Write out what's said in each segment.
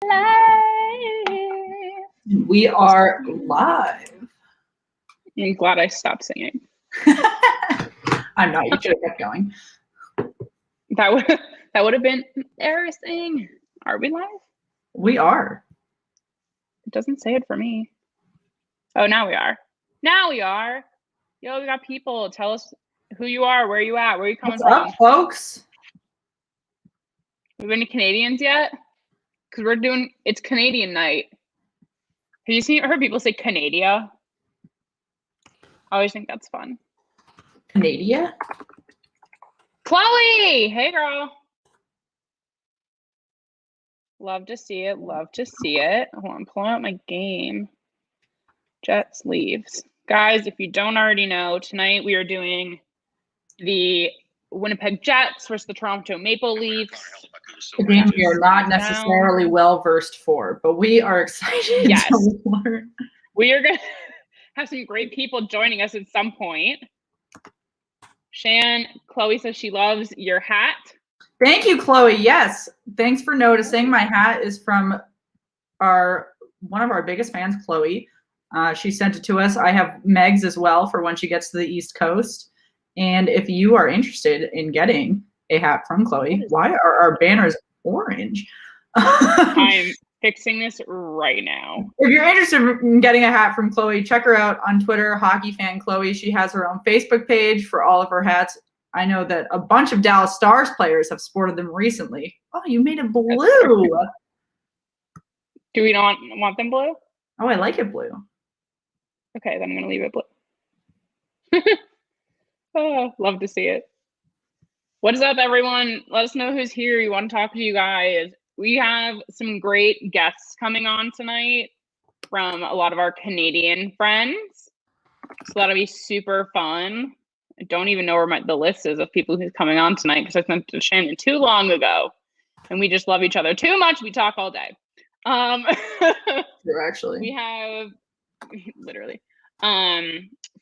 live. We are live. I'm glad I stopped singing. I'm not. You should have kept going. That would have been embarrassing. Are we live? We are. It doesn't say it for me. Oh, now we are. Now we are. Yo, we got people. Tell us who you are, where you at, where you coming What's from. up, folks? We been to Canadians yet? Because it's Canadian night. Have you heard people say Canada? I always think that's fun. Canada? Chloe! Hey, girl. Love to see it. Love to see it. Hold on, I'm pulling out my game. Jets Leaves. Guys, if you don't already know, tonight we are doing the Winnipeg Jets versus the Toronto Maple Leafs. A game we are not necessarily well versed for, but we are excited to learn. We are going to have some great people joining us at some point. Shan, Chloe says she loves your hat. Thank you, Chloe. Yes. Thanks for noticing. My hat is from one of our biggest fans, Chloe. She sent it to us. I have Meg's as well for when she gets to the East Coast. And if you are interested in getting a hat from Chloe, why are our banners orange? I'm fixing this right now. If you're interested in getting a hat from Chloe, check her out on Twitter, Hockey Fan Chloe. She has her own Facebook page for all of her hats. I know that a bunch of Dallas Stars players have sported them recently. Oh, you made it blue. Do we not want them blue? Oh, I like it blue. Okay, then I'm going to leave it blue. Oh, love to see it. What is up, everyone? Let us know who's here. We want to talk to you guys. We have some great guests coming on tonight from a lot of our Canadian friends. So that'll be super fun. I don't even know where the list is of people who's coming on tonight because I sent it to Shannon too long ago. And we just love each other too much. We talk all day. Actually. We have, literally,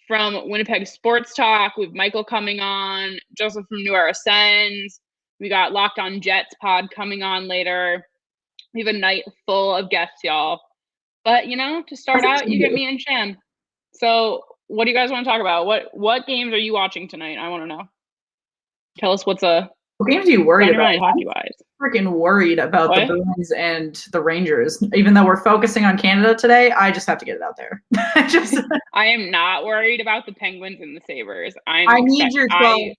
from Winnipeg Sports Talk, we have Michael coming on, Joseph from New Era Sens. We got Locked On Jets pod coming on later. We have a night full of guests, y'all. But, to start out, you get me and Shan. So what do you guys want to talk about? What games are you watching tonight? I want to know. Tell us what games are you worried about? Hockey-wise. Freaking worried about the Bruins and the Rangers. Even though we're focusing on Canada today, I just have to get it out there. I am not worried about the Penguins and the Sabres. I need your 12.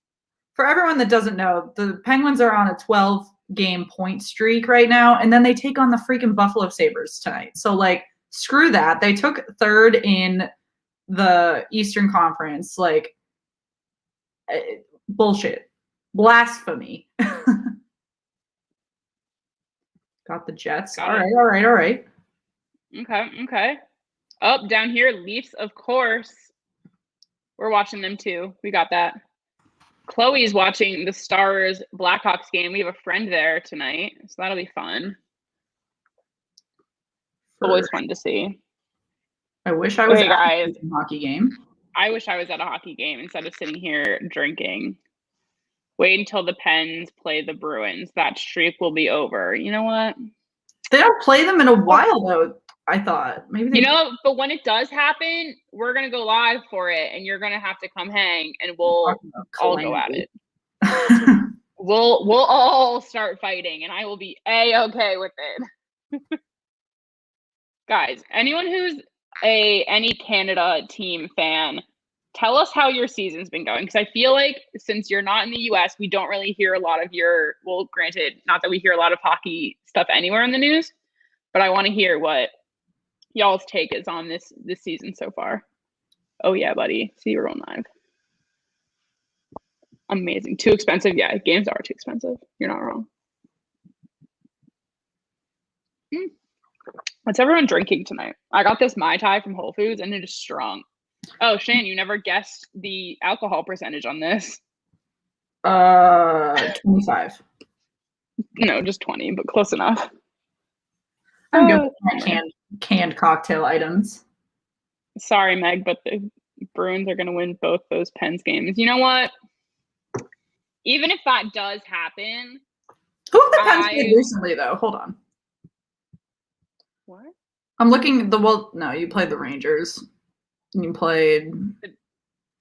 For everyone that doesn't know, the Penguins are on a 12-game point streak right now, and then they take on the freaking Buffalo Sabres tonight. So, screw that. They took third in the Eastern Conference. Bullshit. Blasphemy. Got the Jets. All right. Okay. Up down here, Leafs, of course. We're watching them too. We got that. Chloe's watching the Stars Blackhawks game. We have a friend there tonight, so that'll be fun. Always fun to see. I wish I was at a hockey game. I wish I was at a hockey game instead of sitting here drinking. Wait until the Pens play the Bruins. That streak will be over. You know what? They don't play them in a while, though, I thought. Maybe but when it does happen, we're going to go live for it, and you're going to have to come hang, and we'll all go at it. We'll all start fighting, and I will be A-okay with it. Guys, anyone who's any Canada team fan, tell us how your season's been going, because I feel like since you're not in the U.S., we don't really hear a lot of granted, not that we hear a lot of hockey stuff anywhere in the news, but I want to hear what y'all's take is on this season so far. Oh, yeah, buddy. See, we're going live. Amazing. Too expensive? Yeah, games are too expensive. You're not wrong. What's everyone drinking tonight? I got this Mai Tai from Whole Foods, and it is strong. Oh, Shan, you never guessed the alcohol percentage on this. 25. No, just 20, but close enough. I'm good with my canned cocktail items. Sorry, Meg, but the Bruins are going to win both those Pens games. You know what? Even if that does happen. Who have the Pens played recently, though? Hold on. What? I'm looking no, you played the Rangers. You played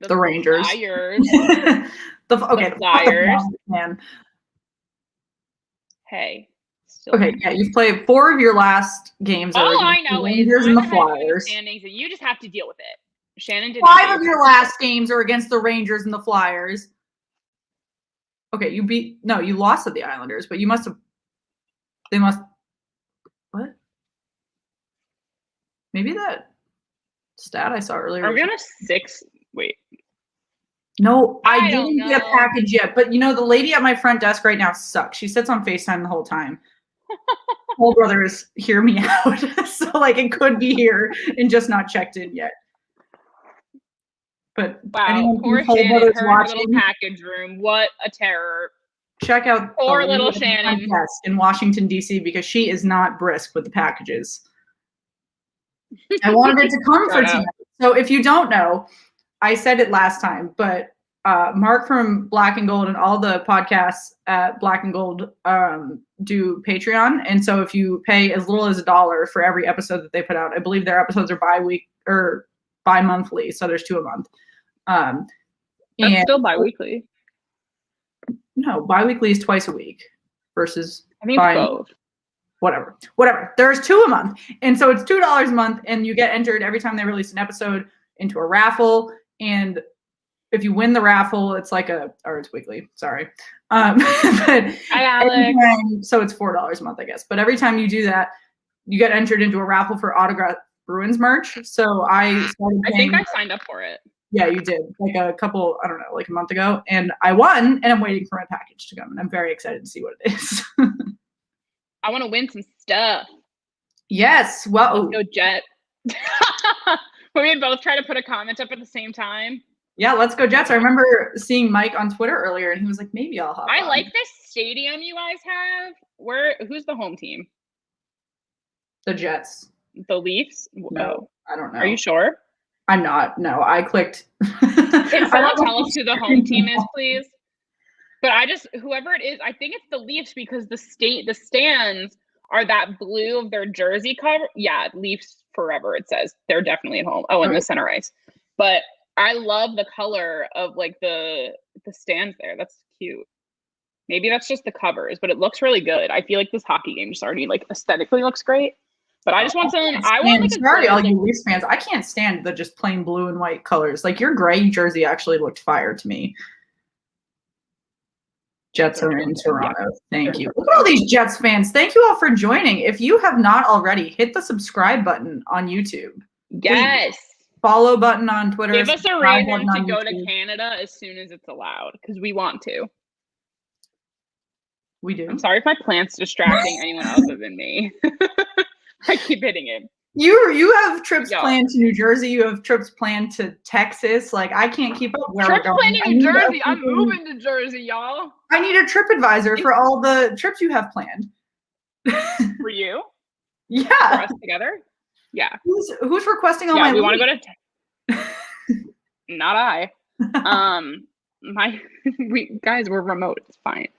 the Rangers. Flyers. The Flyers. Man. Hey. Okay, yeah, you've played 4 of your last games. All I know the Rangers is and the I'm ahead of you in the Flyers. standings, and you just have to deal with it. Shannon did 5 of your last games are against the Rangers and the Flyers. Okay, you lost to the Islanders, but what? Maybe that stat I saw earlier. Are we on a 6? Wait. No, I didn't get get a package yet. But the lady at my front desk right now sucks. She sits on FaceTime the whole time. Whole brothers, hear me out. So it could be here and just not checked in yet. But wow, poor Shannon, her little package room. What a terror. Check out poor little Shannon in Washington, D.C. because she is not brisk with the packages. I wanted it to come for tonight. So if you don't know, I said it last time, but Mark from Black and Gold and all the podcasts at Black and Gold do Patreon. And so if you pay as little as $1 for every episode that they put out, I believe their episodes are bi-monthly. So there's 2 a month. That's still bi-weekly. No, bi-weekly is twice a week versus I think both. Whatever. There's 2 a month. And so it's $2 a month and you get entered every time they release an episode into a raffle. And if you win the raffle, it's it's weekly. Sorry. But hi, Alex. So it's $4 a month, I guess. But every time you do that, you get entered into a raffle for autographed Bruins merch. So I think I signed up for it. Yeah, you did. A month ago. And I won, and I'm waiting for my package to come. And I'm very excited to see what it is. I want to win some stuff. Yes. Well, let's go Jets. We both try to put a comment up at the same time. Yeah, let's go Jets. I remember seeing Mike on Twitter earlier, and he was like, maybe I'll hop on. like this stadium you guys have. Who's the home team? The Jets. The Leafs? No, I don't know. Are you sure? I'm not. No, I clicked. Can someone tell us who the home team is, please? But whoever it is, I think it's the Leafs because the stands are that blue of their jersey cover. Yeah, Leafs forever, it says. They're definitely at home. Oh, and the center ice. But I love the color of the stands there. That's cute. Maybe that's just the covers, but it looks really good. I feel like this hockey game just already aesthetically looks great. But I just want sorry, all you Leafs fans. I can't stand the just plain blue and white colors. Your gray jersey actually looked fire to me. Jets are in Toronto. Yeah. Thank you. Look at all these Jets fans. Thank you all for joining. If you have not already, hit the subscribe button on YouTube. Yes. Please. Follow button on Twitter. Give us a reason to go to Canada as soon as it's allowed because we want to. We do. I'm sorry if my plant's distracting anyone other than me. I keep hitting it. You have trips planned to New Jersey. You have trips planned to Texas. I can't keep up where we're going. Trips planned to New Jersey. I'm moving to Jersey, y'all. I need a trip advisor for all the trips you have planned. For you? Yeah. For us together? Yeah. Who's requesting all my we want to go to Not I. Guys, we're remote. It's fine.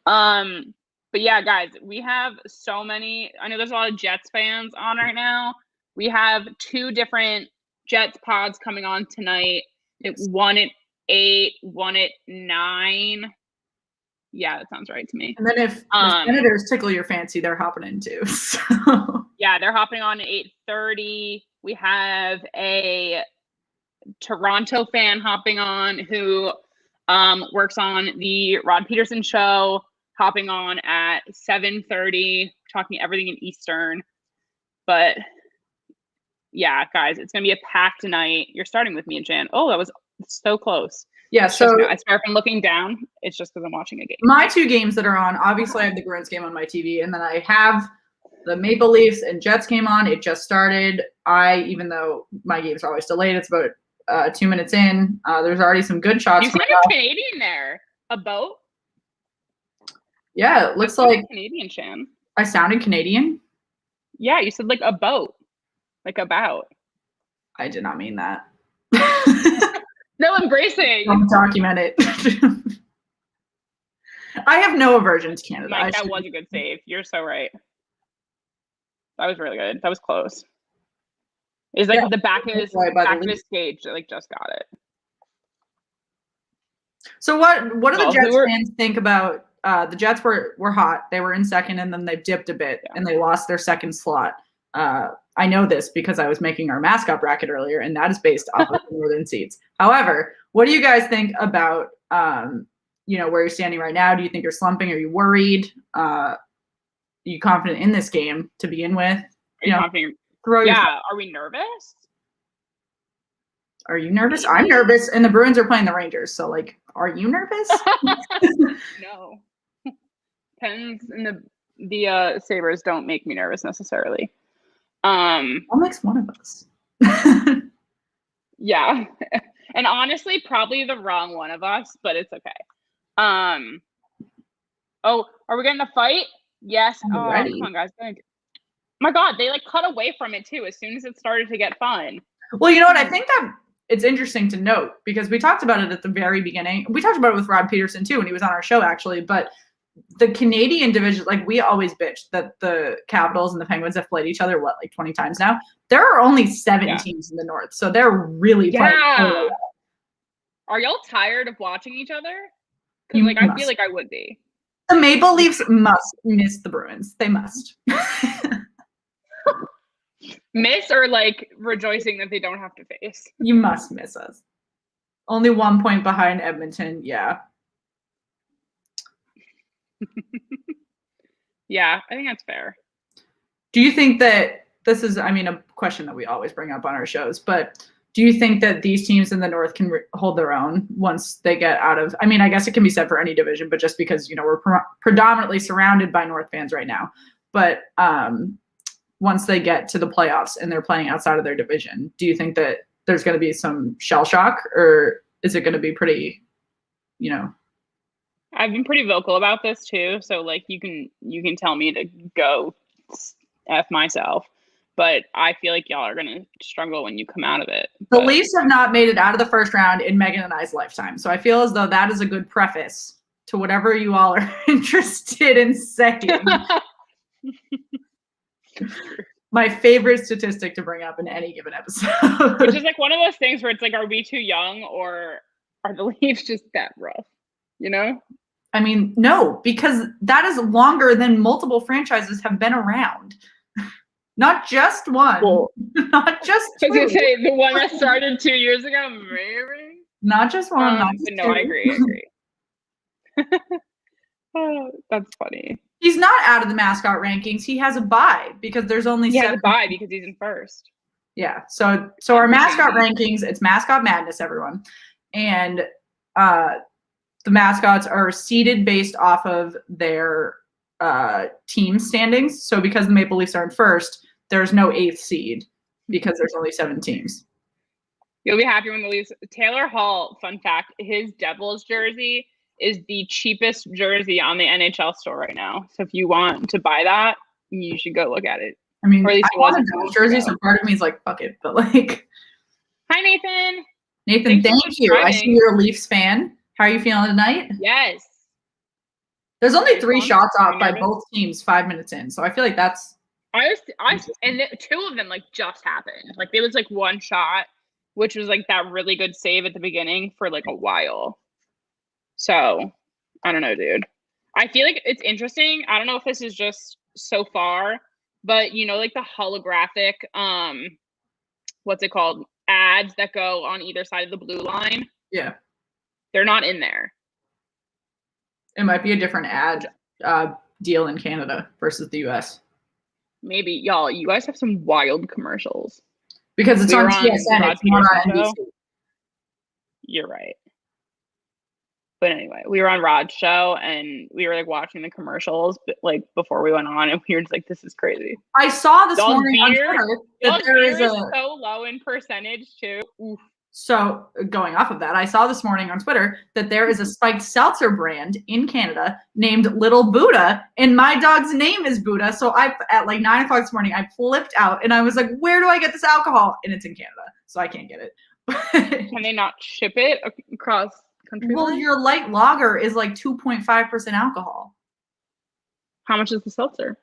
But yeah, guys, we have so many. I know there's a lot of Jets fans on right now. We have 2 different Jets pods coming on tonight. One at 8, one at 9. Yeah, that sounds right to me. And then if the Senators tickle your fancy, they're hopping in too. So. Yeah, they're hopping on at 8:30. We have a Toronto fan hopping on who works on the Rod Peterson show, hopping on at 7:30, talking everything in Eastern. But yeah, guys, it's going to be a packed night. You're starting with me and Jan. Oh, that was so close. Yeah, I swear if I'm looking down, it's just because I'm watching a game. My 2 games that are on, obviously I have the Bruins game on my TV, and then I have the Maple Leafs and Jets game on. It just started. Even though my games are always delayed, it's about 2 minutes in. There's already some good shots. You sounded Canadian there. A boat? Yeah, it looks like Canadian, Shan. I sounded Canadian? Yeah, you said a boat. About. I did not mean that. No embracing. Don't document it. I have no aversion to Canada. Mike, that was a good save. You're so right. That was really good. That was close. It's like the back of his cage that like just got it. So what do the Jets fans think about the Jets were hot. They were in second and then they dipped a bit and they lost their second slot. I know this because I was making our mascot bracket earlier, and that is based off of the northern seats. However, what do you guys think about where you're standing right now? Do you think you're slumping? Are you worried? Are you confident in this game to begin with? Are we nervous? Are you nervous? I'm nervous, and the Bruins are playing the Rangers. So, like, are you nervous? No. Pens and the Sabres don't make me nervous necessarily. What makes one of us? Yeah. And honestly, probably the wrong one of us, but it's okay. Oh, are we getting a fight? Yes. Oh, come on, guys. My God, they like cut away from it too as soon as it started to get fun. Well, you know what? I think that it's interesting to note because we talked about it at the very beginning. We talked about it with Rob Peterson too when he was on our show, actually. But the Canadian division, like we always bitched that the Capitals and the Penguins have played each other, like 20 times now? There are only 7 teams in the North, so they're really playing. Are y'all tired of watching each other? Because I feel like I would be. The Maple Leafs must miss the Bruins. They must. Miss or like rejoicing that they don't have to face? You must miss us. Only 1 point behind Edmonton. Yeah. Yeah, I think that's fair. Do you think that this is, a question that we always bring up on our shows, but do you think that these teams in the North can hold their own once they get out of, I guess it can be said for any division, but just because, we're predominantly surrounded by North fans right now, but once they get to the playoffs and they're playing outside of their division, do you think that there's going to be some shell shock, or is it going to be pretty, I've been pretty vocal about this too, so like you can tell me to go F myself, but I feel like y'all are gonna struggle when you come out of it. The Leafs have not made it out of the first round in Megan and I's lifetime, so I feel as though that is a good preface to whatever you all are interested in saying. My favorite statistic to bring up in any given episode. Which is like one of those things where it's like, are we too young or are the Leafs just that rough? No, because that is longer than multiple franchises have been around. Not just one. Well, not just two. I was going to say, the one that started 2 years ago, maybe? Not just one, not just no, two. I agree. Oh, that's funny. He's not out of the mascot rankings. He has a bye because there's only 7. He has a bye because he's in first. Yeah. So our mascot rankings, it's Mascot Madness, everyone. And the mascots are seeded based off of their team standings. So because the Maple Leafs are in first, there's no 8th seed because there's only 7 teams. You'll be happy when the Leafs. Taylor Hall, fun fact, his Devils jersey is the cheapest jersey on the NHL store right now. So if you want to buy that, you should go look at it. Or at least I want a Devils jersey, so part of me is like, fuck it. But like, hi Nathan. Nathan, thank you. I see you're a Leafs fan. How are you feeling tonight? Yes. There's only 3 shots off by both teams 5 minutes in, so I feel like that's. And 2 of them like just happened. Like there was like 1 shot, which was like that really good save at the beginning for like a while. So I don't know, dude. I feel like it's interesting. I don't know if this is just so far, but like the holographic, what's it called? Ads that go on either side of the blue line. Yeah. They're not in there. It might be a different ad deal in Canada versus the US. Maybe. Y'all, you guys have some wild commercials. Because it's on TSN, it's not on NBC. You're right. But anyway, we were on Rod's show and we were like watching the commercials like before we went on, and we were just like, this is crazy. I saw this morning on Twitter that there is so low in percentage too. Oof. So going off of that, I saw this morning on Twitter that there is a spiked seltzer brand in Canada named Little Buddha, and my dog's name is Buddha. So at like 9 o'clock this morning, I flipped out and I was like, where do I get this alcohol? And it's in Canada, so I can't get it. Can they not ship it across country? Well, your light lager is like 2.5% alcohol. How much is the seltzer?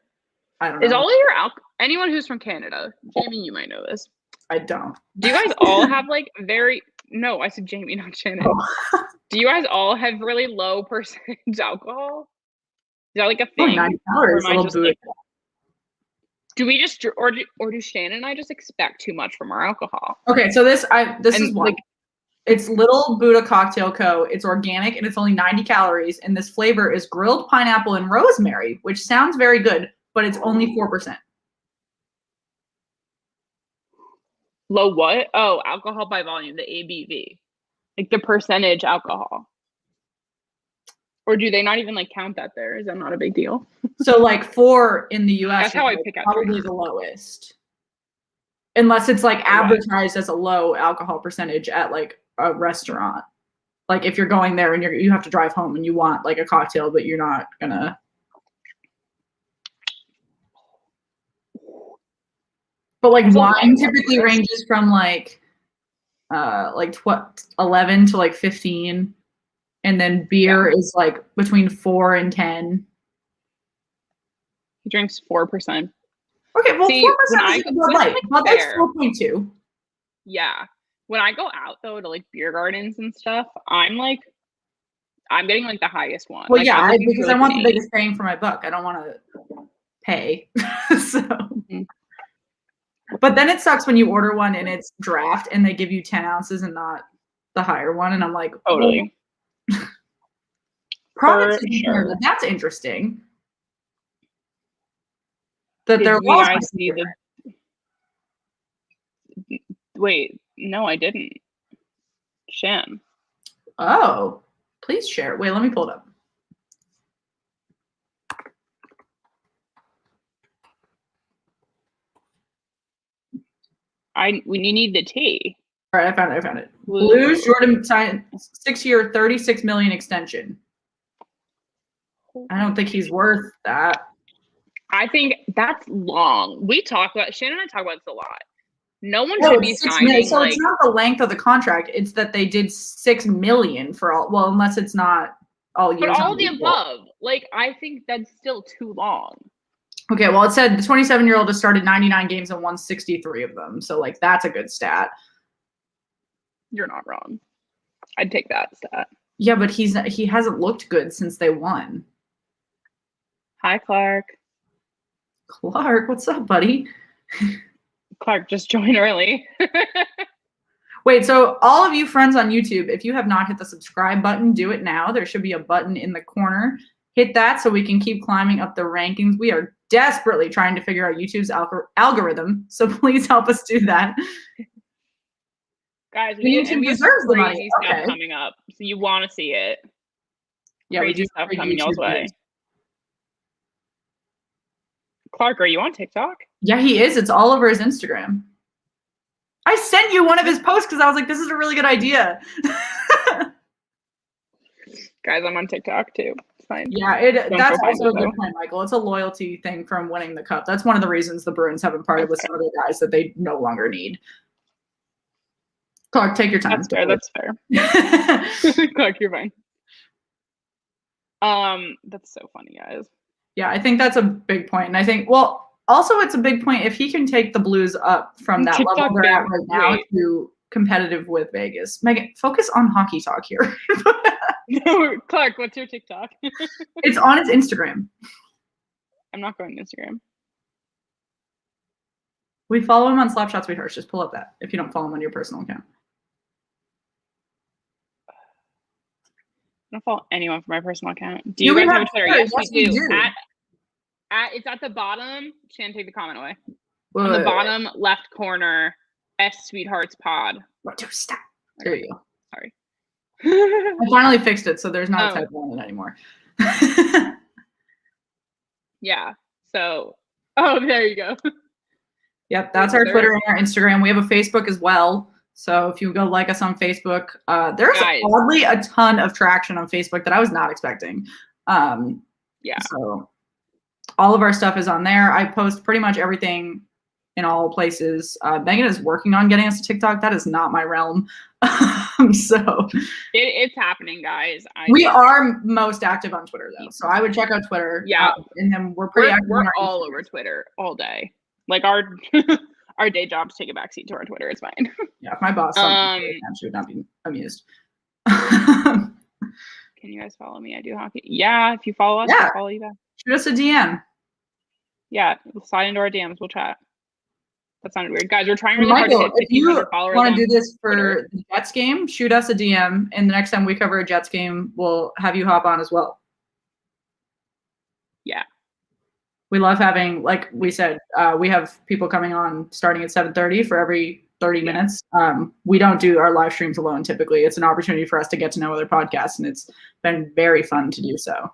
I don't know. Is all of your alcohol? anyone who's from Canada, Jamie, you might know this. I don't. Do you guys all have like no, I said Jamie, not Shannon. Oh. Do you guys all have really low percentage alcohol? Is that like a thing? 9 calories, or am I just like, do we just or do Shannon and I just expect too much from our alcohol? Okay, so this is one. Like, it's Little Buddha Cocktail Co. It's organic and it's only 90 calories. And this flavor is grilled pineapple and rosemary, which sounds very good, but it's only 4%. Low what? Oh, alcohol by volume, the ABV. Like the percentage alcohol. Or do they not even like count that there? Is that not a big deal? So like 4 in the US That's how I pick out probably the lowest. Unless it's like advertised as a low alcohol percentage at like a restaurant. Like if you're going there and you have to drive home and you want like a cocktail, but you're not gonna. But like wine typically ranges from like 11 to like 15. And then beer is like between 4 and 10. He drinks 4%. Okay, well, 4% is a Bud Light. Bud Light's 4.2. Yeah. When I go out though to like beer gardens and stuff, I'm getting like the highest one. Well, like, yeah, because I want the biggest bang for my buck. I don't want to pay. So. Mm-hmm. But then it sucks when you order one and it's draft and they give you 10 ounces and not the higher one, and I'm like, totally. Province is sure. That's interesting. That they're Wait, no, I didn't. Shan. Oh, please share. Wait, let me pull it up. We need the tea. All right, I found it. Blues Jordan signed 6-year, $36 million extension. I don't think he's worth that. I think that's long. Shannon and I talk about this a lot. No one should be signing. So it's not the length of the contract; it's that they did $6 million for all. Well, unless it's not all years. But all of the above. Like, I think that's still too long. Okay, well, it said the 27-year-old has started 99 games and won 63 of them. So, like, that's a good stat. You're not wrong. I'd take that stat. Yeah, but he hasn't looked good since they won. Hi, Clark. Clark, what's up, buddy? Clark just joined early. Wait, so all of you friends on YouTube, if you have not hit the subscribe button, do it now. There should be a button in the corner. Hit that so we can keep climbing up the rankings. We are desperately trying to figure out YouTube's algorithm, so please help us do that. Guys, YouTube deserves the money. Stuff coming up, so you want to see it. Yeah, crazy stuff coming y'all's way. Clark, are you on TikTok? Yeah, he is. It's all over his Instagram. I sent you one of his posts because I was like, this is a really good idea. Guys, I'm on TikTok too. It's fine. Yeah, that's also a good point, Michael. It's a loyalty thing from winning the cup. That's one of the reasons the Bruins haven't parted with some other guys that they no longer need. Clark, take your time. That's fair. Clark, you're fine. That's so funny, guys. Yeah, I think that's a big point. And I think, well, also it's a big point if he can take the Blues up from that level they're at right now to competitive with Vegas. Megan, focus on hockey talk here. No, Clark, what's your TikTok? It's on his Instagram. I'm not going to Instagram. We follow him on Slapshots We Harsh. Just pull up that if you don't follow him on your personal account. I don't follow anyone from my personal account. Do you guys have a Twitter? Yes, we do. It's at the bottom. Shan, take the comment away. On the bottom left corner, S Sweethearts Pod. Stop. There you go. Sorry. I finally fixed it, so there's not a typo on it anymore. Yeah. So, there you go. Yep, that's our Twitter and our Instagram. We have a Facebook as well. So if you go like us on Facebook, there's oddly a ton of traction on Facebook that I was not expecting. Yeah. So all of our stuff is on there. I post pretty much everything in all places. Megan is working on getting us to TikTok. That is not my realm. So it's happening, guys. We are most active on Twitter though. So I would check out Twitter. Yeah. And then we're pretty active. We're all over Twitter all day. Like our our day jobs take a backseat to our Twitter. It's fine. Yeah, if my boss saw me, she would not be amused. Can you guys follow me? I do hockey. Yeah, if you follow us, I'll follow you back. Shoot us a DM. Yeah, slide into our DMs. We'll chat. That sounded weird. Guys, we're trying really hard to hit 1,500 followers. If you want to do this for the Jets game, shoot us a DM, and the next time we cover a Jets game, we'll have you hop on as well. Yeah. We love having, like we said, we have people coming on starting at 7:30 for every 30 minutes. We don't do our live streams alone typically. It's an opportunity for us to get to know other podcasts, and it's been very fun to do so.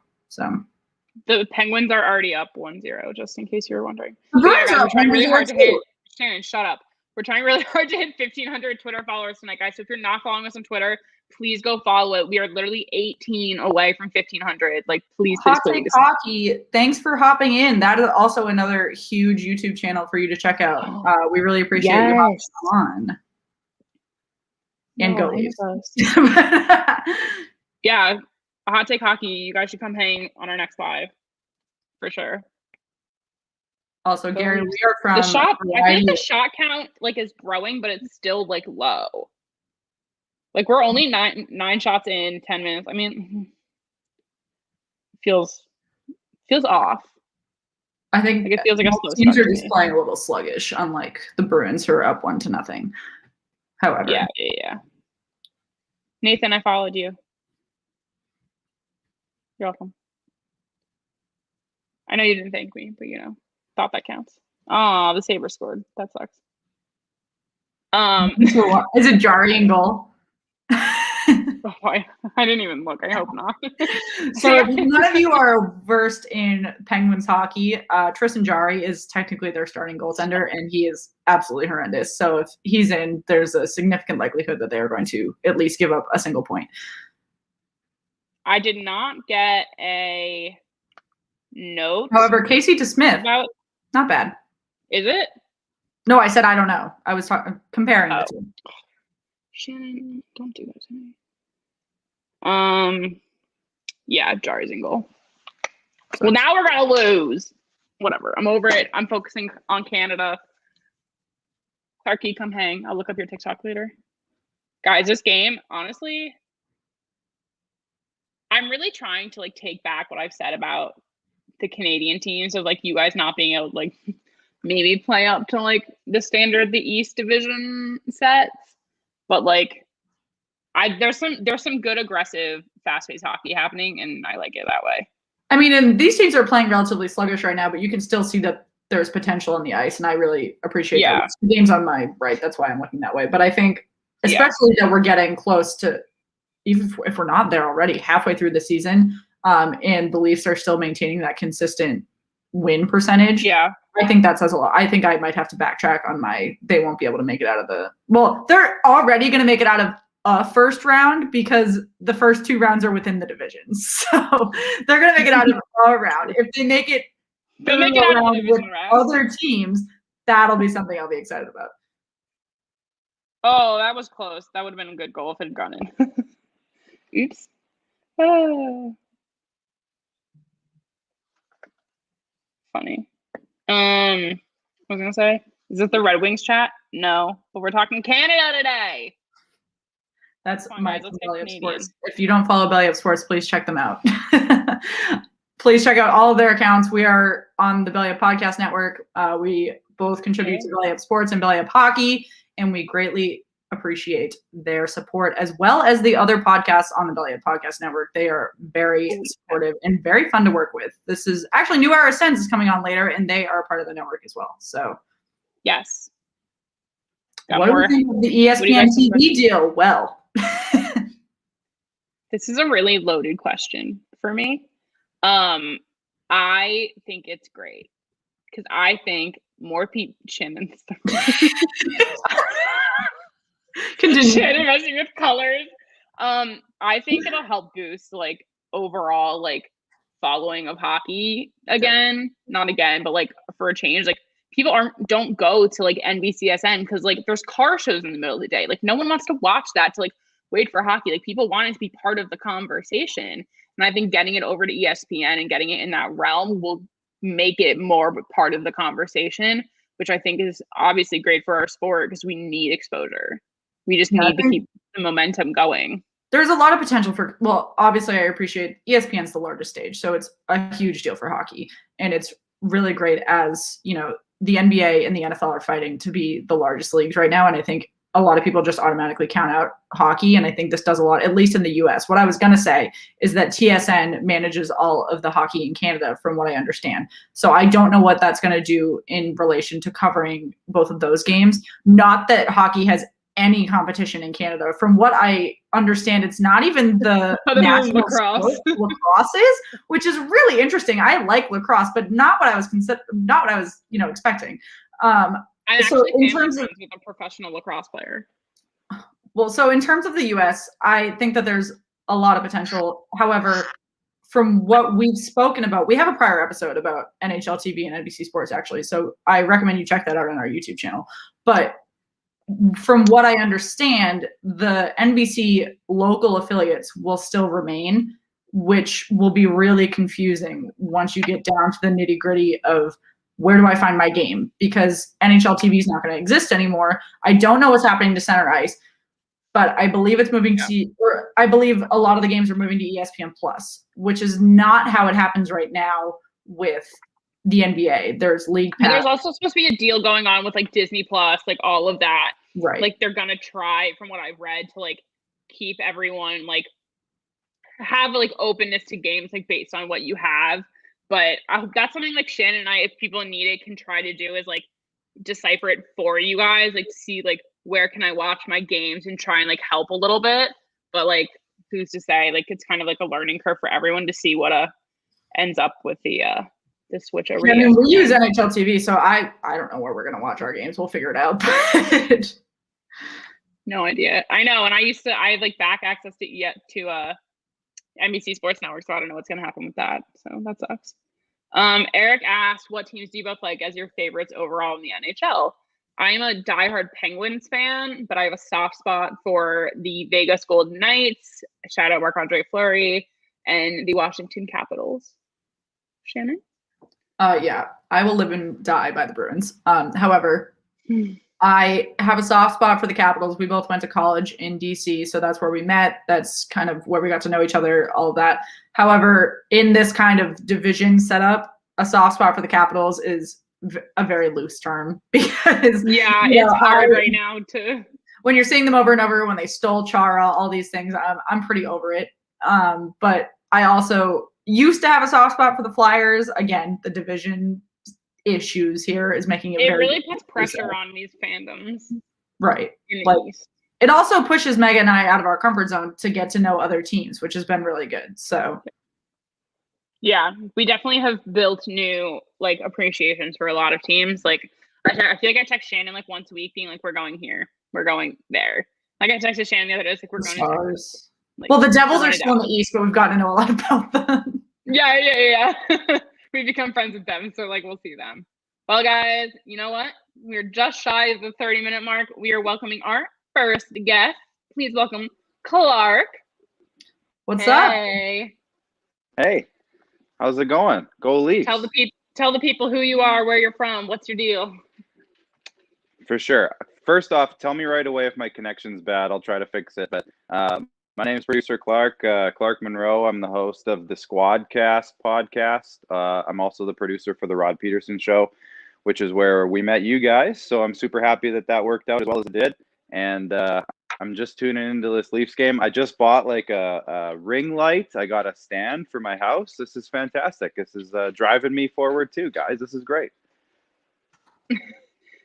The Penguins are already up 1-0, just in case you were wondering. We're trying really hard to hit. Shannon, shut up. We're trying really hard to hit 1,500 Twitter followers tonight, guys. So if you're not following us on Twitter, please go follow it. We are literally 18 away from 1,500. Like, please. Hockey, thanks for hopping in. That is also another huge YouTube channel for you to check out. We really appreciate you hopping on. And go Leafs. Yeah, Hot Take Hockey. You guys should come hang on our next live, for sure. Also, Gary, we are from the shot. I think the shot count is growing, but it's still low. We're only nine shots in 10 minutes. I mean, feels off. I think it feels like a slow teams are just playing a little sluggish, unlike the Bruins who are up 1-0. However, yeah. Nathan, I followed you. You're welcome. I know you didn't thank me, but thought that counts. Oh, the Sabres scored. That sucks. Is it Jari in goal? I didn't even look. I hope not. So if none of you are versed in Penguins hockey, Tristan Jari is technically their starting goaltender, and he is absolutely horrendous. So if he's in, there's a significant likelihood that they are going to at least give up a single point. I did not get a note. However, Casey DeSmith, not bad. Is it? No, I said I don't know. I was comparing the two. Shannon, don't do that to me. Yeah, Jari's in goal. Well, now we're gonna lose. Whatever. I'm over it. I'm focusing on Canada. Clarky, come hang. I'll look up your TikTok later. Guys, this game, honestly, I'm really trying to take back what I've said about the Canadian teams of you guys not being able to maybe play up to the standard the East Division sets. But there's some good aggressive fast-paced hockey happening, and I like it that way. I mean, and these teams are playing relatively sluggish right now, but you can still see that there's potential on the ice, and I really appreciate that. The game's on my right, that's why I'm looking that way. But I think especially that we're getting close to, even if we're not there already, halfway through the season, and the Leafs are still maintaining that consistent win percentage. Yeah. I think that says a lot. I think I might have to backtrack on they won't be able to make it out of they're already going to make it out of a first round because the first two rounds are within the divisions. So they're going to make it out of a round. If they make it around with other teams, that'll be something I'll be excited about. Oh, that was close. That would have been a good goal if it had gone in. Oops. Oh. Funny. What was I gonna say? Is this the Red Wings chat? No, but we're talking Canada today. That's my Belly Up Sports. If you don't follow Belly Up Sports, please check them out. Please check out all of their accounts. We are on the Belly Up Podcast Network. We both contribute to Belly Up Sports and Belly Up Hockey, and we greatly appreciate their support, as well as the other podcasts on the Belly Up Podcast Network. They are very supportive and very fun to work with. This is actually New Era Sense is coming on later, and they are part of the network as well. So, yes. What do you think of the ESPN TV deal? Well, this is a really loaded question for me. I think it's great because I think more people. Shannon messing with colors. I think it'll help boost overall following of hockey again. Not again, but for a change. People don't go to NBCSN because there's car shows in the middle of the day. No one wants to watch that to wait for hockey. People want it to be part of the conversation. And I think getting it over to ESPN and getting it in that realm will make it more part of the conversation. which I think is obviously great for our sport because we need exposure. We just need to keep the momentum going. There's a lot of potential for, well, obviously I appreciate ESPN's the largest stage, so it's a huge deal for hockey. And it's really great as, you know, the NBA and the NFL are fighting to be the largest leagues right now. And I think a lot of people just automatically count out hockey. And I think this does a lot, at least in the US. What I was going to say is that TSN manages all of the hockey in Canada, from what I understand. So I don't know what that's going to do in relation to covering both of those games. Not that hockey has any competition in Canada. From what I understand, it's not even the national lacrosse. Lacrosse is, which is really interesting. I like lacrosse, but not what I was expecting. I'm actually friends with a professional lacrosse player. Well, so in terms of the US, I think that there's a lot of potential. However, from what we've spoken about, we have a prior episode about NHL TV and NBC Sports, actually. So I recommend you check that out on our YouTube channel. But from what I understand, the NBC local affiliates will still remain, which will be really confusing once you get down to the nitty-gritty of where do I find my game? Because NHL TV is not going to exist anymore. I don't know what's happening to Center Ice, but I believe it's moving I believe a lot of the games are moving to ESPN Plus, which is not how it happens right now with the NBA. There's League Pass. There's also supposed to be a deal going on with like Disney Plus, like all of that. Right. Like they're gonna try, from what I've read, to like keep everyone like have like openness to games like based on what you have. But that's something like Shannon and I, if people need it, can try to do, is like decipher it for you guys, like see like where can I watch my games and try and like help a little bit. But like who's to say? Like it's kind of like a learning curve for everyone to see what ends up with the switch over. Yeah, I mean, we use NHL TV, so I don't know where we're gonna watch our games. We'll figure it out. No idea. I know, and I have like back access to NBC Sports Network, so I don't know what's gonna happen with that. So that sucks. Eric asked, what teams do you both like as your favorites overall in the NHL? I'm a diehard Penguins fan, but I have a soft spot for the Vegas Golden Knights, shout out Marc-Andre Fleury, and the Washington Capitals. Shannon? Yeah, I will live and die by the Bruins. However, I have a soft spot for the Capitals. We both went to college in DC, so that's where we met. That's kind of where we got to know each other, all of that. However, in this kind of division setup, a soft spot for the Capitals is a very loose term because it's hard right now to, when you're seeing them over and over, when they stole Chara, all these things, I'm pretty over it. But I also used to have a soft spot for the Flyers. Again, the division issues here is making it very really puts pressure on these fandoms. Right. Like, it also pushes Meg and I out of our comfort zone to get to know other teams, which has been really good. So yeah, we definitely have built new like appreciations for a lot of teams. Like I feel like I text Shannon like once a week being like, we're going here, we're going there. Like I texted Shannon the other day, it's like we're going to Texas. Like, well, the Devils are still in the East, but we've gotten to know a lot about them. Yeah. We become friends with them, so like we'll see them. Well, guys, you know what? We're just shy of the 30-minute mark. We are welcoming our first guest. Please welcome Clark. What's up? Hey, how's it going? Go Leafs. Tell the people who you are, where you're from, what's your deal? For sure. First off, tell me right away if my connection's bad. I'll try to fix it. But my name is producer Clark Monroe. I'm the host of the Squadcast podcast. I'm also the producer for the Rod Peterson Show, which is where we met you guys. So I'm super happy that worked out as well as it did. And I'm just tuning into this Leafs game. I just bought like a ring light. I got a stand for my house. This is fantastic. This is driving me forward too, guys. This is great.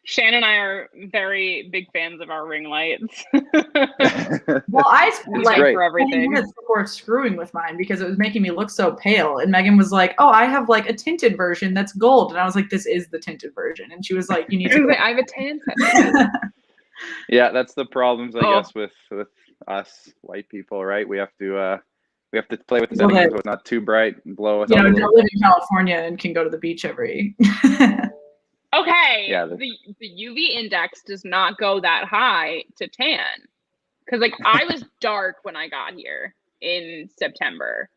Shannon and I are very big fans of our ring lights. Well, I like for everything. before screwing with mine because it was making me look so pale. And Megan was like, "Oh, I have like a tinted version that's gold," and I was like, "This is the tinted version." And she was like, "You need to." I have a tan set. Yeah, that's the problems I guess with us white people, right? We have to play with the settings so it's not too bright and blow us. Don't live in California and can go to the beach every. Okay, yeah, the UV index does not go that high to tan. Because like I was dark when I got here in September,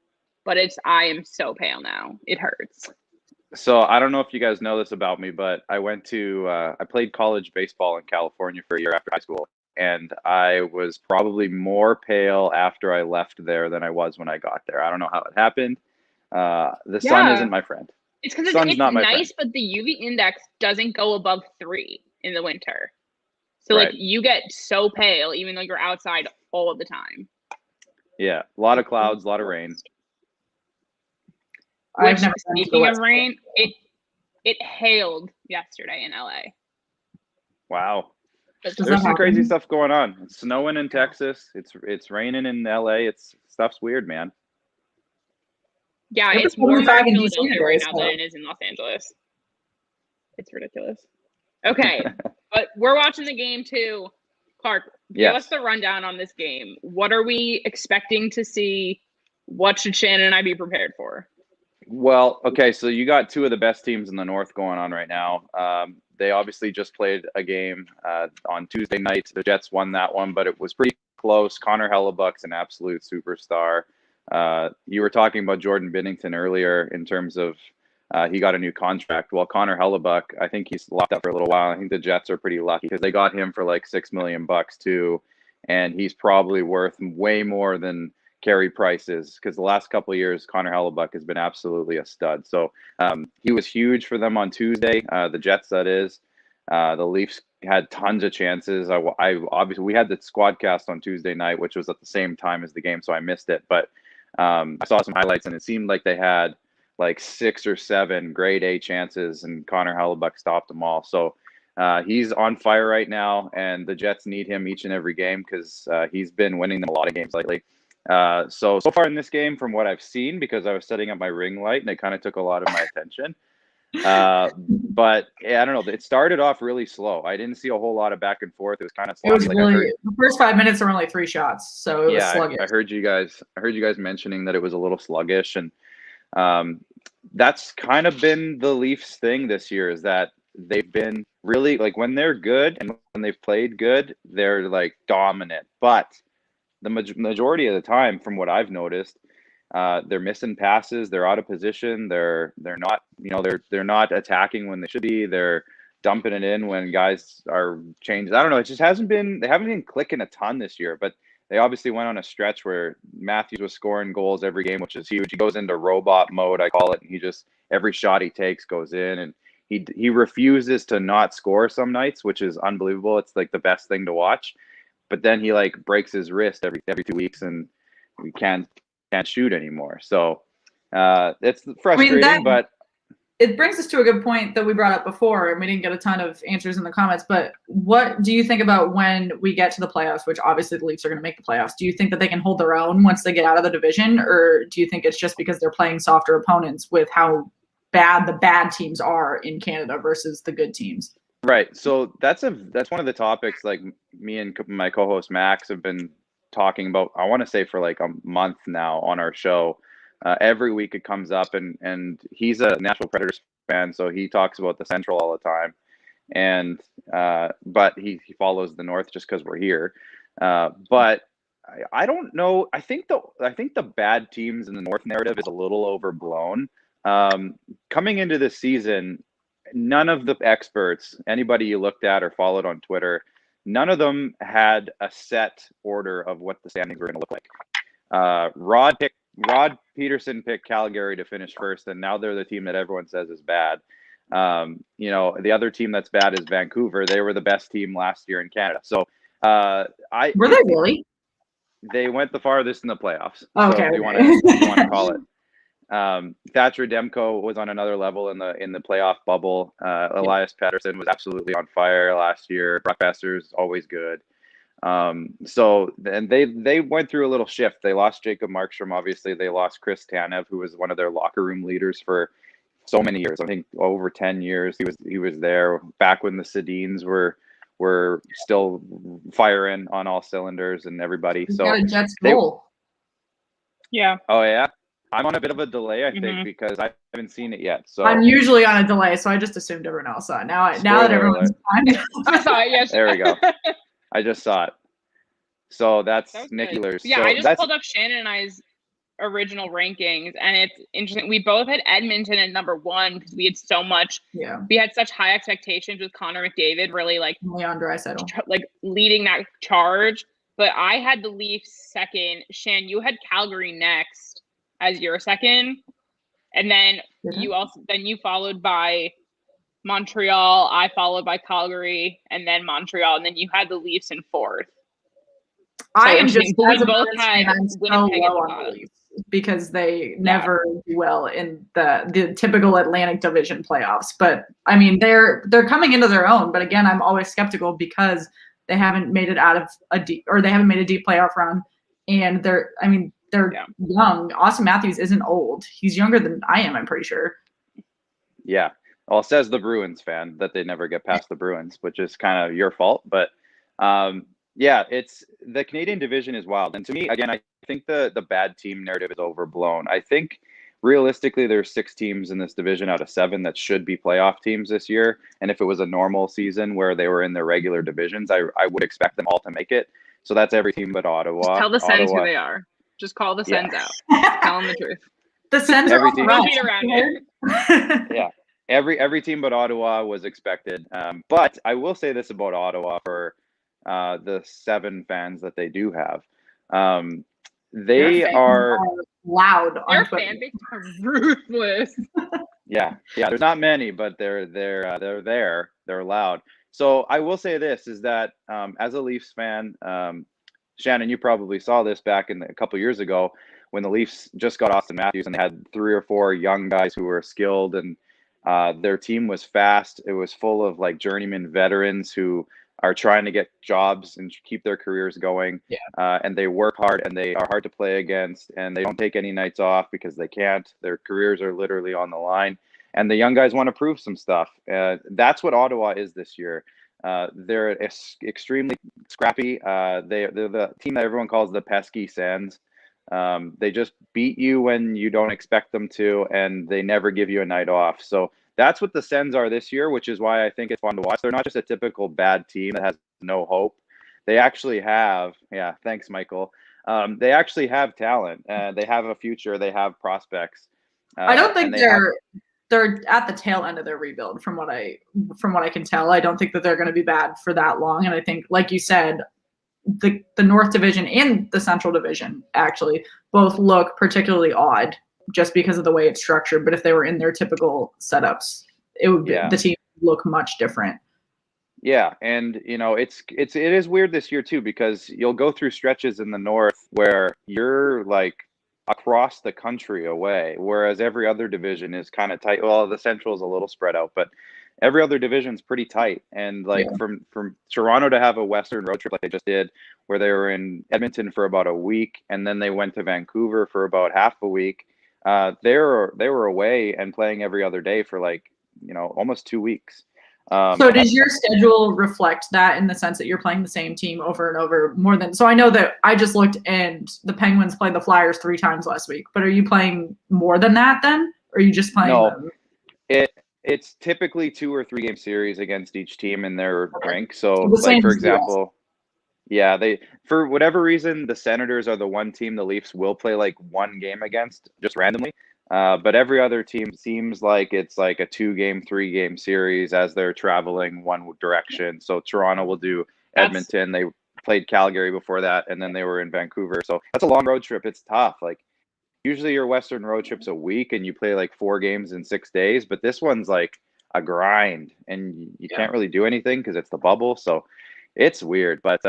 but I am so pale now. It hurts. So I don't know if you guys know this about me, but I played college baseball in California for a year after high school, and I was probably more pale after I left there than I was when I got there. I don't know how it happened. The sun Yeah. isn't my friend. It's because Sun's it's not my nice, friend. but the UV index doesn't go above 3 in the winter. So Right. like you get so pale even though you're outside all of the time. Yeah, a lot of clouds, a lot of rain. I've Which, never been to the speaking of West rain, it hailed yesterday in LA. Wow. Does There's that some crazy happen? stuff going on. It's snowing in Texas. It's raining in LA. Stuff's weird, man. Yeah, It was it's warmer 75 in in DC Philadelphia today, right now so- than it is in Los Angeles. It's ridiculous. Okay, but we're watching the game too. Clark, give us Yes. the rundown on this game. What are we expecting to see? What should Shannon and I be prepared for? Well, okay, so you got two of the best teams in the North going on right now. They obviously just played a game on Tuesday night. The Jets won that one, but it was pretty close. Connor Hellebuck's an absolute superstar. You were talking about Jordan Binnington earlier in terms of he got a new contract. Well, Connor Hellebuck, I think he's locked up for a little while. I think the Jets are pretty lucky because they got him for like $6 million too, and he's probably worth way more than Carey Price is, because the last couple of years Connor Hellebuck has been absolutely a stud. So he was huge for them on Tuesday. The Jets, that is. The Leafs had tons of chances. I obviously, we had the squad cast on Tuesday night, which was at the same time as the game, so I missed it. But I saw some highlights, and it seemed like they had like 6 or 7 grade A chances, and Connor Hellebuck stopped them all. So he's on fire right now, and the Jets need him each and every game because he's been winning them a lot of games lately. So far in this game, from what I've seen, because I was setting up my ring light and it kind of took a lot of my attention. But yeah, I don't know. It started off really slow. I didn't see a whole lot of back and forth. It was kind of sloppy. It was really the first 5 minutes there were only 3 shots, so it was sluggish. I heard you guys mentioning that it was a little sluggish, and that's kind of been the Leafs thing this year, is that they've been really, like, when they're good and when they've played good, they're like dominant. But the majority of the time, from what I've noticed, they're missing passes. They're out of position. They're not, they're not attacking when they should be. They're dumping it in when guys are changed. I don't know. It just they haven't been clicking a ton this year, but they obviously went on a stretch where Matthews was scoring goals every game, which is huge. He goes into robot mode, I call it. And he just, every shot he takes goes in, and he refuses to not score some nights, which is unbelievable. It's like the best thing to watch. But then he like breaks his wrist every 2 weeks, and we can't shoot anymore. So it's frustrating, but it brings us to a good point that we brought up before, and we didn't get a ton of answers in the comments. But what do you think about when we get to the playoffs, which obviously the Leafs are going to make the playoffs? Do you think that they can hold their own once they get out of the division, or do you think it's just because they're playing softer opponents with how bad the bad teams are in Canada versus the good teams? Right. So that's one of the topics, like, me and my co-host Max have been talking about, I want to say, for like a month now on our show. Every week it comes up, and he's a Nashville Predators fan, so he talks about the Central all the time. And but he follows the North just because we're here. But I don't know. I think the bad teams in the North narrative is a little overblown. Coming into this season, none of the experts, anybody you looked at or followed on Twitter, none of them had a set order of what the standings were going to look like. Rod Peterson picked Calgary to finish first, and now they're the team that everyone says is bad. The other team that's bad is Vancouver. They were the best team last year in Canada. So were they really? They went the farthest in the playoffs. Okay. So if you want to call it. Thatcher Demko was on another level in the playoff bubble. Elias Pettersson was absolutely on fire last year. Brock Besser's always good. So and they went through a little shift. They lost Jacob Markstrom, obviously. They lost Chris Tanev, who was one of their locker room leaders for so many years. I think over 10 years he was there back when the Sedins were still firing on all cylinders and everybody. So got a Jets goal. Yeah. Oh yeah. I'm on a bit of a delay, I think, because I haven't seen it yet. So I'm usually on a delay, so I just assumed everyone else saw it. Now that everyone's I saw it. Yes. There we go. I just saw it. So that's Nick Ehlers. Yeah, so I just pulled up Shannon and I's, original rankings, and it's interesting. We both had Edmonton at number 1 because we had so much. Yeah. We had such high expectations with Connor McDavid, really like Leon Draisaitl, like leading that charge. But I had the Leafs second. Shan, you had Calgary next as your second, and then you followed by Montreal. I followed by Calgary, and then Montreal, and then you had the Leafs in 4th. I am just we as a both Bruins had fan, I'm so Winnipeg low at the on the bottom. Leafs because they never do well in the typical Atlantic Division playoffs. But I mean, they're coming into their own. But again, I'm always skeptical because they haven't made it out of they haven't made a deep playoff run, and they're young. Austin Matthews isn't old; he's younger than I am. I'm pretty sure. Yeah. Well, it says the Bruins fan that they never get past the Bruins, which is kind of your fault. But yeah, it's the Canadian division is wild. And to me, again, I think the bad team narrative is overblown. I think realistically, there's 6 teams in this division out of 7 that should be playoff teams this year. And if it was a normal season where they were in their regular divisions, I would expect them all to make it. So that's every team but Ottawa. Just tell the Sens who they are. Just call the Sens out. Tell them the truth. The Sens are team. Don't beat around it. Yeah. Every team but Ottawa was expected. But I will say this about Ottawa for the 7 fans that they do have. They are loud. Their fan base are ruthless. Yeah. There's not many, but they're there. They're loud. So I will say this is that as a Leafs fan, Shannon, you probably saw this back a couple years ago when the Leafs just got Austin Matthews and they had 3 or 4 young guys who were skilled and their team was fast. It was full of like journeyman veterans who are trying to get jobs and keep their careers going. Yeah. And they work hard and they are hard to play against and they don't take any nights off because they can't. Their careers are literally on the line. And the young guys want to prove some stuff. That's what Ottawa is this year. They're extremely scrappy. They're the team that everyone calls the pesky Sens. They just beat you when you don't expect them to, and they never give you a night off. So that's what the Sens are this year, which is why I think it's fun to watch. They're not just a typical bad team that has no hope. They actually have, thanks, Michael. They actually have talent. They have a future. They have prospects. I don't think they're at the tail end of their rebuild from what I can tell. I don't think that they're going to be bad for that long. And I think, like you said, the North Division and the Central Division actually both look particularly odd just because of the way it's structured. But if they were in their typical setups, it would be, the team would look much different. Yeah, and it is weird this year too because you'll go through stretches in the North where you're like across the country away, whereas every other division is kind of tight. Well, the Central is a little spread out, but every other division is pretty tight. And from Toronto to have a Western road trip like they just did, where they were in Edmonton for about a week, and then they went to Vancouver for about half a week. They were away and playing every other day for almost 2 weeks. So does your schedule reflect that in the sense that you're playing the same team over and over more than? So I know that I just looked and the Penguins played the Flyers 3 times last week, but are you playing more than that then? Or are you just playing them? It's typically 2 or 3 game series against each team in their rink. So like for example, they for whatever reason the Senators are the one team the Leafs will play like 1 game against just randomly. But every other team seems like it's like a 2-game, 3-game series as they're traveling one direction. So Toronto will do Edmonton. They played Calgary before that, and then they were in Vancouver. So that's a long road trip. It's tough. Like usually your Western road trip's a week and you play like 4 games in 6 days, but this one's like a grind and you can't really do anything because it's the bubble. So it's weird. But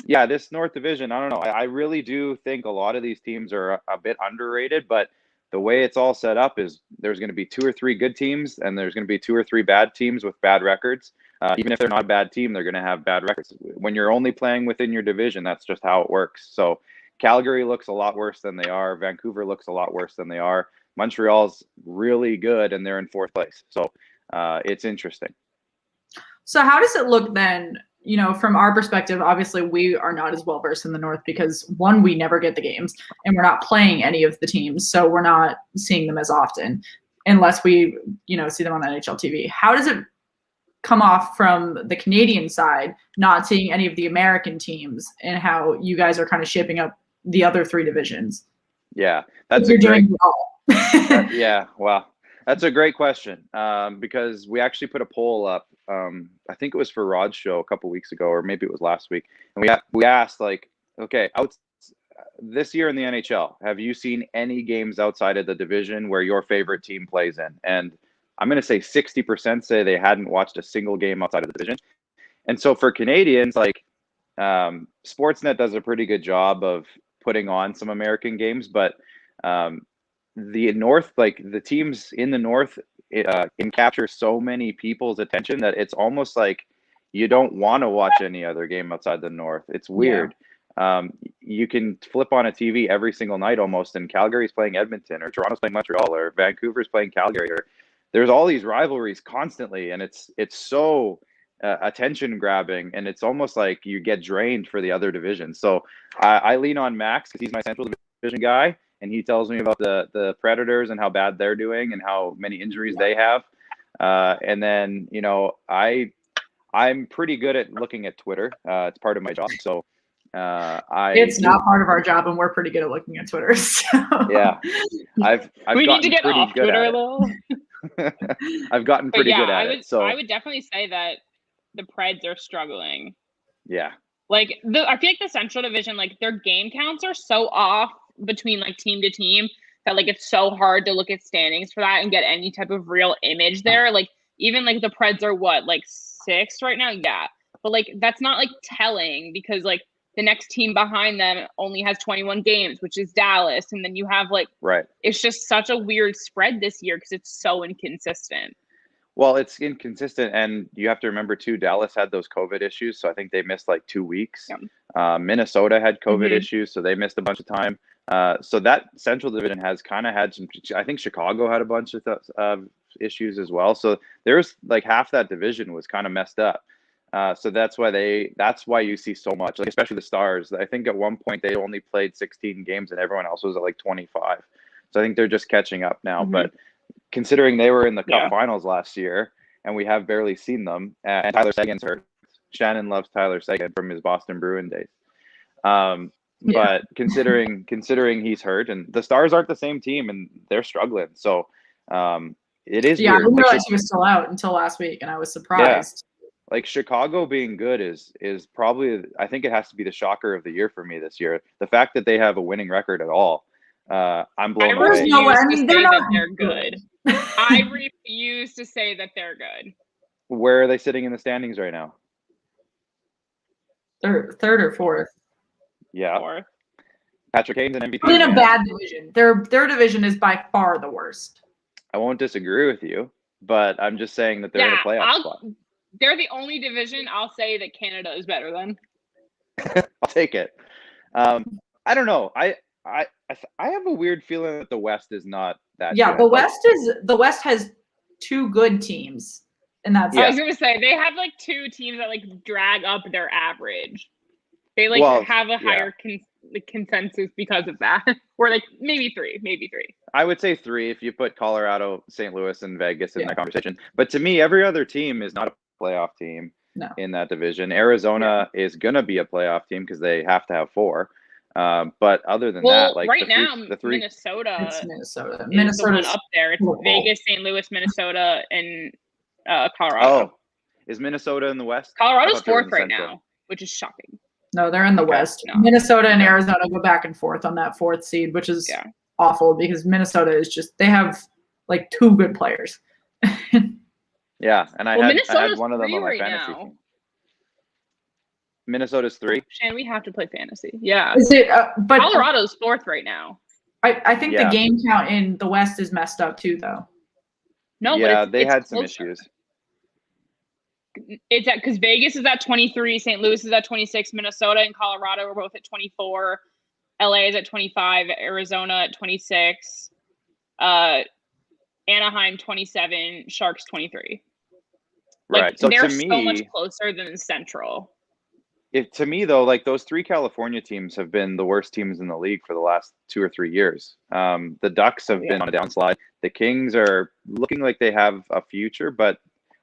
this North Division, I don't know. I really do think a lot of these teams are a bit underrated, but the way it's all set up is there's going to be 2 or 3 good teams and there's going to be 2 or 3 bad teams with bad records. Even if they're not a bad team, they're going to have bad records. When you're only playing within your division, that's just how it works. So Calgary looks a lot worse than they are. Vancouver looks a lot worse than they are. Montreal's really good and they're in 4th place. So it's interesting. So how does it look then? From our perspective, obviously we are not as well versed in the North because 1, we never get the games and we're not playing any of the teams. So we're not seeing them as often unless we, see them on NHL TV. How does it come off from the Canadian side, not seeing any of the American teams and how you guys are kind of shaping up the other 3 divisions? Yeah, that's You're a great. doing well. Yeah, well, that's a great question, because we actually put a poll up. I think it was for Rod's show a couple weeks ago, or maybe it was last week, and we asked like, okay, this year in the NHL, have you seen any games outside of the division where your favorite team plays in? And I'm going to say 60% say they hadn't watched a single game outside of the division. And so for Canadians, like, Sportsnet does a pretty good job of putting on some American games, but the North, like the teams in the North, can capture so many people's attention that it's almost like you don't want to watch any other game outside the North. It's weird. You can flip on a TV every single night almost, and Calgary's playing Edmonton, or Toronto's playing Montreal, or Vancouver's playing Calgary, or there's all these rivalries constantly, and it's so attention grabbing, and it's almost like you get drained for the other divisions. So I lean on Max because he's my Central Division guy, and he tells me about the Predators and how bad they're doing and how many injuries they have. And then, you know, I'm pretty good at looking at Twitter. It's part of my job. So it's not part of our job, and we're pretty good at looking at Twitter. So. Yeah, I've we need to get pretty off good Twitter at a little. I've gotten pretty good at it. So I would definitely say that the Preds are struggling. Yeah. Like I feel like the Central Division, like their game counts are so off between like team to team that like it's so hard to look at standings for that and get any type of real image there. Like even like the Preds are what, like 6th right now? Yeah. But like that's not like telling, because like the next team behind them only has 21 games, which is Dallas. And then you have like, right. It's just such a weird spread this year because it's so inconsistent. Well, it's inconsistent, and you have to remember too, Dallas had those COVID issues, so I think they missed like 2 weeks. Yeah. Minnesota had COVID issues, so they missed a bunch of time. So that Central Division has kind of had some. I think Chicago had a bunch of issues as well. So there's like half that division was kind of messed up. So that's why you see so much, like especially the Stars. I think at one point they only played 16 games, and everyone else was at like 25. So I think they're just catching up now, but. Considering they were in the Cup finals last year, and we have barely seen them, and Tyler Seguin's hurt. Shannon loves Tyler Seguin from his Boston Bruin days. But considering he's hurt, and the Stars aren't the same team, and they're struggling. So it is weird. I didn't realize he was still out until last week, and I was surprised. Yeah. Like Chicago being good is probably, I think it has to be the shocker of the year for me this year. The fact that they have a winning record at all. I'm blown away. They're good. I refuse to say that they're good. Where are they sitting in the standings right now? Third or fourth. Yeah. Fourth. Patrick Kane's an MVP. In a bad division. Their division is by far the worst. I won't disagree with you, but I'm just saying that they're in a playoff spot. They're the only division I'll say that Canada is better than. I'll take it. I don't know. I have a weird feeling that the West is not that. Yeah, good. the West has 2 good teams, and that's. I was gonna say they have like 2 teams that like drag up their average. They like have a higher consensus because of that, or like maybe 3. I would say 3 if you put Colorado, St. Louis, and Vegas in that conversation. But to me, every other team is not a playoff team in that division. Arizona is gonna be a playoff team because they have to have 4. But other than that, like Minnesota. It's Minnesota. Minnesota's up there. It's Vegas, St. Louis, Minnesota, and Colorado. Oh, is Minnesota in the West? Colorado's 4th right now, which is shocking. No, they're in the West. No. Minnesota and Arizona go back and forth on that 4th seed, which is awful because Minnesota is just, they have like 2 good players. Yeah, and I had one of them on my fantasy team. Minnesota's 3. Shan, we have to play fantasy. Yeah. Is it? But Colorado's 4th right now. I think the game count in the West is messed up too, though. No, yeah, but they had closer. some issues. It's at because Vegas is at 23, St. Louis is at 26, Minnesota and Colorado are both at 24, LA is at 25, Arizona at 26, Anaheim 27, Sharks 23. Like, right. So they're to me, so much closer than Central. To me though, like those 3 California teams have been the worst teams in the league for the last 2 or 3 years. The Ducks have been on a downslide. The Kings are looking like they have a future, but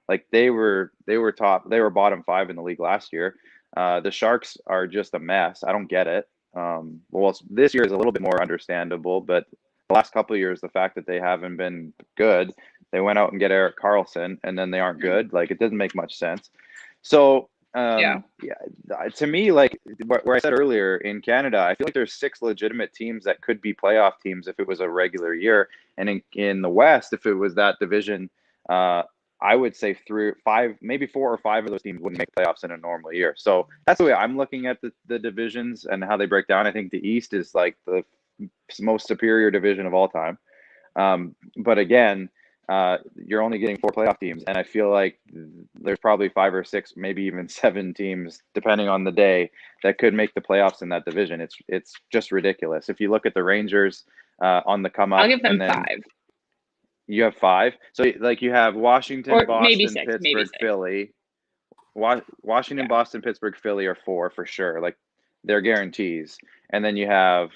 like they were bottom 5 in the league last year. The Sharks are just a mess. I don't get it. Well, this year is a little bit more understandable, but the last couple of years, the fact that they haven't been good, they went out and get Erik Karlsson, and then they aren't good. Like, it doesn't make much sense. So, yeah, to me, like where I said earlier, in Canada, I feel like there's 6 legitimate teams that could be playoff teams if it was a regular year. And in the West, if it was that division, I would say 3 or 5, maybe 4 or 5 of those teams wouldn't make playoffs in a normal year. So that's the way I'm looking at the divisions and how they break down. I think the East is like the most superior division of all time. But again, you're only getting 4 playoff teams, and I feel like there's probably 5 or 6, maybe even 7 teams, depending on the day, that could make the playoffs in that division. It's just ridiculous. If you look at the Rangers on the come up, I'll give them and then 5. You have 5. So like you have Washington, Or Boston, maybe 6, Pittsburgh, maybe 6. Philly. Washington, Boston, Pittsburgh, Philly are 4 for sure. Like, they're guarantees. And then you have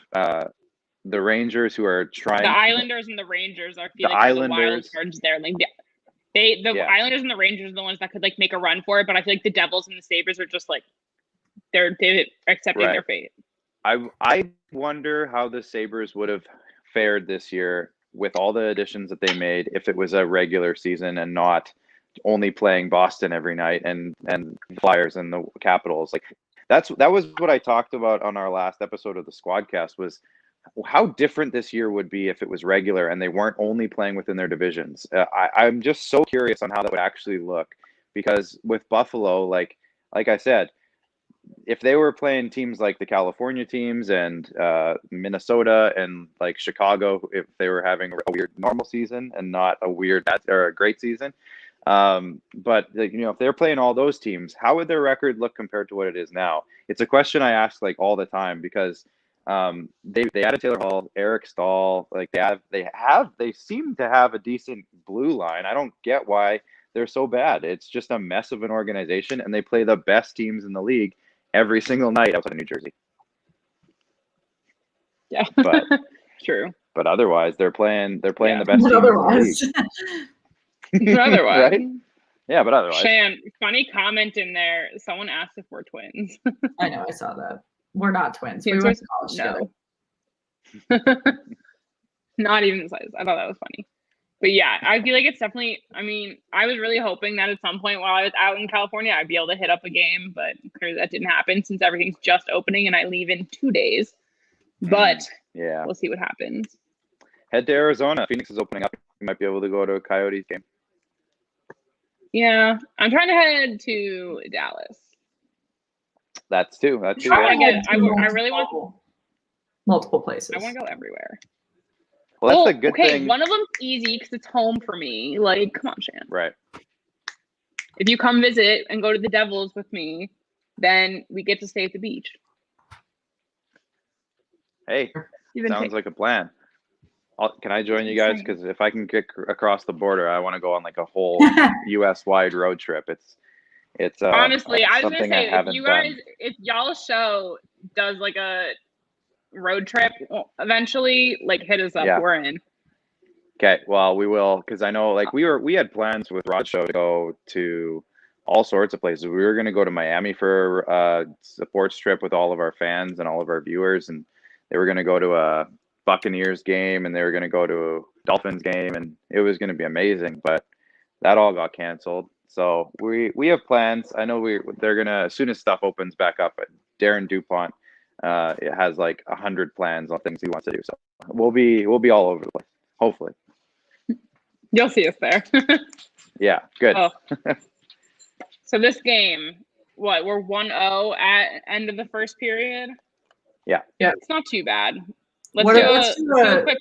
the Rangers, who are trying. The Islanders and the Rangers are feeling the the wild cards there. Like the Islanders and the Rangers are the ones that could like make a run for it, but I feel like the Devils and the Sabres are just like they're accepting their fate. I wonder how the Sabres would have fared this year with all the additions that they made if it was a regular season and not only playing Boston every night and Flyers and the Capitals. Like, that was what I talked about on our last episode of the Squadcast, was how different this year would be if it was regular and they weren't only playing within their divisions. I'm just so curious on how that would actually look, because with Buffalo, like I said, if they were playing teams like the California teams and Minnesota and like Chicago, if they were having a weird normal season and not a weird or a great season, but if they're playing all those teams, how would their record look compared to what it is now? It's a question I ask like all the time, because they added Taylor Hall, Eric Stahl, like they seem to have a decent blue line. I don't get why they're so bad. It's just a mess of an organization, and they play the best teams in the league every single night outside of New Jersey. Yeah, but true. But otherwise, they're playing the best teams in the league. But otherwise, right? Yeah, but otherwise. Shan, funny comment in there. Someone asked if we're twins. I know, I saw that. We're not twins. We went to college together. Not even the size. I thought that was funny. But yeah, I feel like it's definitely, I mean, I was really hoping that at some point while I was out in California, I'd be able to hit up a game, but clearly that didn't happen since everything's just opening and I leave in 2 days. But yeah, we'll see what happens. Head to Arizona. Phoenix is opening up. You might be able to go to a Coyotes game. Yeah, I'm trying to head to Dallas. That's two. I really want multiple places. I want to go everywhere. Well, that's a good thing. One of them's easy because it's home for me. Like, come on, Shan. Right. If you come visit and go to the Devils with me, then we get to stay at the beach. Hey, sounds like a plan. Can I join you guys? Because if I can get across the border, I want to go on like a whole U.S.-wide road trip. It's honestly, I was gonna say, if y'all's show does like a road trip eventually, like hit us up. Yeah. We're in. Okay, well, we will, because I know like we had plans with Rod's show to go to all sorts of places. We were going to go to Miami for a sports trip with all of our fans and all of our viewers, and they were going to go to a Buccaneers game, and they were going to go to a Dolphins game, and it was going to be amazing, but that all got canceled. So we have plans. I know they're going to, as soon as stuff opens back up, Darren DuPont it has like 100 plans on things he wants to do. So we'll be all over the place, hopefully. You'll see us there. Yeah, good. Oh. So this game, we're 1-0 at end of the first period? Yeah. It's not too bad. Let's do a quick,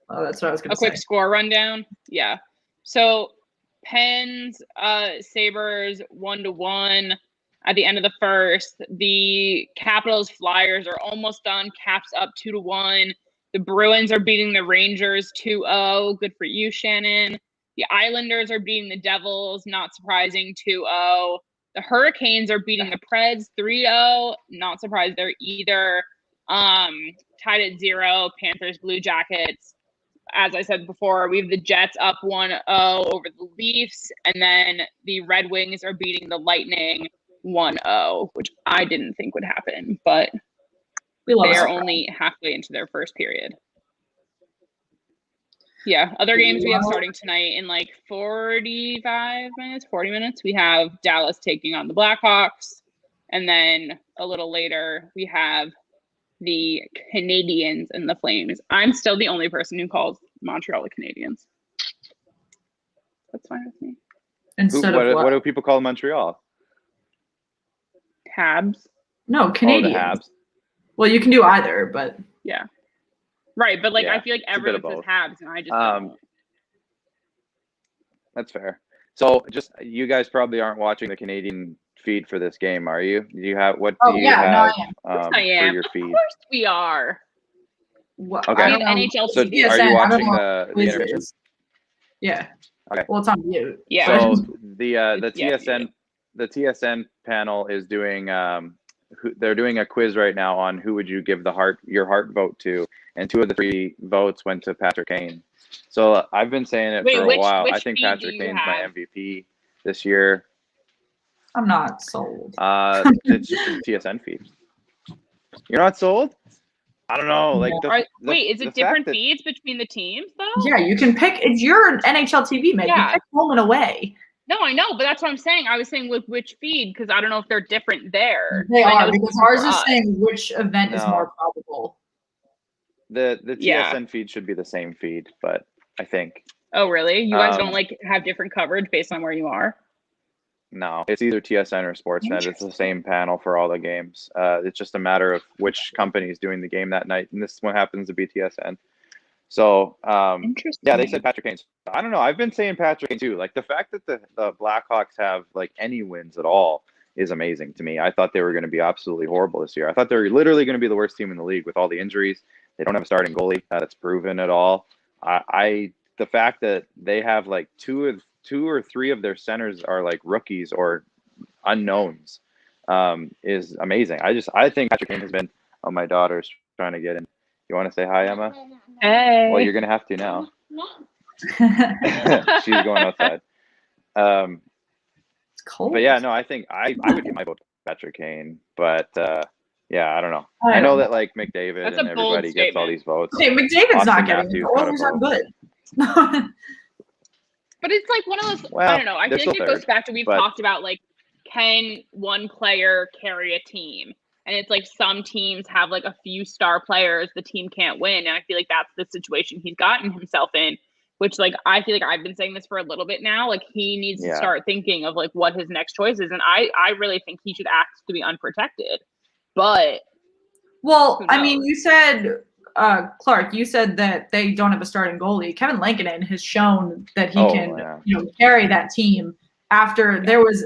that's what I was going to say. A quick score rundown. Yeah. So Pens, Sabres 1-1 at the end of the first. The Capitals Flyers are almost done. Caps up 2-1. The Bruins are beating the Rangers 2-0. Good for you, Shannon. The Islanders are beating the Devils. Not surprising, 2-0. The Hurricanes are beating the Preds 3-0. Not surprised there either. Tied at 0. Panthers, Blue Jackets. As I said before, we have the Jets up 1-0 over the Leafs. And then the Red Wings are beating the Lightning 1-0, which I didn't think would happen, but We love They are it. only halfway into their first period. Yeah, other games we have starting tonight in like 40 minutes. We have Dallas taking on the Blackhawks. And then a little later, we have the Canadiens and the Flames. I'm still the only person who calls Montreal the Canadiens. That's fine with me. Instead of what do people call Montreal? Habs. No, Canadiens. Oh, the Habs. Well, you can do either, but yeah. Right, but like yeah, I feel like everyone says Habs, and I just don't. That's fair. So, just you guys probably aren't watching the Canadian feed for this game, are you? Do you have what? Do you have I am. for your feed? Of course we are. Well, okay. I have NHL So, TV. are you watching the intermission? Yeah. Okay. Well, it's on mute. Yeah. So the TSN panel is doing they're doing a quiz right now on who would you give your heart vote to, and 2 of the 3 votes went to Patrick Kane. So I've been saying it for a while. I think Patrick Kane's my MVP this year. I'm not sold. It's just the TSN feed. You're not sold? I don't know. Like, wait, is it different feeds between the teams though? Yeah, you can pick. It's your NHL TV, man. Yeah. You pick home and away. No, I know, but that's what I'm saying. I was saying with which feed, because I don't know if they're different there. They are, because ours is saying which event is more probable. The TSN feed should be the same feed, but I think. Oh, really? You guys don't like have different coverage based on where you are? No, it's either TSN or Sportsnet. It's the same panel for all the games. It's just a matter of which company is doing the game that night, and this one happens to be TSN. So, yeah, they said Patrick Kane. I don't know. I've been saying Patrick Kane too. Like, the fact that the Blackhawks have like any wins at all is amazing to me. I thought they were going to be absolutely horrible this year. I thought they were literally going to be the worst team in the league with all the injuries. They don't have a starting goalie. That's proven at all. The fact that they have like two or three of their centers are like rookies or unknowns is amazing. I think Patrick Kane has been. Oh, my daughter's trying to get in. You want to say hi, Emma? Hey. Well, you're gonna have to now. She's going outside. It's cold. But yeah, no, I think I would give my vote to Patrick Kane. But yeah, I don't know. I know that like McDavid and everybody gets all these votes. Okay, McDavid's not getting it. Oilers are good. But it's like one of those. Well, I don't know. I feel like it goes back to we've talked about like, can one player carry a team? And it's like some teams have like a few star players, the team can't win. And I feel like that's the situation he's gotten himself in, which like I feel like I've been saying this for a little bit now. Like he needs to start thinking of like what his next choice is. And I really think he should ask to be unprotected. But I mean, you said Clark, you said that they don't have a starting goalie. Kevin Lankinen has shown that he can carry that team. After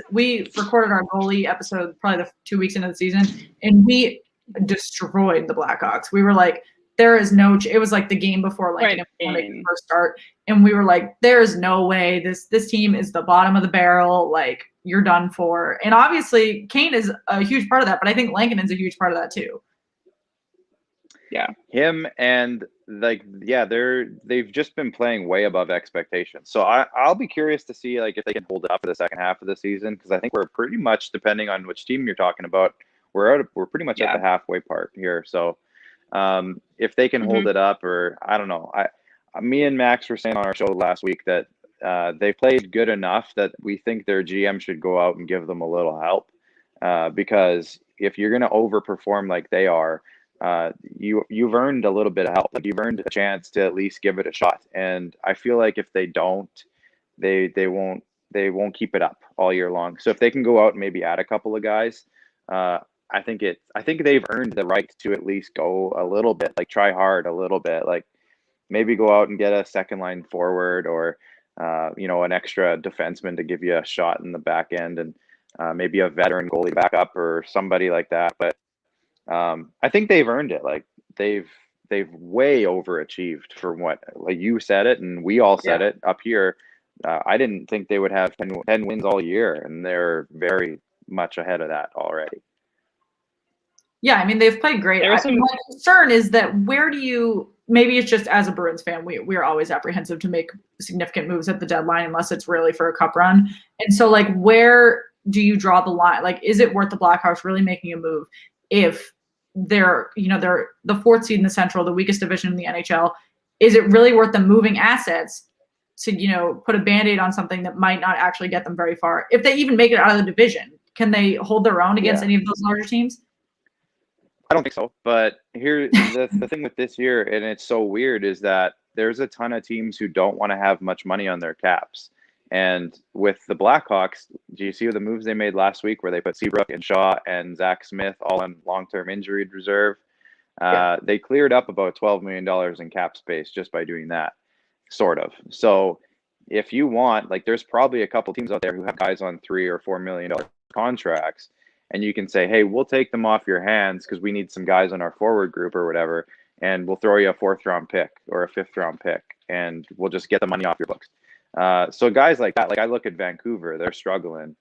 we recorded our goalie episode probably the 2 weeks into the season, and we destroyed the Blackhawks. We were like, there is no. It was like the game before Lankinen make the first start, and we were like, there is no way this team is the bottom of the barrel. Like, you're done for. And obviously, Kane is a huge part of that, but I think Lankinen's a huge part of that too. Yeah, him and they've just been playing way above expectations. So I'll be curious to see like if they can hold it up for the second half of the season, because I think we're pretty much, depending on which team you're talking about, we're pretty much at the halfway part here. So if they can hold it up, or I don't know, me and Max were saying on our show last week that they played good enough that we think their GM should go out and give them a little help, because if you're going to overperform like they are, you've earned a little bit of help. Like, you've earned a chance to at least give it a shot. And I feel like if they don't, they won't keep it up all year long. So if they can go out and maybe add a couple of guys, I think they've earned the right to at least go a little bit, like try hard a little bit, like maybe go out and get a second line forward, or an extra defenseman to give you a shot in the back end, and maybe a veteran goalie backup or somebody like that. But I think they've earned it. Like they've way overachieved for what, like you said it, and we all said it up here. I didn't think they would have 10 wins all year, and they're very much ahead of that already. Yeah, I mean, they've played great. My concern is that maybe it's just as a Bruins fan, we're always apprehensive to make significant moves at the deadline unless it's really for a cup run. And so like, where do you draw the line? Like, is it worth the Blackhawks really making a move if they're the fourth seed in the Central, the weakest division in the NHL. Is it really worth them moving assets to, put a Band-Aid on something that might not actually get them very far? If they even make it out of the division, can they hold their own against any of those larger teams? I don't think so. But here, the thing with this year, and it's so weird, is that there's a ton of teams who don't want to have much money on their caps. And with the Blackhawks, do you see the moves they made last week where they put Seabrook and Shaw and Zach Smith all in long-term injured reserve? They cleared up about $12 million in cap space just by doing that, sort of. So if you want, there's probably a couple teams out there who have guys on $3 or $4 million contracts, and you can say, hey, we'll take them off your hands because we need some guys on our forward group or whatever, and we'll throw you a 4th-round pick or a 5th-round pick, and we'll just get the money off your books. So guys like that, I look at Vancouver, they're struggling.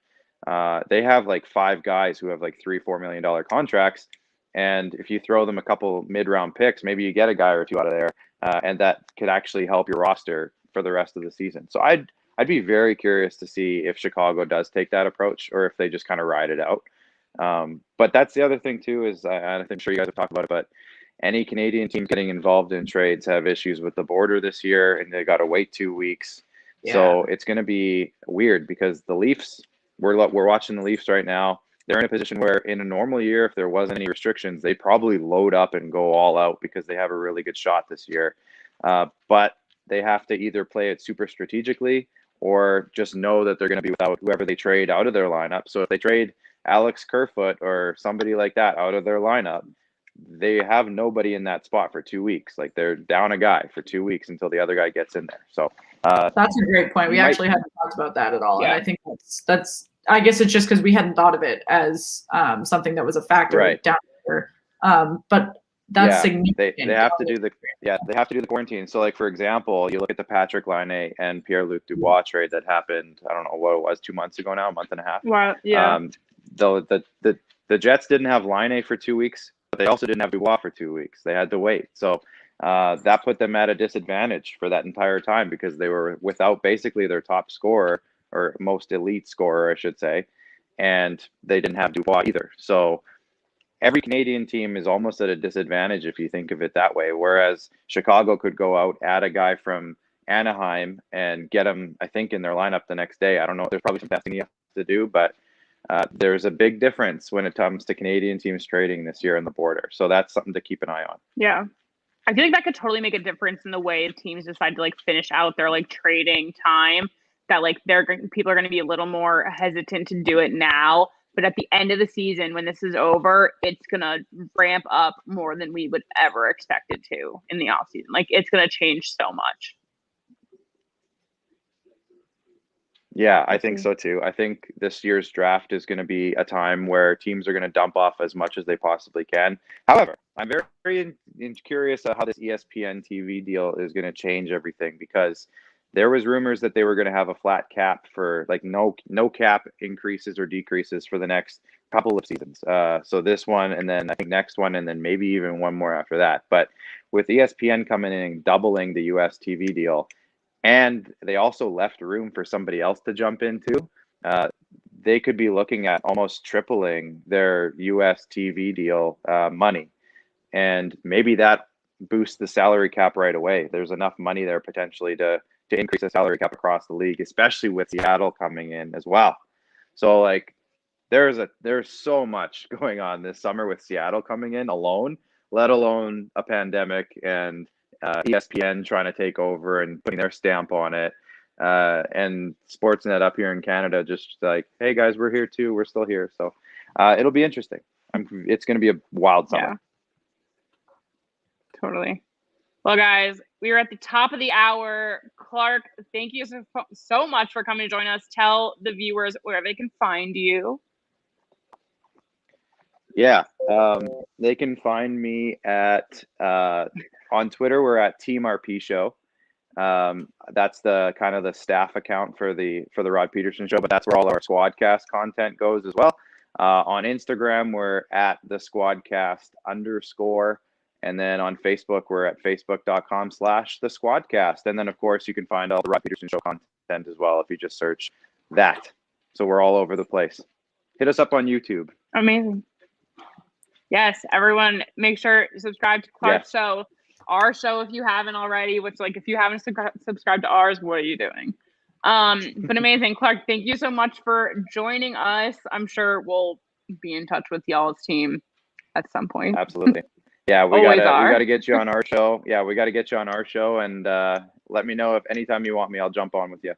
They have 5 guys who have $3-4 million contracts. And if you throw them a couple mid-round picks, maybe you get a guy or two out of there, and that could actually help your roster for the rest of the season. So I'd be very curious to see if Chicago does take that approach or if they just kind of ride it out. But that's the other thing too, is I'm sure you guys have talked about it, but any Canadian team getting involved in trades have issues with the border this year, and they got to wait 2 weeks. Yeah. So it's going to be weird because the Leafs, we're watching the Leafs right now. They're in a position where in a normal year, if there wasn't any restrictions, they'd probably load up and go all out because they have a really good shot this year. But they have to either play it super strategically or just know that they're going to be without whoever they trade out of their lineup. So if they trade Alex Kerfoot or somebody like that out of their lineup, they have nobody in that spot for 2 weeks. They're down a guy for 2 weeks until the other guy gets in there. So that's a great point. We actually haven't talked about that at all. Yeah. And I think that's I guess it's just because we hadn't thought of it as something that was a factor down here. But that's significant. They have to do the quarantine. So for example, you look at the Patrick Laine and Pierre-Luc Dubois trade that happened, I don't know what it was, 2 months ago now, a month and a half. Wow. Yeah. The Jets didn't have Laine for 2 weeks, but they also didn't have Dubois for 2 weeks. They had to wait. So that put them at a disadvantage for that entire time because they were without basically their top scorer, or most elite scorer, I should say, and they didn't have Dubois either. So every Canadian team is almost at a disadvantage if you think of it that way, whereas Chicago could go out, add a guy from Anaheim, and get him, I think, in their lineup the next day. I don't know. There's probably some testing you have to do, but there's a big difference when it comes to Canadian teams trading this year on the border. So that's something to keep an eye on. Yeah. I feel like that could totally make a difference in the way teams decide to finish out their trading time. That people are going to be a little more hesitant to do it now, but at the end of the season, when this is over, it's going to ramp up more than we would ever expect it to in the off season. It's going to change so much. Yeah, I think so too. I think this year's draft is going to be a time where teams are going to dump off as much as they possibly can. However, I'm very curious how this ESPN TV deal is going to change everything, because there was rumors that they were going to have a flat cap for no cap increases or decreases for the next couple of seasons. So this one, and then I think next one, and then maybe even one more after that. But with ESPN coming in and doubling the US TV deal, and they also left room for somebody else to jump into, they could be looking at almost tripling their US TV deal money. And maybe that boosts the salary cap right away. There's enough money there potentially to increase the salary cap across the league, especially with Seattle coming in as well. So there's so much going on this summer with Seattle coming in alone, let alone a pandemic and ESPN trying to take over and putting their stamp on it. And Sportsnet up here in Canada just hey guys, we're here too. We're still here. So it'll be interesting. It's going to be a wild summer. Yeah. Totally. Well, guys, we are at the top of the hour. Clark, thank you so much for coming to join us. Tell the viewers where they can find you. Yeah, they can find me at on Twitter. We're at Team RP Show. That's the kind of the staff account for the Rod Peterson Show, but that's where all our Squadcast content goes as well. On Instagram, we're at the Squadcast_. And then on Facebook, we're at facebook.com/the Squadcast. And then, of course, you can find all the Rod Peterson Show content as well if you just search that. So we're all over the place. Hit us up on YouTube. Amazing. Yes, everyone, make sure to subscribe to Clark's Yes. show, our show if you haven't already. Which, like, if you haven't subscribed to ours, what are you doing? But amazing, Clark. Thank you so much for joining us. I'm sure we'll be in touch with y'all's team at some point. Absolutely. Yeah, we Always gotta get you on our show. Yeah, we gotta get you on our show, and let me know if anytime you want me, I'll jump on with you.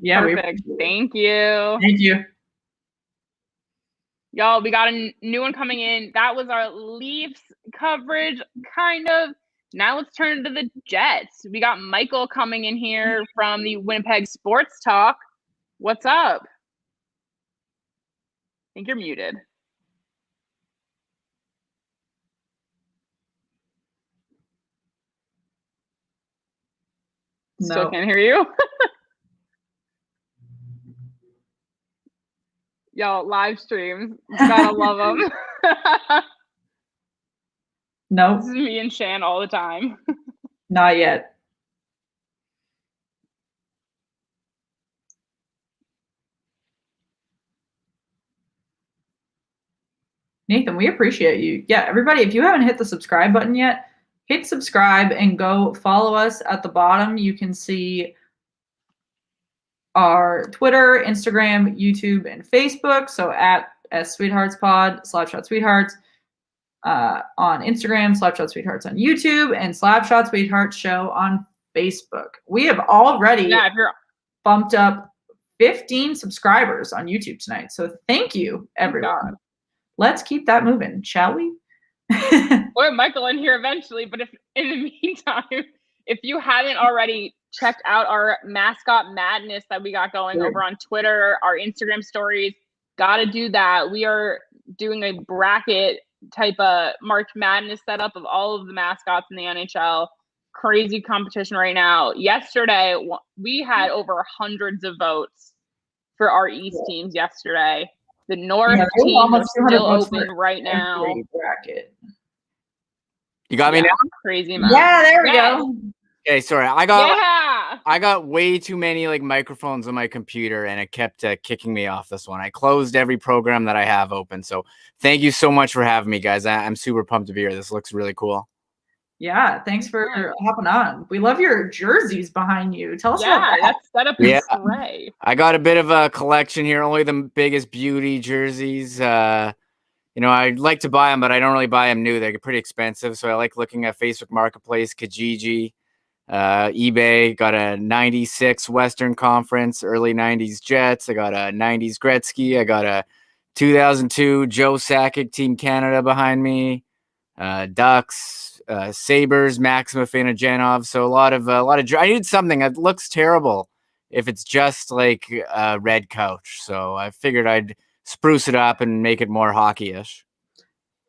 Yeah, perfect. Thank you. Thank you. Y'all, we got a new one coming in. That was our Leafs coverage, kind of. Now let's turn to the Jets. We got Michael coming in here from the Winnipeg Sports Talk. What's up? I think you're muted. Still can't hear you. Y'all, live streams. Gotta love them. No. This is me and Shan all the time. Not yet. Nathan, we appreciate you. Yeah, everybody, if you haven't hit the subscribe button yet, hit subscribe and go follow us at the bottom. You can see our Twitter, Instagram, YouTube, and Facebook. So at @SweetheartsPod, Slapshot Sweethearts on Instagram, Slapshot Sweethearts on YouTube, and Slapshot Sweethearts Show on Facebook. We have already bumped up 15 subscribers on YouTube tonight. So thank you, everyone. Let's keep that moving, shall we? Or Michael in here eventually. But if in the meantime, if you haven't already checked out our mascot madness that we got going over on Twitter, our Instagram stories, gotta do that. We are doing a bracket type of March Madness setup of all of the mascots in the NHL. Crazy competition right now. Yesterday, we had over hundreds of votes for our East teams yesterday. The North teams are still open right now. Bracket. You got me now? Crazy amount. Yeah, there we go. Okay, sorry. I got way too many like microphones on my computer, and it kept kicking me off this one. I closed every program that I have open. So thank you so much for having me, guys. I'm super pumped to be here. This looks really cool. Yeah, thanks for hopping on. We love your jerseys behind you. Tell us about that. That setup is great. I got a bit of a collection here. Only the biggest beauty jerseys. You know, I like to buy them, but I don't really buy them new. They're pretty expensive. So I like looking at Facebook Marketplace, Kijiji, eBay. Got a 96 Western Conference, early 90s Jets. I got a 90s Gretzky. I got a 2002 Joe Sakic Team Canada behind me. Ducks, Sabres, Maxima Afinogenov. So a lot of I need something that looks terrible if it's just like a red couch. So I figured I'd spruce it up and make it more hockey-ish.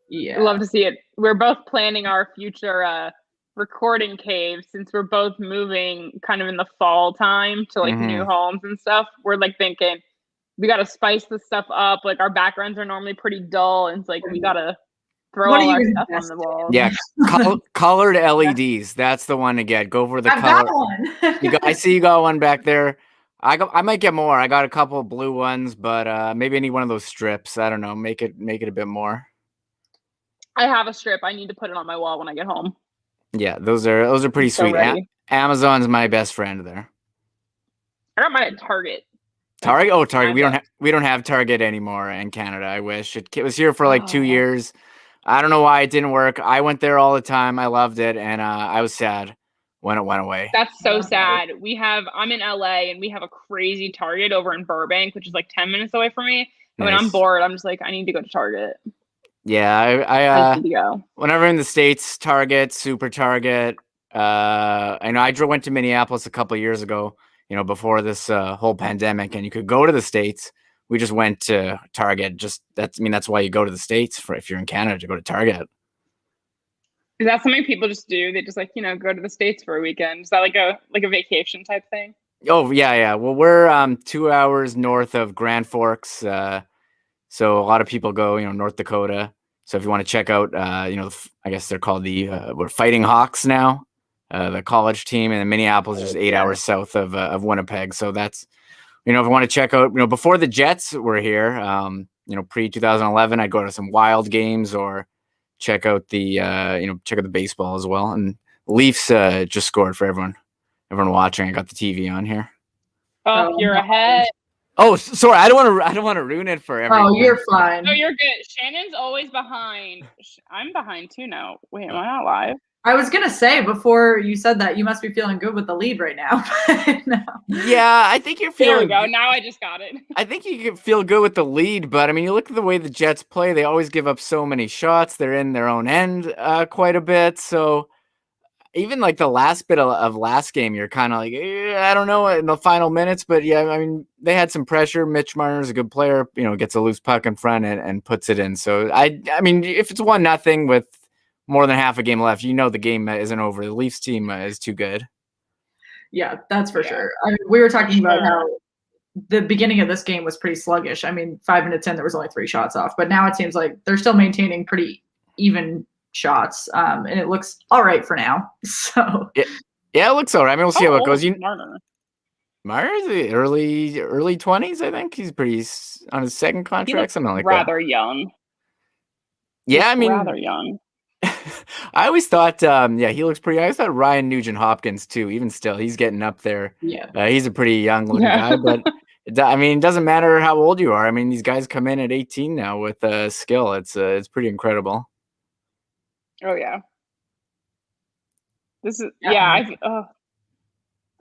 Yeah, love to see it. We're both planning our future recording caves since we're both moving kind of in the fall time to like new homes and stuff. We're like thinking we got to spice this stuff up. Like our backgrounds are normally pretty dull, and it's like we got to throw all our stuff on the wall. Yeah, colored LEDs. That's the one to get. Go for the color. Got one. I see you got one back there. I might get more. I got a couple of blue ones, but maybe I need one of those strips. I don't know. Make it a bit more. I have a strip. I need to put it on my wall when I get home. Yeah, those are pretty sweet. Amazon's my best friend there. I got mine at Target. Target? Oh, Target. We don't have Target anymore in Canada. I wish it was here for like 2 years. I don't know why it didn't work. I went there all the time. I loved it, and I was sad when it went away. That's so sad. I'm in LA, and we have a crazy Target over in Burbank, which is like 10 minutes away from me. And when I'm bored, I'm just like, I need to go to Target. Yeah, I need to go. Whenever in the States, Target, Super Target. I know I went to Minneapolis a couple of years ago, you know, before this whole pandemic, and you could go to the States. We just went to Target. That's why you go to the States if you're in Canada, to go to Target. Is that something people just do? They just go to the States for a weekend. Is that like a vacation type thing? Oh yeah. Well, we're 2 hours north of Grand Forks, so a lot of people go, North Dakota. So if you want to check out, I guess they're called we're Fighting Hawks now, the college team, and Minneapolis is 8 hours south of Winnipeg. So that's, if you want to check out, before the Jets were here, pre 2011, I'd go to some Wild games or check out the baseball as well. And Leafs just scored for everyone watching. I got the TV on here. Oh, you're ahead. Oh, sorry. I don't want to ruin it for everyone. Oh, you're fine. No, you're good. Shannon's always behind. I'm behind too now. Wait, am I not live? I was gonna say before you said that you must be feeling good with the lead right now. No. Yeah, I think you're There feeling. we go. Now I just got it. I think you can feel good with the lead, but I mean, you look at the way the Jets play; they always give up so many shots. They're in their own end quite a bit. So even like the last bit of last game, you're kind of like, I don't know in the final minutes, but yeah, I mean, they had some pressure. Mitch Marner's a good player, gets a loose puck in front and puts it in. So I mean, if it's 1-0 with more than half a game left, the game isn't over. The Leafs team is too good. Yeah, that's for sure. I mean, we were talking about how the beginning of this game was pretty sluggish. I mean, 5 minutes in, there was only 3 shots off, but now it seems like they're still maintaining pretty even shots, and it looks all right for now. So yeah, it looks all right. I mean, we'll see how it goes. Marner's the early 20s, I think. He's pretty on his second contract, something like rather young. Yeah, I mean, rather young. I always thought, he looks pretty. I always thought Ryan Nugent-Hopkins too. Even still, he's getting up there. Yeah, he's a pretty young looking guy, but I mean, it doesn't matter how old you are. I mean, these guys come in at 18 now with skill. It's pretty incredible. Oh yeah. This is Definitely.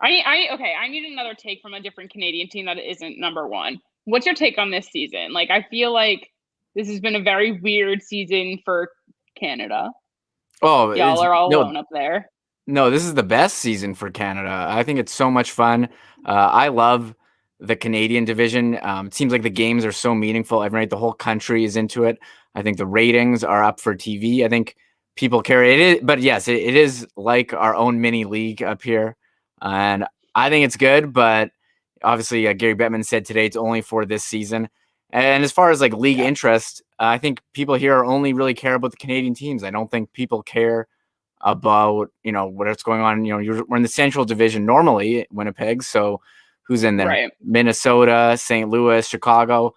I need another take from a different Canadian team that isn't number one. What's your take on this season? Like, I feel like this has been a very weird season for Canada. Oh, y'all are all alone up there. No, this is the best season for Canada. I think it's so much fun. I love the Canadian division. It seems like the games are so meaningful every night. The whole country is into it. I think the ratings are up for TV. I think people care. It is, but yes, it is like our own mini league up here, and I think it's good. But obviously, Gary Bettman said today it's only for this season. And as far as like league interest, I think people here only really care about the Canadian teams. I don't think people care about what's going on. We're in the Central Division normally, Winnipeg. So who's in there? Right. Minnesota, St. Louis, Chicago.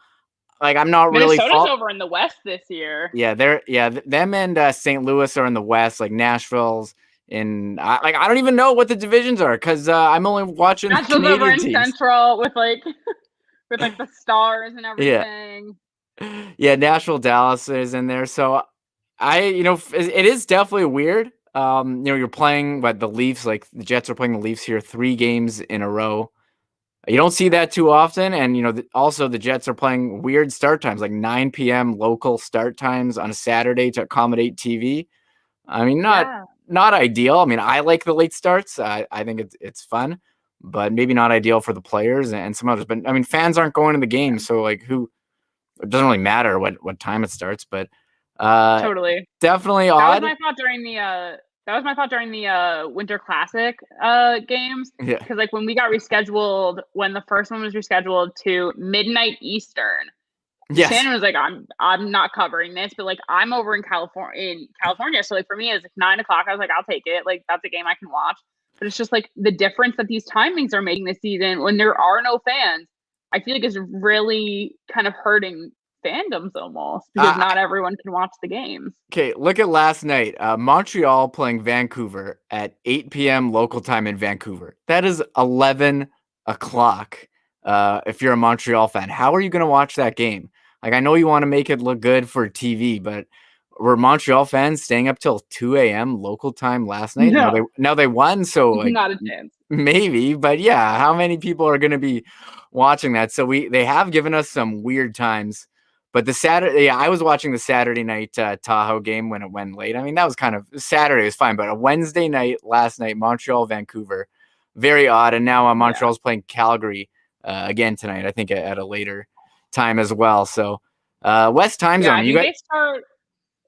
Like I'm not Minnesota's really over in the West this year. Yeah, them and St. Louis are in the West. Like Nashville's in. I don't even know what the divisions are because I'm only watching Nashville's Canadian over in teams. Central with like the Stars and everything. Yeah, Nashville, Dallas is in there. So it is definitely weird. You're playing the Leafs, like the Jets are playing the Leafs here 3 games in a row. You don't see that too often. And, also the Jets are playing weird start times, like 9 p.m. local start times on a Saturday to accommodate TV. I mean, not ideal. I mean, I like the late starts. I think it's fun, but maybe not ideal for the players and some others. But I mean, fans aren't going to the game. So it doesn't really matter what time it starts, but totally. Definitely odd. That was my thought during the Winter Classic games. Yeah. Because when we got rescheduled, when the first one was rescheduled to midnight Eastern, yes. Shannon was like, I'm not covering this, but I'm over in California. So for me, it's 9 o'clock. I was like, I'll take it. That's a game I can watch. But it's just the difference that these timings are making this season when there are no fans, I feel like is really kind of hurting fandoms almost because not everyone can watch the games. Okay, look at last night. Montreal playing Vancouver at 8 p.m. local time in Vancouver. That is 11 o'clock. If you're a Montreal fan, how are you going to watch that game? I know you want to make it look good for TV, but were Montreal fans staying up till 2 a.m. local time last night? No. Now they won, so not a chance. Maybe, but yeah, how many people are going to be watching that? So they have given us some weird times. But the Saturday, I was watching the Saturday night Tahoe game when it went late. I mean, that was kind of Saturday was fine, but a Wednesday night last night, Montreal, Vancouver, very odd. And now Montreal's playing Calgary again tonight. I think at a later time as well. So West time zone. They start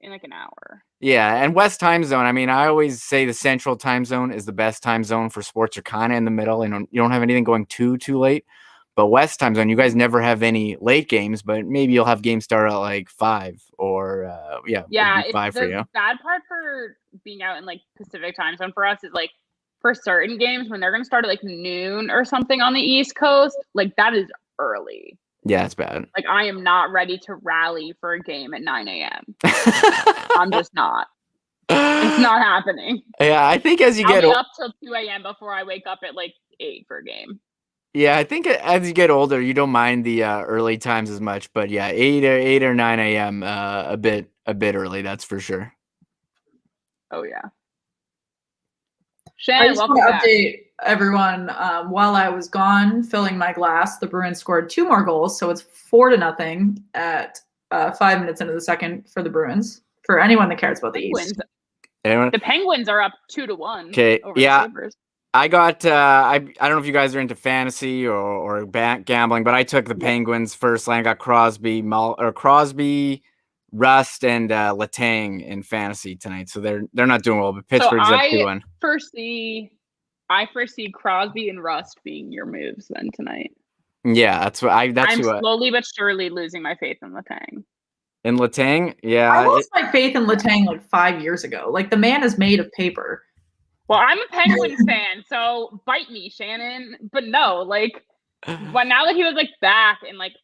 in an hour. Yeah, and West time zone. I mean, I always say the Central time zone is the best time zone for sports. You're kind of in the middle. You don't have anything going too late. But West time zone, you guys never have any late games, but maybe you'll have games start at 5 or 5 for you. The bad part for being out in Pacific time zone for us is for certain games when they're going to start at noon or something on the East Coast, that is early. Yeah, it's bad. Like, I am not ready to rally for a game at 9 a.m. I'm just not. It's not happening. Yeah, I think as you I'll get be up till 2 a.m. before I wake up at like 8 for a game. Yeah, I think as you get older, you don't mind the early times as much. But yeah, 8 or 9 a.m. A bit early, that's for sure. Oh yeah. I Shan, just welcome want to back. update everyone. While I was gone filling my glass, the Bruins scored 2 more goals, so it's 4-0 at 5 minutes into the second for the Bruins. For anyone that cares about the East. Anyone? The Penguins are up 2-1. Okay, Over yeah. the Sabres. I got I don't know if you guys are into fantasy or gambling, but I took the Penguins first line. I got Crosby, Rust, and Letang in fantasy tonight, so they're not doing well. But Pittsburgh's up 2-1. I foresee Crosby and Rust being your moves then tonight. Yeah, that's what I'm slowly but surely losing my faith in Letang. In Letang, yeah, I lost my faith in Letang like 5 years ago. Like, the man is made of paper. Well, I'm a Penguins fan, so bite me, Shannon. But no, like, but now that he was like back and like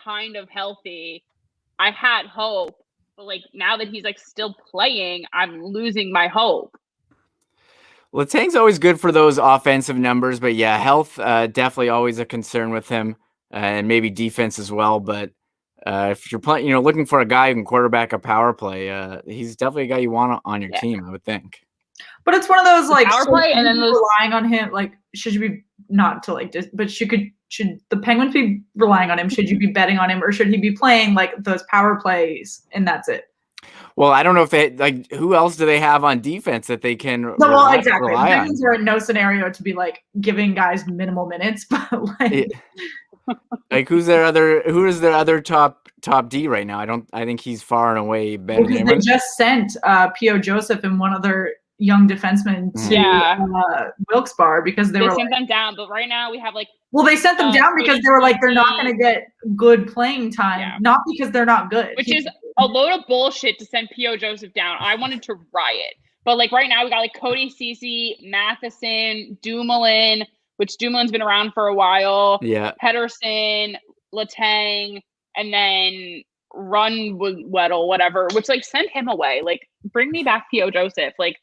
kind of healthy, I had hope. But like now that he's like still playing, I'm losing my hope. Letang's always good for those offensive numbers, but yeah, health definitely always a concern with him, and maybe defense as well. But if you're playing, looking for a guy who can quarterback a power play, he's definitely a guy you want on your team, I would think. But it's one of those like power play, and then relying on him. Like, should you be not to like, but should the Penguins be relying on him? Should you be betting on him, or should he be playing like those power plays and that's it? Well, I don't know if they like who else do they have on defense that they can. No, well, exactly. The Penguins are in no scenario to be like giving guys minimal minutes, but like, like who is their other top D right now? I think he's far and away better than anyone. They just sent P.O. Joseph and one other young defenseman to Wilkes-Barre because they sent them down. But right now we have like. Well, they sent them down because they were like they're not going to get good playing time, not because they're not good. Which is a load of bullshit to send P.O. Joseph down. I wanted to riot. But like right now we got like Cody Ceci, Matheson, Dumoulin, which Dumoulin's been around for a while. Yeah. Pedersen, Letang, and then Weddle, whatever, which like send him away. Like bring me back P.O. Joseph. Like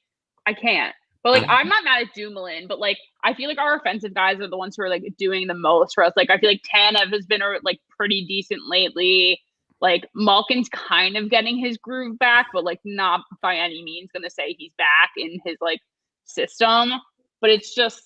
I can't. But like I'm not mad at Dumoulin, but like I feel like our offensive guys are the ones who are like doing the most for us. Like I feel like Tanev has been like pretty decent lately. Like Malkin's kind of getting his groove back, but like not by any means gonna say he's back in his like system. But it's just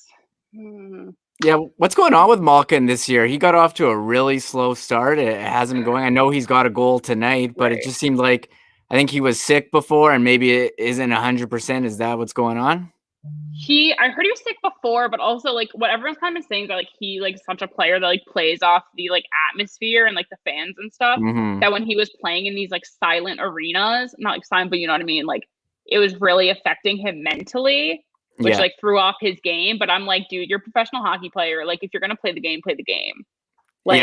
Yeah, what's going on with Malkin this year? He got off to a really slow start. It hasn't been going. I know he's got a goal tonight, but it just seemed like I think he was sick before, and maybe it isn't 100%. Is that what's going on? I heard he was sick before, but also like what everyone's kind of saying that like he like such a player that like plays off the like atmosphere and like the fans and stuff, that when he was playing in these like silent arenas, not like silent, but you know what I mean, like it was really affecting him mentally, which like threw off his game. But I'm like, dude, you're a professional hockey player. Like if you're gonna play the game, play the game. Like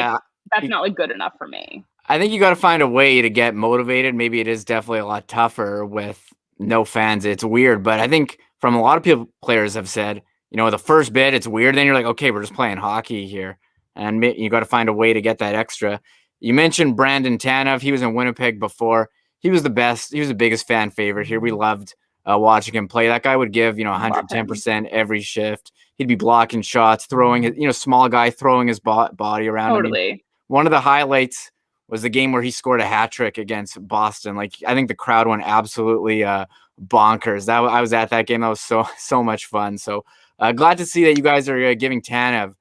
that's not like good enough for me. I think you got to find a way to get motivated. Maybe it is definitely a lot tougher with no fans. It's weird, but I think from a lot of players have said, the first bit it's weird. Then you're like, okay, we're just playing hockey here, and you got to find a way to get that extra. You mentioned Brandon Tanev. He was in Winnipeg before. He was the best. He was the biggest fan favorite here. We loved watching him play. That guy would give 110% every shift. He'd be blocking shots, throwing his small guy throwing his body around. Totally. I mean, one of the highlights was the game where he scored a hat trick against Boston. Like I think the crowd went absolutely bonkers. I was at that game. That was so much fun. So glad to see that you guys are giving Tanev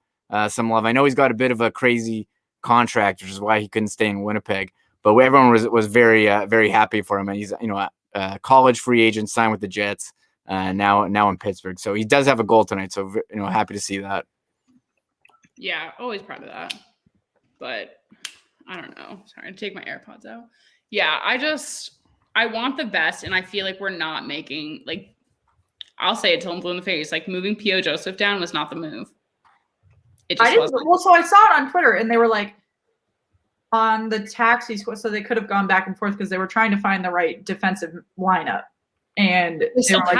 some love. I know he's got a bit of a crazy contract, which is why he couldn't stay in Winnipeg. But everyone was very very happy for him, and he's a college free agent signed with the Jets now in Pittsburgh. So he does have a goal tonight. So happy to see that. Yeah, always proud of that. But I don't know. Sorry, I take my AirPods out. Yeah, I want the best, and I feel like we're not making, like, I'll say it till I'm blue in the face. Like, moving P.O. Joseph down was not the move. It just wasn't. Well, so I saw it on Twitter, and they were like, on the taxi squad, so they could have gone back and forth because they were trying to find the right defensive lineup. And they were like,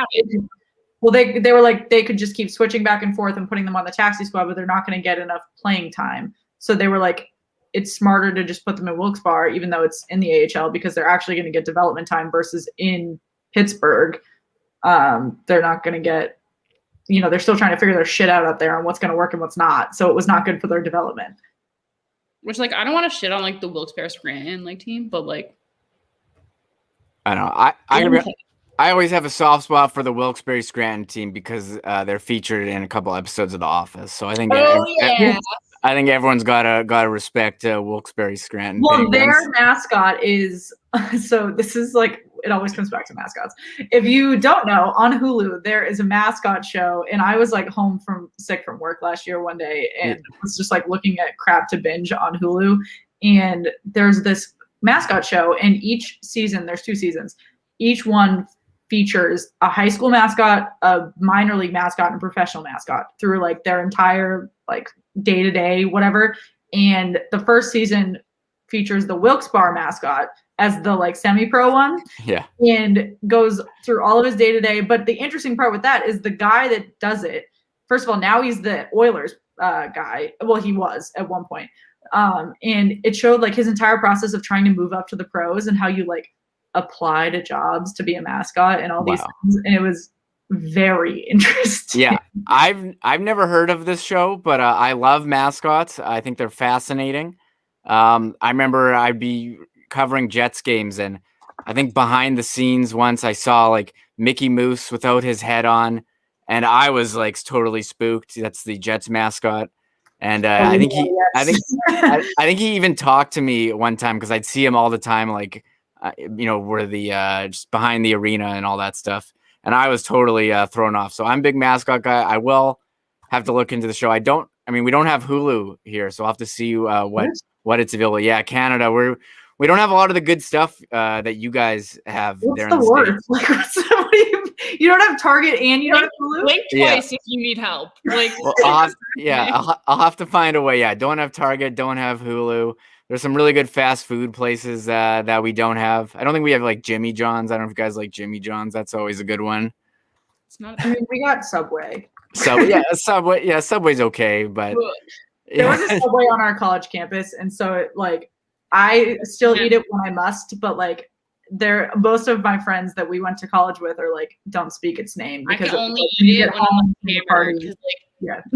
well, they were like, they could just keep switching back and forth and putting them on the taxi squad, but they're not going to get enough playing time. So they were like, it's smarter to just put them in Wilkes-Barre, even though it's in the AHL, because they're actually going to get development time versus in Pittsburgh. They're not going to get, they're still trying to figure their shit out there on what's going to work and what's not. So it was not good for their development. Which, like, I don't want to shit on, like, the Wilkes-Barre Scranton, like, team, but, like, I don't know. I always have a soft spot for the Wilkes-Barre Scranton team because they're featured in a couple episodes of The Office. So I think I think everyone's gotta respect Wilkes-Barre Scranton. Well, their mascot is so this is like it always comes back to mascots. If you don't know, on Hulu there is a mascot show, and I was like home sick from work last year one day and was just like looking at crap to binge on Hulu, and there's this mascot show, and each season there's 2 seasons. Each one features a high school mascot, a minor league mascot, and a professional mascot through like their entire like day-to-day whatever. And the first season features the Wilkes-Barre mascot as the like semi-pro one, and goes through all of his day-to-day. But the interesting part with that is the guy that does it, first of all, now he's the Oilers guy. Well, he was at one point, and it showed like his entire process of trying to move up to the pros and how you like apply to jobs to be a mascot and all these things, and it was very interesting. Yeah, I've never heard of this show, but I love mascots. I think they're fascinating. I remember I'd be covering Jets games, and I think behind the scenes once I saw like Mickey Mouse without his head on, and I was like totally spooked. That's the Jets mascot. And I think he even talked to me one time because I'd see him all the time, like where the just behind the arena and all that stuff. And I was totally thrown off. So I'm a big mascot guy. I will have to look into the show. We don't have Hulu here, so I'll have to see what it's available. Yeah, Canada, we don't have a lot of the good stuff that you guys have. What's there the in the word? Like, you don't have Target and you don't have Hulu? Blink twice if you need help. Like, well, I'll have to find a way. Yeah, don't have Target, don't have Hulu. There's some really good fast food places that we don't have. I don't think we have like Jimmy John's. I don't know if you guys like Jimmy John's. That's always a good one. It's not. I mean, we got Subway. Subway. Yeah, Subway's okay, but there was a Subway on our college campus, and so I still eat it when I must, but like most of my friends that we went to college with are like, don't speak its name because I can only eat it when I'm hammered.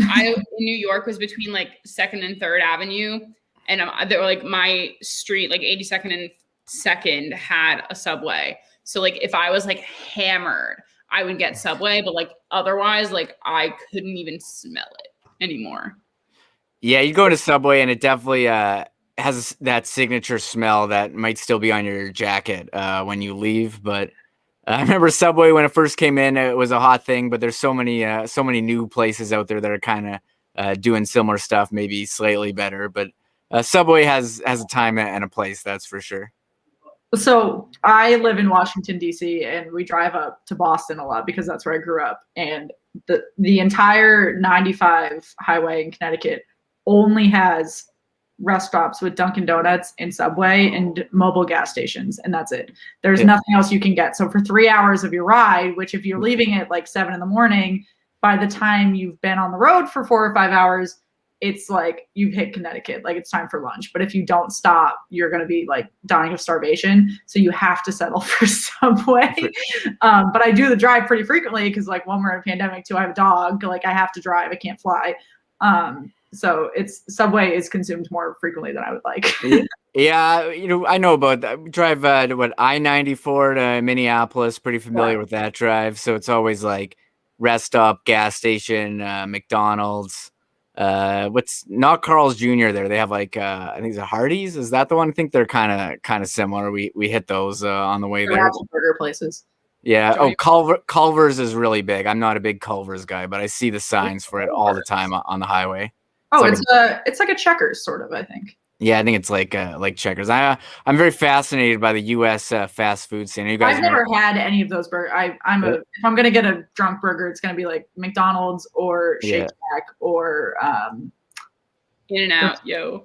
I in New York was between like 2nd and 3rd Avenue. And they were like my street, like 82nd and 2nd had a Subway. So like if I was like hammered, I would get Subway, but like otherwise, like I couldn't even smell it anymore. Yeah, you go to Subway and it definitely has that signature smell that might still be on your jacket when you leave. But I remember Subway when it first came in, it was a hot thing. But there's so many new places out there that are kind of doing similar stuff, maybe slightly better, but. Subway has a time and a place, that's for sure. So I live in Washington, D.C., and we drive up to Boston a lot because that's where I grew up. And the entire 95 highway in Connecticut only has rest stops with Dunkin' Donuts and Subway and mobile gas stations, and that's it. There's nothing else you can get. So for 3 hours of your ride, which if you're leaving at like 7 a.m, by the time you've been on the road for 4 or 5 hours, it's like you've hit Connecticut, like it's time for lunch. But if you don't stop, you're going to be like dying of starvation. So you have to settle for Subway. But I do the drive pretty frequently because like when we're in a pandemic too, I have a dog, like I have to drive, I can't fly. So Subway is consumed more frequently than I would like. Yeah, I know about that. We drive I-94 to Minneapolis, pretty familiar with that drive. So it's always like rest stop, gas station, McDonald's. What's not Carl's Jr. there? They have like I think it's a Hardee's. Is that the one? I think they're kind of similar. We hit those on the way there. Burger places. Yeah. Oh, Culver's is really big. I'm not a big Culver's guy, but I see the signs for it all the time on the highway. Oh, it's like a Checkers sort of, I think. Yeah, I think it's like Checkers. I'm very fascinated by the U.S. Fast food scene. You guys I've never had any of those burgers. If I'm gonna get a drunk burger, it's gonna be like McDonald's or Shake Shack or In-N-Out, yo.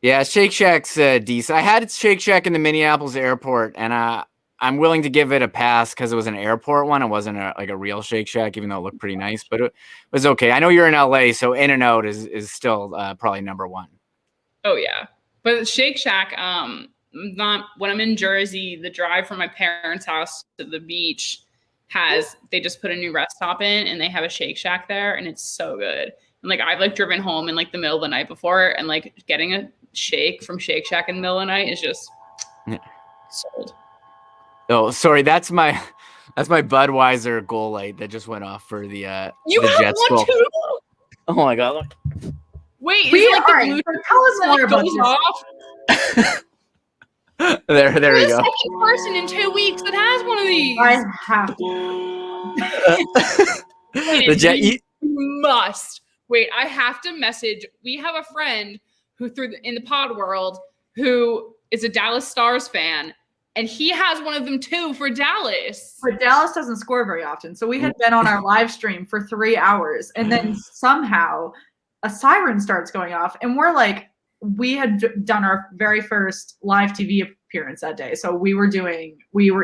Yeah, Shake Shack's decent. I had Shake Shack in the Minneapolis airport, and I'm willing to give it a pass because it was an airport one. It wasn't a real Shake Shack, even though it looked pretty nice. But it was okay. I know you're in LA, so In-N-Out is still probably number one. Oh yeah, But Shake Shack, not when I'm in Jersey, the drive from my parents' house to the beach they just put a new rest stop in, and they have a Shake Shack there, and it's so good. And like I've like driven home in like the middle of the night before, and like getting a shake from Shake Shack in the middle of the night is just sold. Oh, sorry, that's my Budweiser goal light that just went off for the You the have Jets one goal. too? Oh my god! Look. Wait, is it like the blue tell us more about goes this. off? there You're we the go. second person in 2 weeks that has one of these. I have to. The Jet. You must wait. I have to message. We have a friend who in the pod world who is a Dallas Stars fan, and he has one of them too for Dallas. But Dallas doesn't score very often. So we had been on our live stream for 3 hours, and then somehow a siren starts going off, and we're like, we had done our very first live TV appearance that day. So we were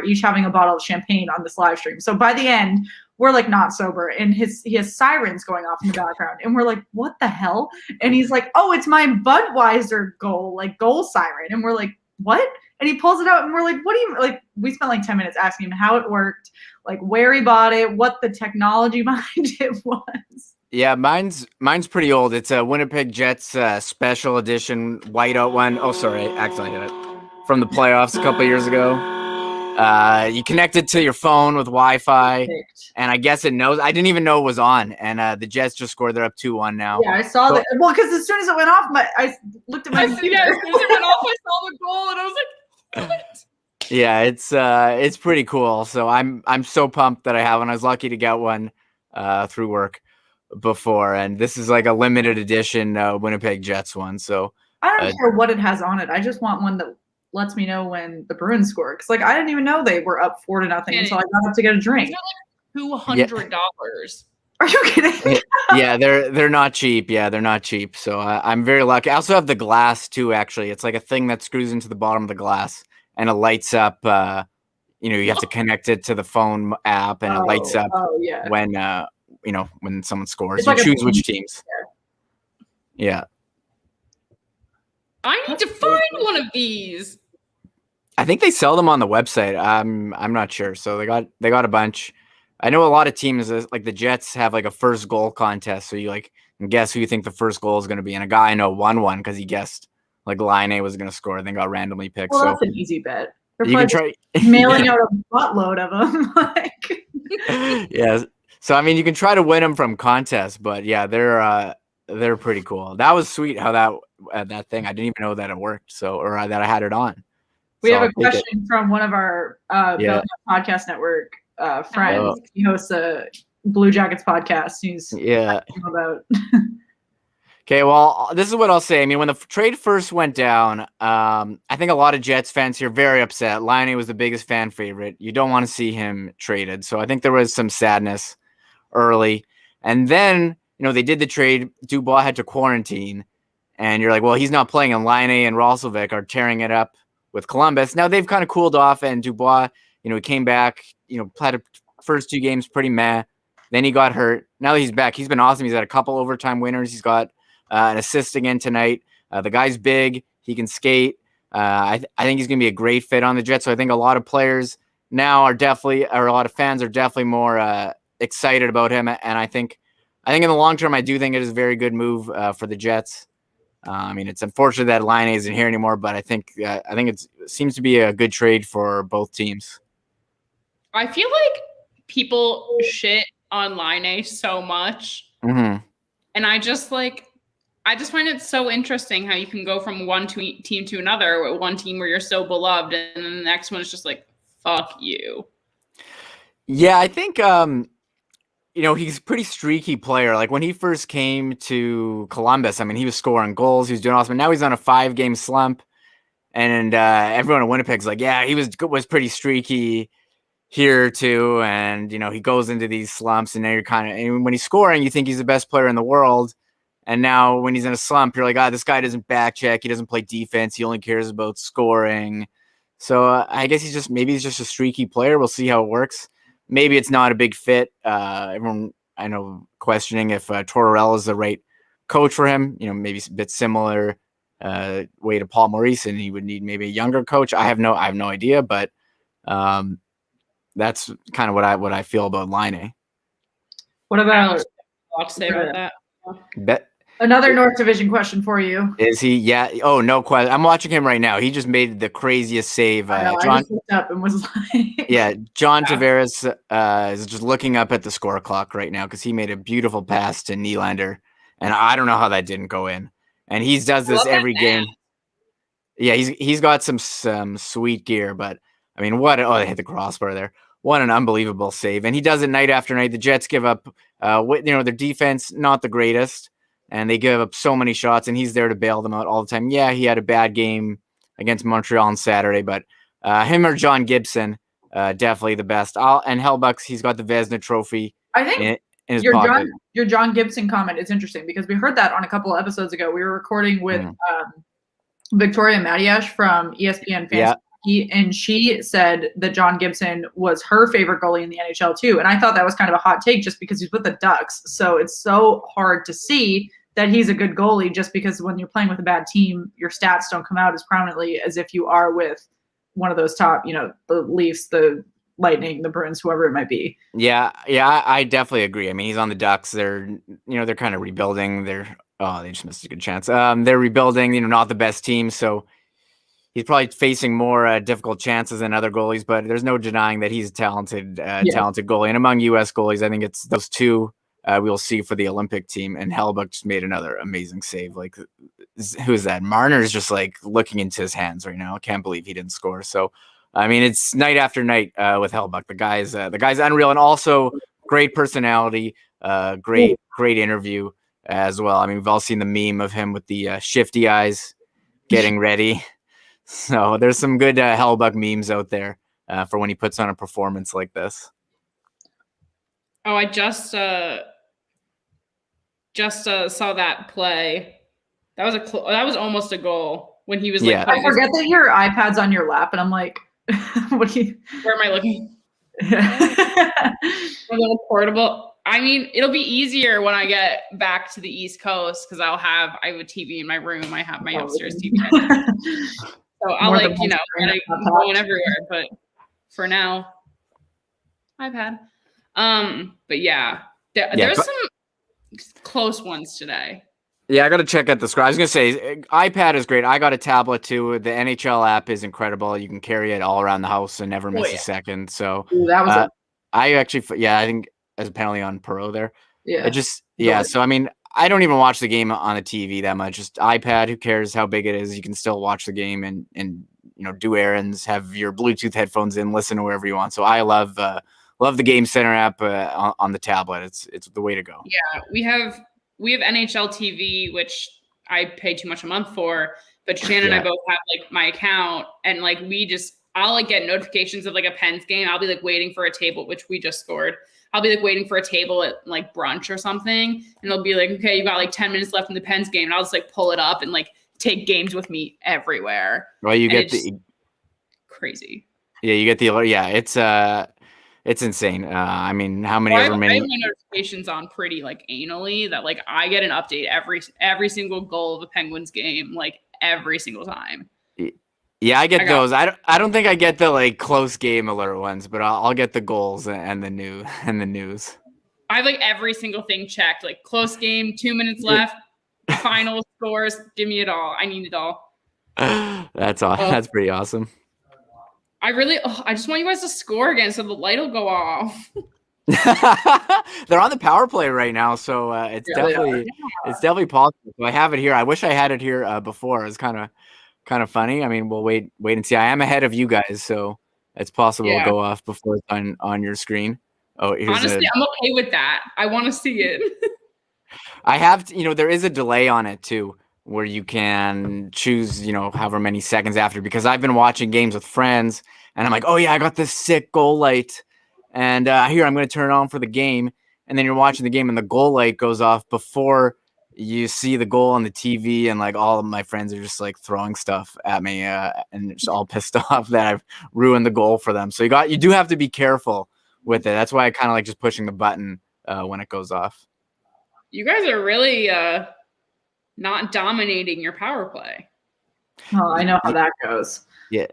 each having a bottle of champagne on this live stream. So by the end, we're like not sober, and he has sirens going off in the background, and we're like, what the hell? And he's like, oh, it's my Budweiser goal siren. And we're like, what? And he pulls it out, and we're like, what do you like? We spent like 10 minutes asking him how it worked, like where he bought it, what the technology behind it was. Yeah, mine's pretty old. It's a Winnipeg Jets special edition whiteout one. Oh, sorry, I accidentally hit it. From the playoffs a couple years ago. You connect it to your phone with Wi-Fi, and I guess it knows. I didn't even know it was on, and the Jets just scored. They're up 2-1 now. Yeah, I saw that. Well, because as soon as it went off, I looked at my computer. Yeah, as soon as it went off, I saw the goal, and I was like, what? Yeah, it's pretty cool. So I'm so pumped that I have one. I was lucky to get one through work before, and this is like a limited edition Winnipeg Jets one. So I don't care what it has on it. I just want one that lets me know when the Bruins score. Because like I didn't even know they were up 4-0 until I got up to get a drink. $200. Are you kidding? Yeah, they're not cheap. Yeah, they're not cheap. So I'm very lucky. I also have the glass too. Actually, it's like a thing that screws into the bottom of the glass, and it lights up. You have to connect it to the phone app, and it lights up when when someone scores. It's you like choose which teams. Yeah. I need to find one of these. I think they sell them on the website. I'm not sure. So they got a bunch. I know a lot of teams like the Jets have like a first goal contest. So you like can guess who you think the first goal is going to be. And a guy I know won one because he guessed like Line was going to score and then got randomly picked. Well, so that's an easy bet. They're you can try mailing out a buttload of them. Like, yeah. So I mean, you can try to win them from contests, but yeah, they're pretty cool. That was sweet how that thing. I didn't even know that it worked. So or that I had it on. We So have I'll a take question from one of our podcast network friends. Oh. He hosts a Blue Jackets podcast. He's talking about. Okay, well, this is what I'll say. I mean, when the trade first went down, I think a lot of Jets fans here very upset. Laine was the biggest fan favorite. You don't want to see him traded. So I think there was some sadness early. And then, they did the trade. Dubois had to quarantine. And you're like, well, he's not playing. And Laine and Roslovic are tearing it up with Columbus. Now they've kind of cooled off. And Dubois, he came back, played the first 2 games pretty meh. Then he got hurt. Now that he's back, he's been awesome. He's had a couple overtime winners. He's got an assist again tonight. The guy's big. He can skate. I think he's going to be a great fit on the Jets. So I think a lot of players now a lot of fans are definitely more excited about him. And I think in the long term, I do think it is a very good move for the Jets. I mean, it's unfortunate that Laine isn't here anymore, but I think it seems to be a good trade for both teams. I feel like people shit on Laine so much. Mm-hmm. And I just find it so interesting how you can go from one team to another, one team where you're so beloved, and then the next one is just like, fuck you. Yeah, I think, he's a pretty streaky player. Like when he first came to Columbus, I mean, he was scoring goals. He was doing awesome. Now he's on a 5-game slump. And everyone in Winnipeg's like, yeah, he was pretty streaky here too. And, he goes into these slumps. And now and when he's scoring, you think he's the best player in the world. And now when he's in a slump, you're like, this guy doesn't back check. He doesn't play defense. He only cares about scoring. So I guess he's just a streaky player. We'll see how it works. Maybe it's not a big fit. Everyone I know questioning if Tortorella is the right coach for him. Maybe a bit similar way to Paul Maurice, and he would need maybe a younger coach. I have no idea, but that's kind of what I feel about Laine. What about a lot to say about that? Another North Division question for you. Is he? Yeah. Oh, no question. I'm watching him right now. He just made the craziest save. I just looked up and was like, yeah, John Tavares is just looking up at the score clock right now because he made a beautiful pass to Nylander, and I don't know how that didn't go in. And he does this every game. Yeah, he's got some sweet gear, but I mean, they hit the crossbar there. What an unbelievable save. And he does it night after night. The Jets give up, their defense, not the greatest, and they give up so many shots, and he's there to bail them out all the time. Yeah, he had a bad game against Montreal on Saturday, but him or John Gibson, definitely the best. And Hellbucks, he's got the Vezina trophy. I think in his pocket. Your John Gibson comment is interesting because we heard that on a couple of episodes ago. We were recording with Victoria Matiash from ESPN Fans. And she said that John Gibson was her favorite goalie in the NHL too. And I thought that was kind of a hot take just because he's with the Ducks. So it's so hard to see that he's a good goalie just because when you're playing with a bad team, your stats don't come out as prominently as if you are with one of those top, the Leafs, the Lightning, the Bruins, whoever it might be. Yeah, I definitely agree. I mean, he's on the Ducks. They're kind of rebuilding. They just missed a good chance. They're rebuilding, not the best team. So he's probably facing more difficult chances than other goalies, but there's no denying that he's a talented goalie. And among U.S. goalies, I think it's those two we'll see for the Olympic team. And Hellbuck just made another amazing save. Like, who is that? Marner's just like looking into his hands right now. I can't believe he didn't score. So, I mean, it's night after night with Hellbuck. The guy's unreal, and also great personality, great interview as well. I mean, we've all seen the meme of him with the shifty eyes getting ready. So there's some good Hellbuck memes out there for when he puts on a performance like this. Oh, I just saw that play. That was almost a goal when he was like. I forget that your iPad's on your lap, and I'm like, where am I looking? A little portable. I mean, it'll be easier when I get back to the East Coast because I have a TV in my room. I have my upstairs TV. So I'll going everywhere. But for now, iPad. But yeah, there's some close ones today. Yeah, I got to check out the score. I was going to say, iPad is great. I got a tablet too. The NHL app is incredible. You can carry it all around the house and never miss a second. So that was I think as a penalty on Perot there. Yeah. So, I mean, I don't even watch the game on the TV that much. Just iPad, who cares how big it is? You can still watch the game and do errands, have your Bluetooth headphones in, listen to wherever you want. So I love the Game Center app on the tablet. It's the way to go. Yeah, we have NHL TV, which I pay too much a month for, but Shannon and I both have my account, and I'll get notifications of a Pens game. I'll be waiting for a table, which we just scored. I'll be waiting for a table at brunch or something, and it'll be okay, you got 10 minutes left in the Pens game, and I'll just pull it up and take games with me everywhere. Well, you get the crazy. Yeah, you get the alert. Yeah, it's insane. I mean, how many I have my notifications on pretty anally that I get an update every single goal of a Penguins game every single time. Yeah, I get those. I don't think I get the close game alert ones, but I'll get the goals and the news. I have every single thing checked. Close game, 2 minutes left, final scores. Give me it all. I need it all. That's awesome. That's pretty awesome. I just want you guys to score again so the light will go off. They're on the power play right now, so it's definitely possible. So I have it here. I wish I had it here before. It's kind of funny. I mean, we'll wait and see. I am ahead of you guys, so it's possible to go off before it's on your screen. Oh, honestly, I'm okay with that. I want to see it. I have there is a delay on it too, where you can choose, however many seconds after, because I've been watching games with friends and I'm like, oh yeah, I got this sick goal light. And here, I'm going to turn it on for the game. And then you're watching the game and the goal light goes off before you see the goal on the TV. And all of my friends are just throwing stuff at me and just all pissed off that I've ruined the goal for them. So you do have to be careful with it. That's why I kind of just pushing the button when it goes off. You guys are really not dominating your power play. Oh, I know how that goes. Yeah.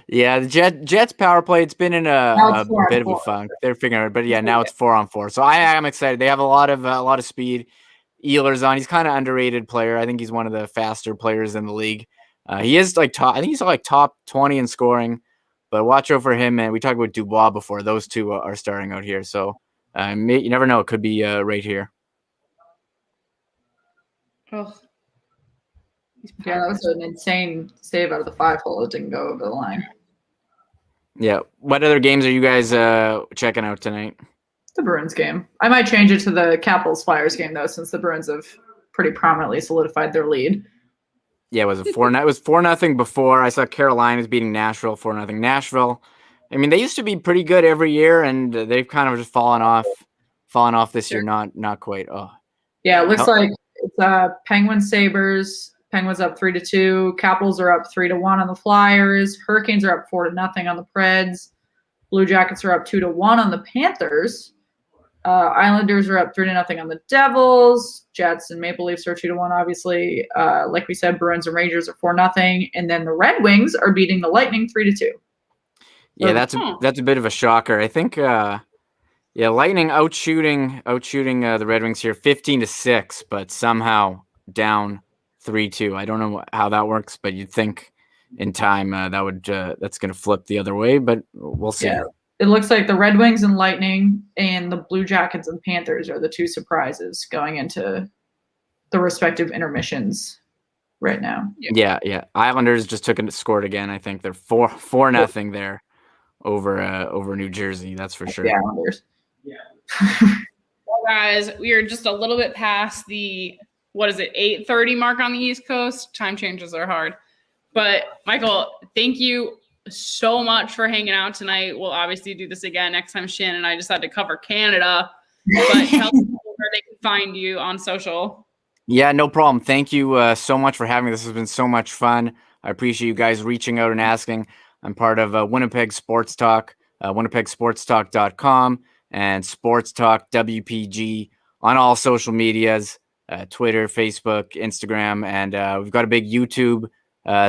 Yeah, the Jets power play, it's been in a bit of a funk. They're figuring it, but yeah, now it's 4-on-4. So I am excited. They have a lot of speed. Ehlers on. He's kind of underrated player. I think he's one of the faster players in the league. He is like top. I think he's like top 20 in scoring. But watch out for him. And we talked about Dubois before. Those two are starting out here. So you never know. It could be right here. Oh. Yeah, that was an insane save out of the 5-hole. It didn't go over the line. Yeah. What other games are you guys checking out tonight? The Bruins game. I might change it to the Capitals Flyers game though, since the Bruins have pretty prominently solidified their lead. Yeah, was it 4-0? It was 4-0 before. I saw Carolina's beating Nashville 4-0. Nashville. I mean, they used to be pretty good every year, and they've kind of just fallen off this year. Not quite. Oh. Yeah, it looks like it's Penguins Sabres. Penguins up 3-2. Capitals are up 3-1 on the Flyers. Hurricanes are up 4-0 on the Preds. Blue Jackets are up 2-1 on the Panthers. Islanders are up 3-0 on the Devils. Jets and Maple Leafs are 2-1, obviously. Like we said, Bruins and Rangers are 4-0. And then the Red Wings are beating the Lightning 3-2. Yeah, that's a bit of a shocker. I think Lightning outshooting the Red Wings here 15-6, but somehow down 3-2. I don't know how that works, but you'd think in time that's going to flip the other way, but we'll see. Yeah. It looks like the Red Wings and Lightning and the Blue Jackets and Panthers are the two surprises going into the respective intermissions right now. Yeah. Islanders just scored again. I think they're 4-0 there over New Jersey. That's for sure. Yeah, Islanders. Yeah. Well, guys, we are just a little bit past the 8:30 mark on the East Coast. Time changes are hard. But Michael, thank you so much for hanging out tonight. We'll obviously do this again next time. Shan and I just had to cover Canada, but tell people where they can find you on social. Yeah, no problem. Thank you so much for having me. This has been so much fun. I appreciate you guys reaching out and asking. I'm part of Winnipeg Sports Talk, winnipegsportstalk.com and Sports Talk WPG on all social medias, Twitter, Facebook, Instagram, and we've got a big YouTube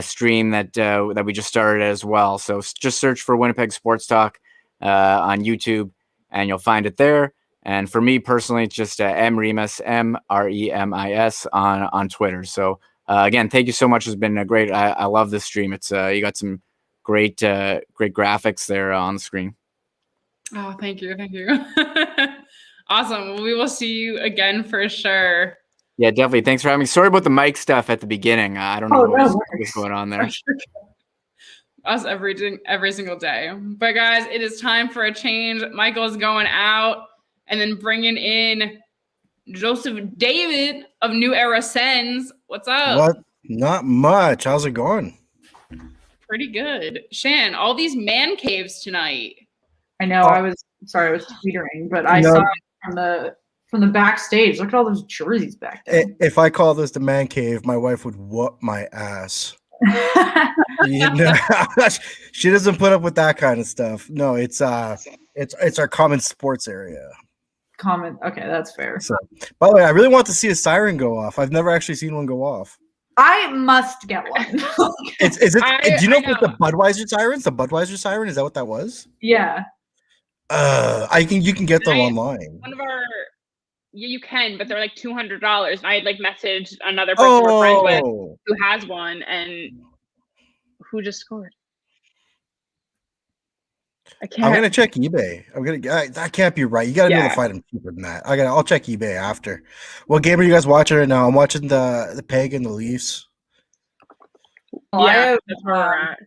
stream that we just started as well. So just search for Winnipeg Sports Talk on YouTube and you'll find it there. And for me personally, it's just Mremis, Mremis on Twitter. So again, thank you so much. It's been great. I love this stream. It's you got some great graphics there on the screen. Oh, thank you. Awesome. Well, we will see you again for sure. Yeah, definitely. Thanks for having me. Sorry about the mic stuff at the beginning. I don't know what was going on there. Us every single day. But guys, it is time for a change. Michael's going out and then bringing in Joseph David of New Era Sens. What's up? What? Not much. How's it going? Pretty good. Shan, all these man caves tonight. I know. I was tweetering, but I saw it from the backstage. Look at all those jerseys back there. If I call this the man cave, my wife would whoop my ass. She doesn't put up with that kind of stuff. No, it's our common sports area. Okay, that's fair. So, by the way, I really want to see a siren go off. I've never actually seen one go off. I must get one. Do you know what the Budweiser sirens? The Budweiser siren, is that what that was? Yeah. You can get them online. One of our you can, but they're like $200. I had messaged another person we're friends with who has one and who just scored. I'm gonna check eBay. That can't be right. You gotta be able to find them cheaper than that. I'll check eBay after. What game are you guys watching right now? I'm watching the Peg and the Leafs. Yeah, that's where we're at.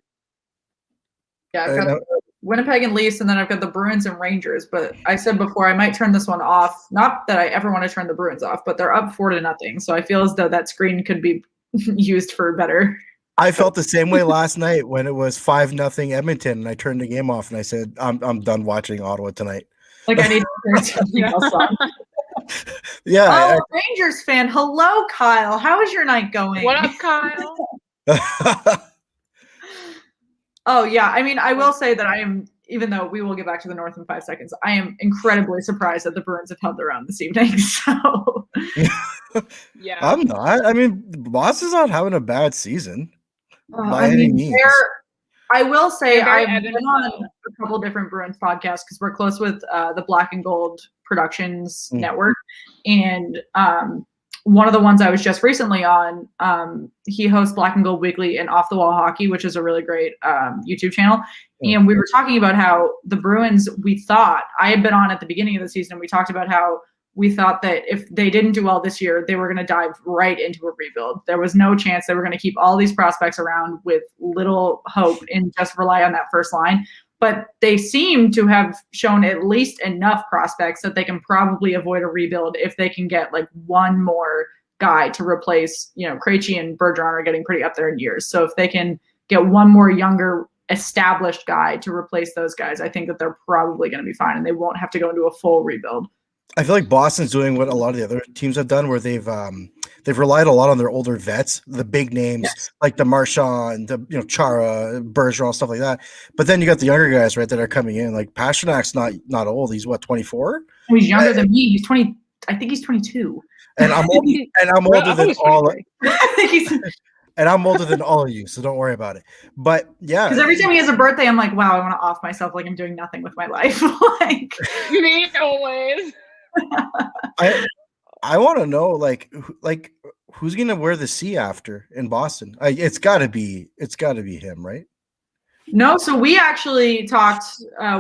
Yeah, I've got Winnipeg and Leafs, and then I've got the Bruins and Rangers. But I said before I might turn this one off. Not that I ever want to turn the Bruins off, but they're up 4-0, so I feel as though that screen could be used for better. I felt the same way last night when it was 5-0 Edmonton, and I turned the game off and I said, "I'm done watching Ottawa tonight." I need to turn something else on. Yeah. Oh, Rangers fan. Hello, Kyle. How is your night going? What up, Kyle? Oh, yeah. I mean, I will say that I am even though we will get back to the North in 5 seconds, I am incredibly surprised that the Bruins have held their own this evening. So Yeah. I'm not. I mean, Boston's not having a bad season by I any mean, means. I will say They're very I've ebb been and on flow. a couple different Bruins podcasts because we're close with the Black and Gold Productions Network, and one of the ones I was just recently on, he hosts Black and Gold Weekly and Off the Wall Hockey, which is a really great YouTube channel. And we were talking about how the Bruins, we thought, I had been on at the beginning of the season, and we talked about how we thought that if they didn't do well this year, they were going to dive right into a rebuild. There was no chance they were going to keep all these prospects around with little hope and just rely on that first line. But they seem to have shown at least enough prospects that they can probably avoid a rebuild if they can get like one more guy to replace, Krejci and Bergeron are getting pretty up there in years. So if they can get one more younger established guy to replace those guys, I think that they're probably going to be fine and they won't have to go into a full rebuild. I feel like Boston's doing what a lot of the other teams have done, where they've relied a lot on their older vets, the big names like the Marchand, the Chara, Bergeron, stuff like that. But then you got the younger guys, right, that are coming in. Like Pasternak's not old; he's what, 24? Oh, he's younger than me. He's 20. I think he's 22. And I'm older than all. I think he's. And I'm older than all of you, so don't worry about it. But yeah, because every time he has a birthday, I'm like, wow, I want to off myself like I'm doing nothing with my life. Like me always. I want to know like who's gonna wear the C after in Boston? It's got to be him, right? No, so we actually talked.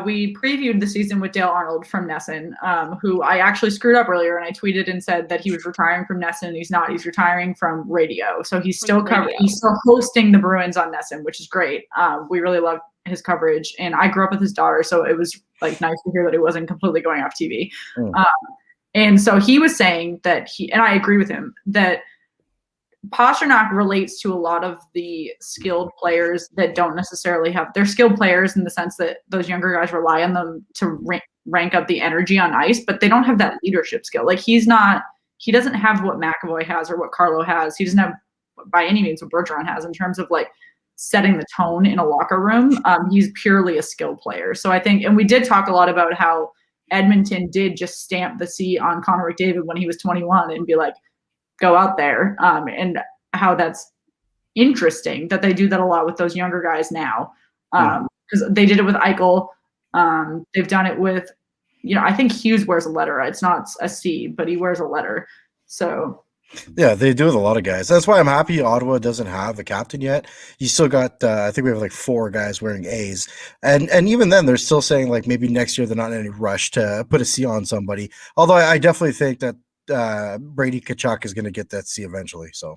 We previewed the season with Dale Arnold from Nesson, who I actually screwed up earlier, and I tweeted and said that he was retiring from Nesson. He's not. He's retiring from radio, so he's still covering. He's still hosting the Bruins on Nesson, which is great. We really love his coverage, and I grew up with his daughter, so it was like nice to hear that he wasn't completely going off TV. And so he was saying that and I agree with him, that Pastrnak relates to a lot of the skilled players that don't necessarily have. They're skilled players in the sense that those younger guys rely on them to rank up the energy on ice, but they don't have that leadership skill. Like he doesn't have what McAvoy has or what Carlo has. He doesn't have by any means what Bergeron has in terms of like setting the tone in a locker room. He's purely a skill player. So I think, and we did talk a lot about how Edmonton did just stamp the C on Connor McDavid when he was 21 and be like, go out there, and how that's interesting that they do that a lot with those younger guys now, because they did it with Eichel. They've done it with, I think Hughes wears a letter. It's not a C, but he wears a letter. So yeah, they do with a lot of guys. That's why I'm happy Ottawa doesn't have a captain yet. You still got, I think we have like 4 guys wearing A's, and even then they're still saying like maybe next year they're not in any rush to put a C on somebody. Although I definitely think that Brady Tkachuk is going to get that C eventually. So,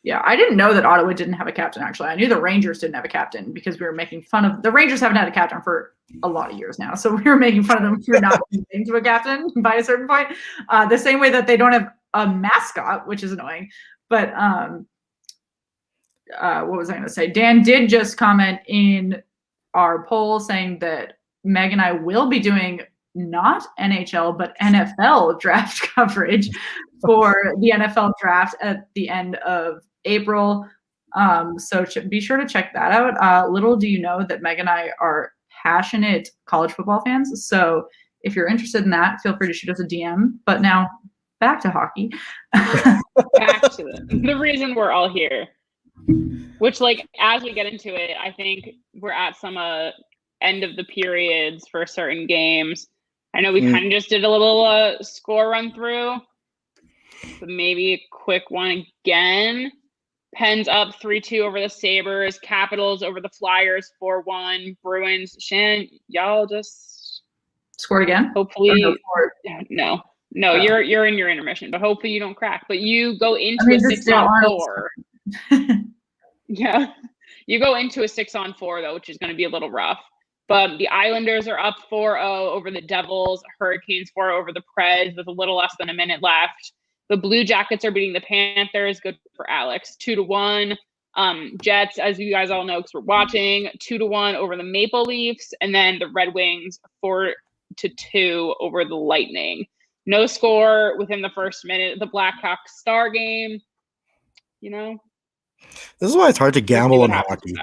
yeah, I didn't know that Ottawa didn't have a captain. Actually, I knew the Rangers didn't have a captain because we were making fun of the Rangers. Haven't had a captain for a lot of years now, so we were making fun of them for not being to a captain by a certain point. The same way that they don't have a mascot, which is annoying. But what was I going to say? Dan did just comment in our poll saying that Meg and I will be doing not NHL, but NFL draft coverage for the NFL draft at the end of April. So be sure to check that out. Little do you know that Meg and I are passionate college football fans. So if you're interested in that, feel free to shoot us a DM. But now back to hockey. Back to the reason we're all here, which like, as we get into it, I think we're at some end of the periods for certain games. I know we kind of just did a little score run through, but maybe a quick one again. Pens up 3-2 over the Sabres. Capitals over the Flyers 4-1. Bruins. Shan, y'all just scored again? Hopefully. No, you're in your intermission, but hopefully you don't crack. But you go into a 6-on-4. Yeah. You go into a 6-on-4, though, which is going to be a little rough. But the Islanders are up 4-0 over the Devils. Hurricanes 4 over the Preds with a little less than a minute left. The Blue Jackets are beating the Panthers. Good for Alex. 2-1. Jets, as you guys all know because we're watching, 2-1 over the Maple Leafs. And then the Red Wings 4-2 over the Lightning. No score within the first minute of the Blackhawks Star game. This is why it's hard to gamble on hockey.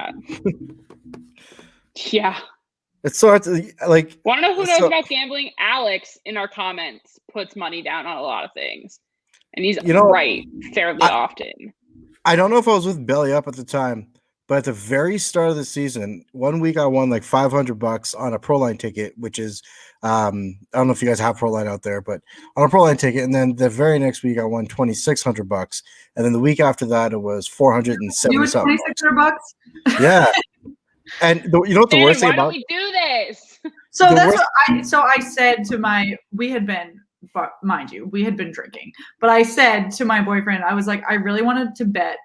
Yeah. It's so hard to, like. Want to know who knows about gambling? Alex in our comments puts money down on a lot of things, and he's right fairly often. I don't know if I was with Belly Up at the time, but at the very start of the season, 1 week I won like $500 on a Proline ticket, which is I don't know if you guys have Proline out there, but on a Proline ticket. And then the very next week I won $2,600, and then the week after that it was $470. $2,600. Yeah. And you know what the worst thing about? Why don't we do this? So that's what I said to we had been, but mind you, we had been drinking. But I said to my boyfriend, I was like, I really wanted to bet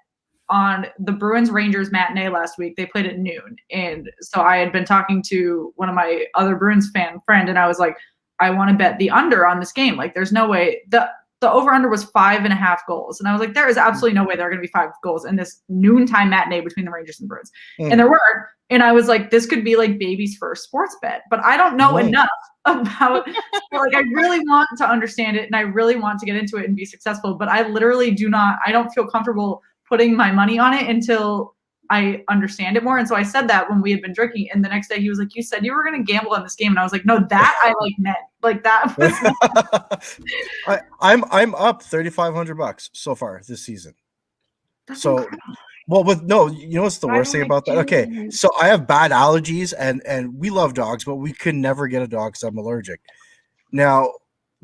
on the Bruins Rangers matinee last week. They played at noon. And so I had been talking to one of my other Bruins friend, and I was like, I want to bet the under on this game. Like, there's no way. The over-under was 5.5 goals. And I was like, there is absolutely no way there are going to be 5 goals in this noontime matinee between the Rangers and Bruins. And there were. And I was like, this could be like baby's first sports bet. But I don't know enough about like, I really want to understand it, and I really want to get into it and be successful. But I literally I don't feel comfortable putting my money on it until I understand it more. And so I said that when we had been drinking, and the next day he was like, you said you were going to gamble on this game. And I was like, no, that I like meant like that. Was I'm up $3,500 so far this season. That's so incredible. Well, you know what's the worst thing about that? Okay, so I have bad allergies, and we love dogs, but we could never get a dog because I'm allergic. Now,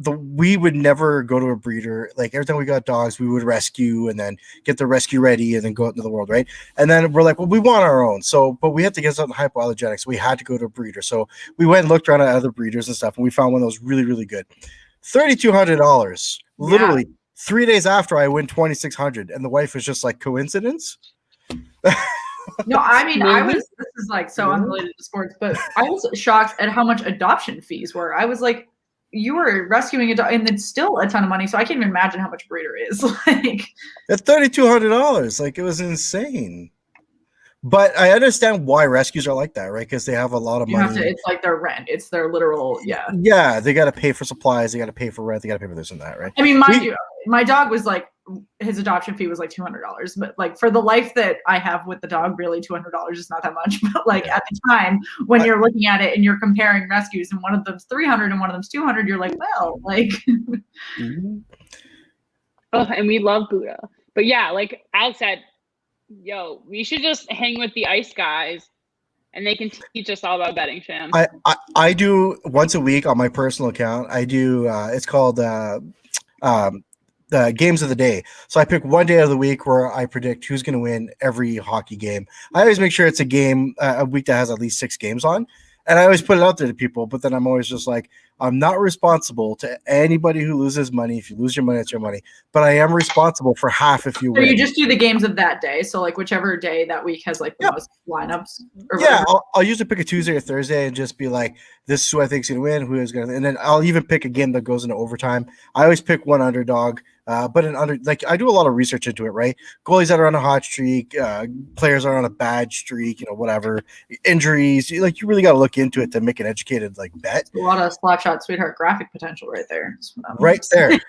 we would never go to a breeder. Like, every time we got dogs, we would rescue and then get the rescue ready and then go out into the world, right? And then we're like, well, we want our own. So, but we had to get something hypoallergenic, so we had to go to a breeder. So we went and looked around at other breeders and stuff, and we found one that was really, really good. $3,200, literally. 3 days after I win $2,600, and the wife was just like, coincidence? No, I mean, this is like so unrelated to sports, but I was shocked at how much adoption fees were. I was like, you were rescuing a dog, and it's still a ton of money. So I can't even imagine how much a breeder is. Like, at $3,200, like, it was insane. But I understand why rescues are like that, right? Because they have a lot of money. It's like their rent. It's their literal, Yeah, they got to pay for supplies. They got to pay for rent. They got to pay for this and that, right? I mean, mind you, my dog was like, his adoption fee was like $200. But like, for the life that I have with the dog, really $200 is not that much. But like, at the time when you're looking at it and you're comparing rescues, and one of them's $300 and one of them's $200, you're like, well, like. Oh, and we love Buddha. But yeah, like Alex said, yo, we should just hang with the ice guys, and they can teach us all about betting, Shan. I do once a week on my personal account. I do it's called the games of the day. So I pick one day of the week where I predict who's going to win every hockey game. I always make sure it's a game a week that has at least 6 games on, and I always put it out there to people. But then I'm always just like, I'm not responsible to anybody who loses money. If you lose your money, it's your money. But I am responsible for half if you win. So you just do the games of that day. So like, whichever day that week has like the most lineups. Or I'll usually pick a Tuesday or Thursday and just be like, this is who I think's gonna win, who is gonna, and then I'll even pick a game that goes into overtime. I always pick one underdog, but like, I do a lot of research into it, right? Goalies that are on a hot streak, players are on a bad streak, whatever, injuries. Like, you really got to look into it to make an educated like bet. A lot of slot shot sweetheart graphic potential right there. Right there.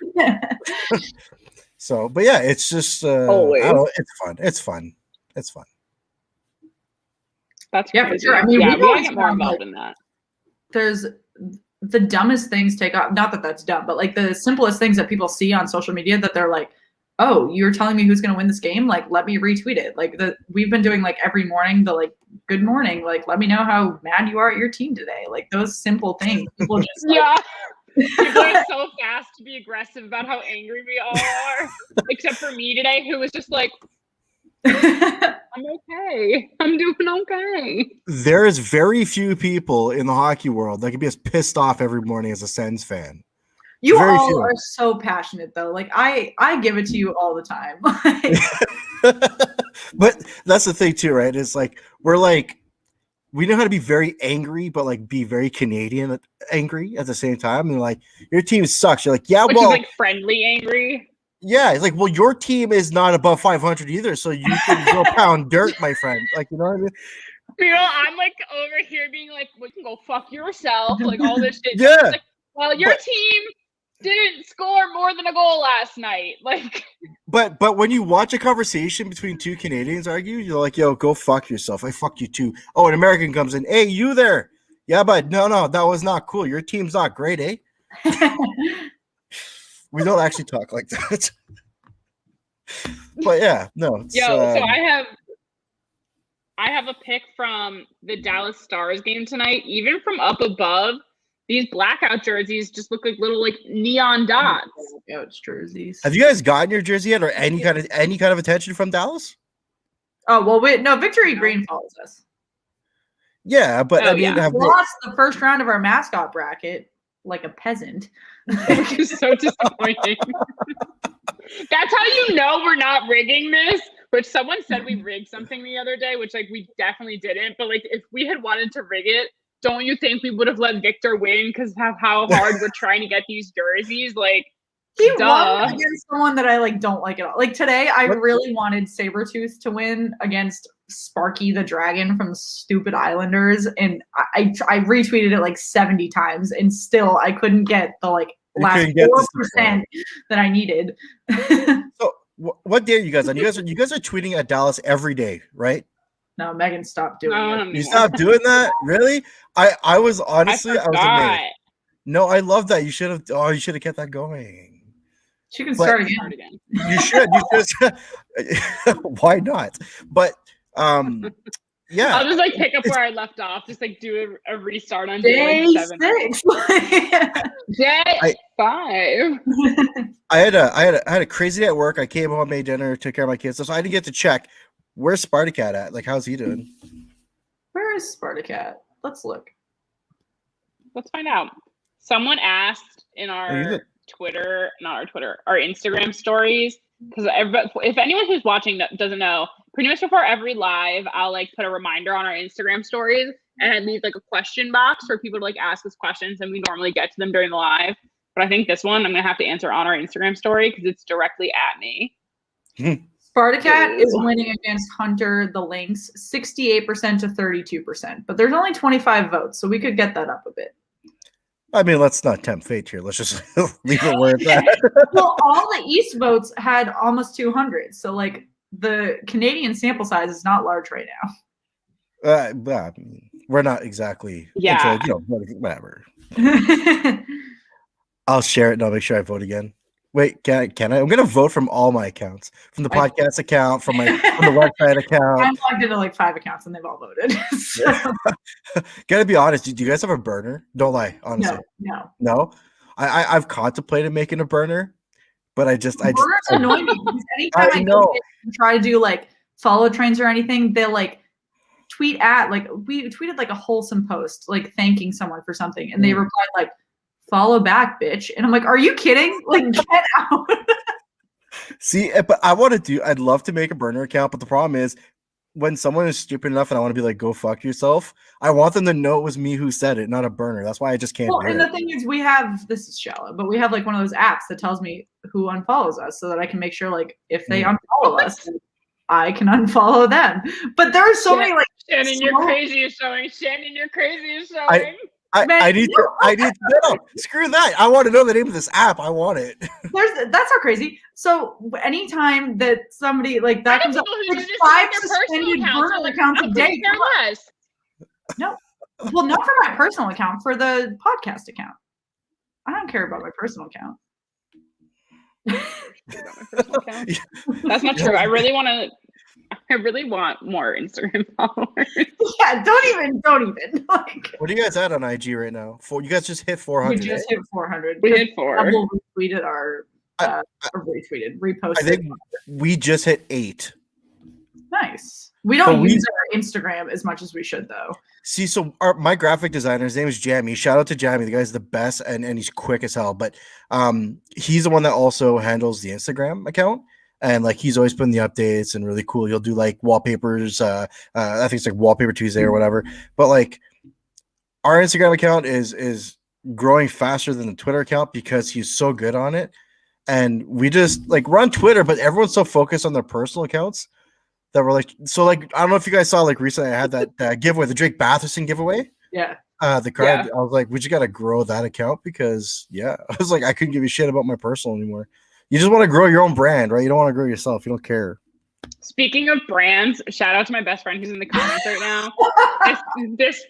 So, but yeah, it's just always. I don't know, it's fun. That's for sure. I mean, we gotta get more involved in that. There's the dumbest things take off. Not that that's dumb, but like the simplest things that people see on social media that they're like, oh, you're telling me who's going to win this game? Like, let me retweet it. Like, we've been doing like every morning the like, good morning. Like, let me know how mad you are at your team today. Like, those simple things. People just People are so fast to be aggressive about how angry we all are. Except for me today, who was just like, I'm okay. I'm doing okay. There's very few people in the hockey world that can be as pissed off every morning as a Sens fan. You all are so passionate, though. Like, I give it to you all the time. But that's the thing, too, right? It's like, we know how to be very angry, but like be very Canadian angry at the same time. And like, your team sucks. You're like, yeah, which is like friendly angry. Yeah, it's like, well, your team is not above 500 either, so you can go pound dirt, my friend. Like, you know what I mean? I'm like over here being like, well, you can go fuck yourself, like all this shit. Yeah. Like, well, your team didn't score more than a goal last night. Like, but when you watch a conversation between two Canadians argue, you're like, yo, go fuck yourself. I fucked you too. Oh, an American comes in, hey, you there. Yeah, but no, that was not cool. Your team's not great, eh? We don't actually talk like that. But yeah, no. It's, so I have a pic from the Dallas Stars game tonight. Even from up above, these blackout jerseys just look like little like neon dots. Blackout jerseys. have you guys gotten your jersey yet, or any kind of attention from Dallas? Oh well, wait, no. Victory Green follows us. Yeah, but I mean, We lost the first round of our mascot bracket like a peasant. Which is so disappointing. That's how you know we're not rigging this. Which someone said we rigged something the other day, which like we definitely didn't. But like if we had wanted to rig it, don't you think we would have let Victor win because of how hard we're trying to get these jerseys? Like he won against someone that I like don't like at all. Like today, I really wanted Sabretooth to win against Sparky the Dragon from Stupid Islanders, and I retweeted it like 70 times, and still I couldn't get the like last 4% that I needed. So what day are you guys on? You guys are tweeting at Dallas every day, right? No, Megan, stopped doing it. You stopped doing that? Really? I was honestly, I was amazed. No, I love that. You should have kept that going. She can start again. You should. Why not? But yeah. I'll just like pick up where I left off. Just like do a restart on day 7. Day 5. I had a crazy day at work. I came home, made dinner, took care of my kids, so I didn't get to check. Where's Spartacat at? Like, how's he doing? Where is Spartacat? Let's look. Let's find out. Someone asked in our Twitter, not our Twitter, our Instagram stories, because if anyone who's watching that doesn't know, pretty much before every live, I'll like put a reminder on our Instagram stories and I leave like a question box for people to like ask us questions, and we normally get to them during the live. But I think this one I'm gonna have to answer on our Instagram story because it's directly at me. Spartacat is winning against Hunter the Lynx 68% to 32%, but there's only 25 votes, so we could get that up a bit. I mean, let's not tempt fate here. Let's just leave it where it's at. Well, all the East votes had almost 200, so like the Canadian sample size is not large right now. We're not exactly. Yeah. Whatever. I'll share it and I'll make sure I vote again. Wait, can I? I'm gonna vote from all my accounts, from the podcast account, from the website account. I'm logged into like 5 accounts and they've all voted. So. Gotta be honest. Do you guys have a burner? Don't lie, honestly. No. I've contemplated making a burner, but burners annoy me because anytime I try to do like follow trains or anything, they'll like tweet at like we tweeted like a wholesome post like thanking someone for something, and they replied like, "Follow back, bitch." And I'm like, are you kidding? Like, get out. See, but I'd love to make a burner account, but the problem is when someone is stupid enough and I want to be like, go fuck yourself, I want them to know it was me who said it, not a burner. That's why I just can't do it. And the thing is, this is shallow, but we have like one of those apps that tells me who unfollows us so that I can make sure like if they unfollow us, I can unfollow them. But there are so many like Shannon, you're crazy is showing. Shannon, you're crazy is showing. I need to no, screw that. I want to know the name of this app. I want it. That's not crazy. So anytime that somebody like that comes up, like 5 suspended burner accounts a day. No, well, not for my personal account, for the podcast account. I don't care about my personal account. That's not true. I really want more Instagram followers. Yeah, don't even. Like, what are you guys at on IG right now? You guys just hit 400. We just hit 400. We hit 4. We'll retweeted reposted. I think we just hit 8. Nice. We don't use our Instagram as much as we should, though. See, so my graphic designer, his name is Jamie. Shout out to Jamie. The guy's the best, and he's quick as hell. But he's the one that also handles the Instagram account. And like he's always putting the updates and really cool. He'll do like wallpapers. I think it's like Wallpaper Tuesday or whatever. But like our Instagram account is growing faster than the Twitter account because he's so good on it. And we just like we're on Twitter, but everyone's so focused on their personal accounts that we're like, so like I don't know if you guys saw like recently I had that giveaway, the Drake Batherson giveaway. Yeah. The card. Yeah. I was like, we just gotta grow that account because I was like, I couldn't give a shit about my personal anymore. You just want to grow your own brand, right? You don't want to grow yourself. You don't care. Speaking of brands, shout out to my best friend who's in the comments right now. This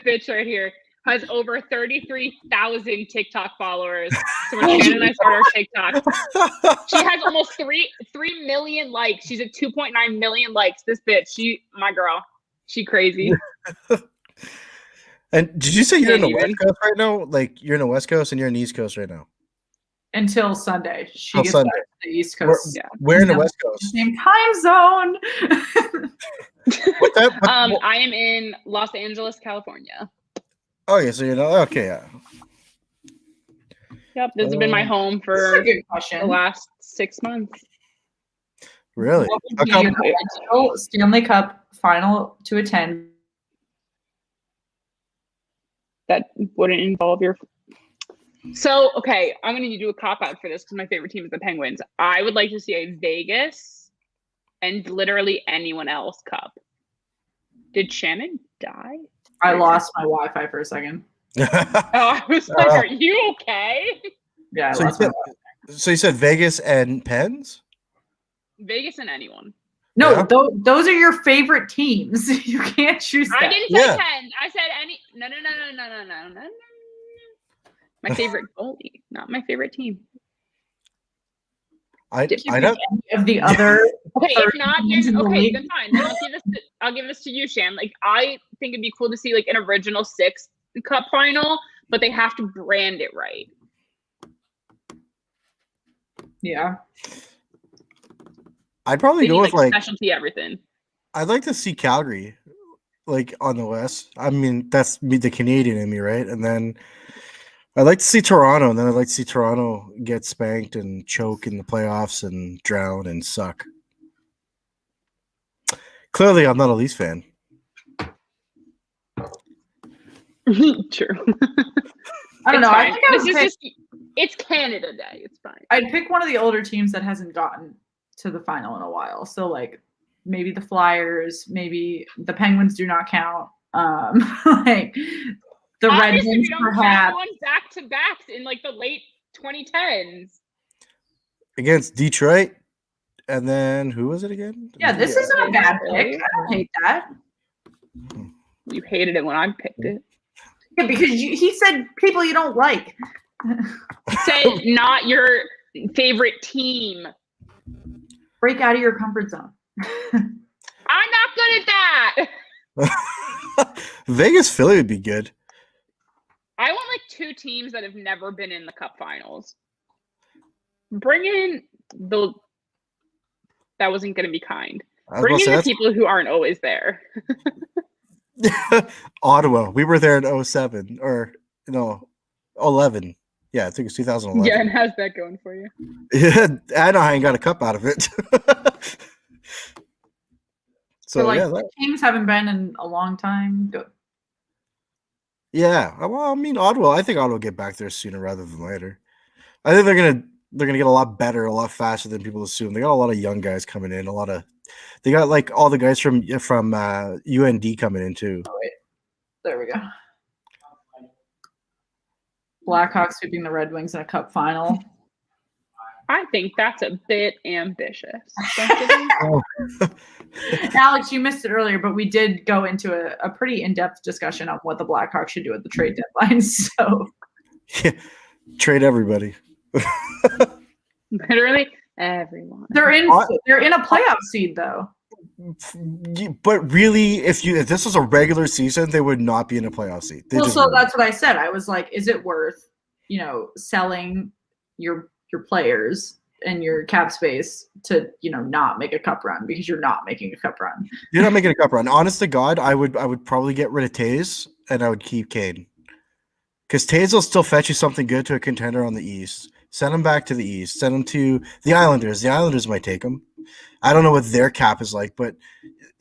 bitch right here has over 33,000 TikTok followers. So when Shannon and I start our TikTok, she has almost 3 million likes. She's at 2.9 million likes. This bitch, my girl, she crazy. And did you say you're in the West Coast right now? Like you're in the West Coast and you're in the East Coast right now? Until Sunday. She gets back to the East Coast. Where in the West Coast? Same time zone. I am in Los Angeles, California. Oh yeah, so you're not okay. Yeah. Yep, this has been my home for the last 6 months. Really? What would be your ideal Stanley Cup final to attend? That wouldn't involve your. So, okay, I'm going to do a cop-out for this because my favorite team is the Penguins. I would like to see a Vegas and literally anyone else cup. Did Shannon die? I lost my Wi-Fi for a second. I was like, are you okay? Yeah, so you said Vegas and Pens? Vegas and anyone. No, those are your favorite teams. You can't choose that. I didn't say Pens. I said any. No. My favorite goalie, not my favorite team. I know. Any of the other. Okay, if not, then then fine. Then I'll give this to you, Shan. Like, I think it'd be cool to see like an original 6 cup final, but they have to brand it right. Yeah. I'd probably go with like specialty everything. I'd like to see Calgary, like on the West. I mean, that's me, the Canadian in me, right? And then I'd like to see Toronto, and then I'd like to see Toronto get spanked and choke in the playoffs and drown and suck. Clearly, I'm not a Leafs fan. True. I don't know. I think it's Canada Day. It's fine. I'd pick one of the older teams that hasn't gotten to the final in a while. So like maybe the Flyers, maybe the Penguins do not count. Like the Red Wings perhaps. Back to backs in like the late 2010s against Detroit, and then who was it again? Yeah, this is not a bad pick. I don't hate that. You hated it when I picked it. Yeah, because he said people you don't like. Said not your favorite team. Break out of your comfort zone. I'm not good at that. Vegas Philly would be good. I want like 2 teams that have never been in the Cup Finals. Bring in that wasn't going to be kind. Bring in the people who aren't always there. Ottawa. We were there in 2007 or no, 11. Yeah, I think it's 2011. Yeah, and how's that going for you? Yeah, Anaheim got a cup out of it. So like yeah, teams haven't been in a long time. Good. Yeah, well, I mean, Ottawa. I think Ottawa will get back there sooner rather than later. I think they're gonna get a lot better, a lot faster than people assume. They got a lot of young guys coming in. They got like all the guys from UND coming in too. Oh, wait. There we go. Blackhawks sweeping the Red Wings in a cup final. I think that's a bit ambitious. Alex, you missed it earlier, but we did go into a pretty in-depth discussion of what the Blackhawks should do at the trade deadline. So, yeah, trade everybody. Literally everyone. They're in a playoff seed though. But really, if this was a regular season, they would not be in a playoff seed. That's what I said. I was like, is it worth, selling your players and your cap space to, not make a cup run because you're not making a cup run. You're not making a cup run. Honest to God, I would probably get rid of Taze and I would keep Kane. Because Taze will still fetch you something good to a contender on the East. Send him back to the East. Send him to the Islanders. The Islanders might take him. I don't know what their cap is like, but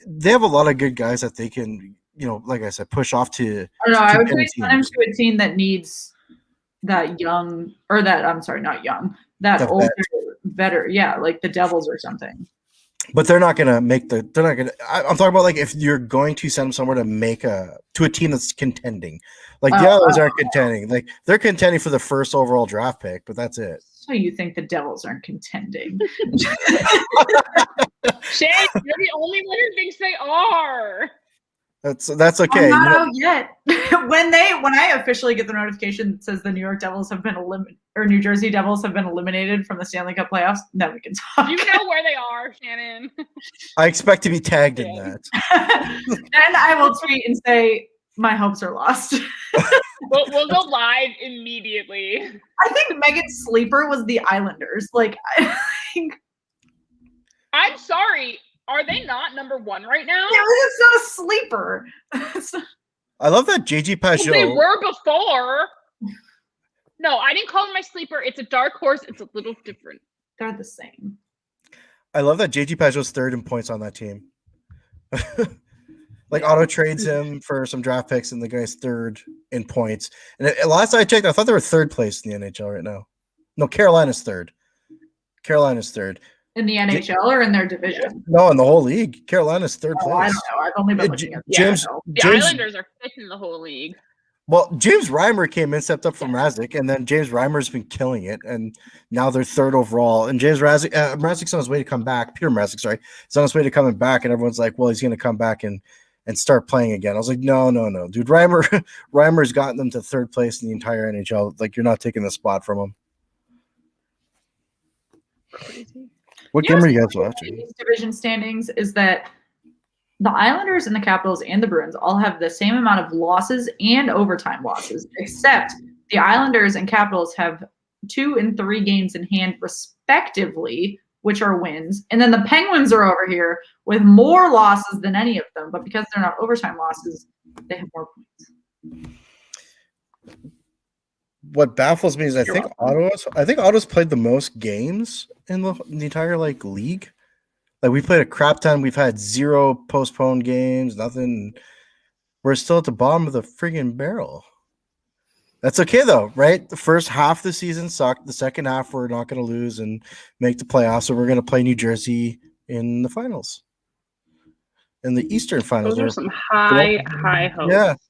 they have a lot of good guys that they can, like I said, push off to. I don't know. I would send him to a team that needs that young, or that, I'm sorry, not young, that older, better. Yeah, like the Devils or something. But they're not gonna make the. They're not gonna. I'm talking about like if you're going to send them somewhere to a team that's contending, like the Islanders aren't contending. Like they're contending for the first overall draft pick, but that's it. So you think the Devils aren't contending? Shane, you're the only one who thinks they are. That's okay. I'm not out yet. when I officially get the notification that says the New York Devils have been eliminated or New Jersey Devils have been eliminated from the Stanley Cup playoffs, then we can talk. Do you know where they are, Shannon? I expect to be tagged in that. Then I will tweet and say my hopes are lost. We'll go live immediately. I think Megan's sleeper was the Islanders. Like, I'm sorry. Are they not number one right now? yeah, it's not a sleeper. I love that JG Pajot. They were before. No, I didn't call them my sleeper. It's a dark horse. It's a little different. They're the same. I love that JG Pajot's third in points on that team. Like Otto trades him for some draft picks, and the guy's third in points. And last I checked, I thought they were third place in the NHL right now. No, Carolina's third. In the NHL or in their division? No, in the whole league. Carolina's third place. I don't know. I've only been looking at James. The Islanders are fifth in the whole league. Well, James Reimer came in, stepped up from Mrazek, and then James Reimer's been killing it, and now they're third overall. And James Mrazek's on his way to come back. Peter Mrazek, sorry, is on his way to coming back, and everyone's like, "Well, he's going to come back and start playing again." I was like, "No, dude. Reimer's gotten them to third place in the entire NHL. Like, you're not taking the spot from him." Crazy. What game are you guys watching? These division standings is that the Islanders and the Capitals and the Bruins all have the same amount of losses and overtime losses, except the Islanders and Capitals have 2 and 3 games in hand respectively, which are wins. And then the Penguins are over here with more losses than any of them, but because they're not overtime losses, they have more points. What baffles me is I think Ottawa's played the most games in the entire league. Like we played a crap ton. We've had 0 postponed games, nothing. We're still at the bottom of the friggin' barrel. That's okay though, right? The first half of the season sucked. The second half we're not going to lose and make the playoffs. So we're going to play New Jersey in the finals. In the Eastern finals. Those are some high hopes.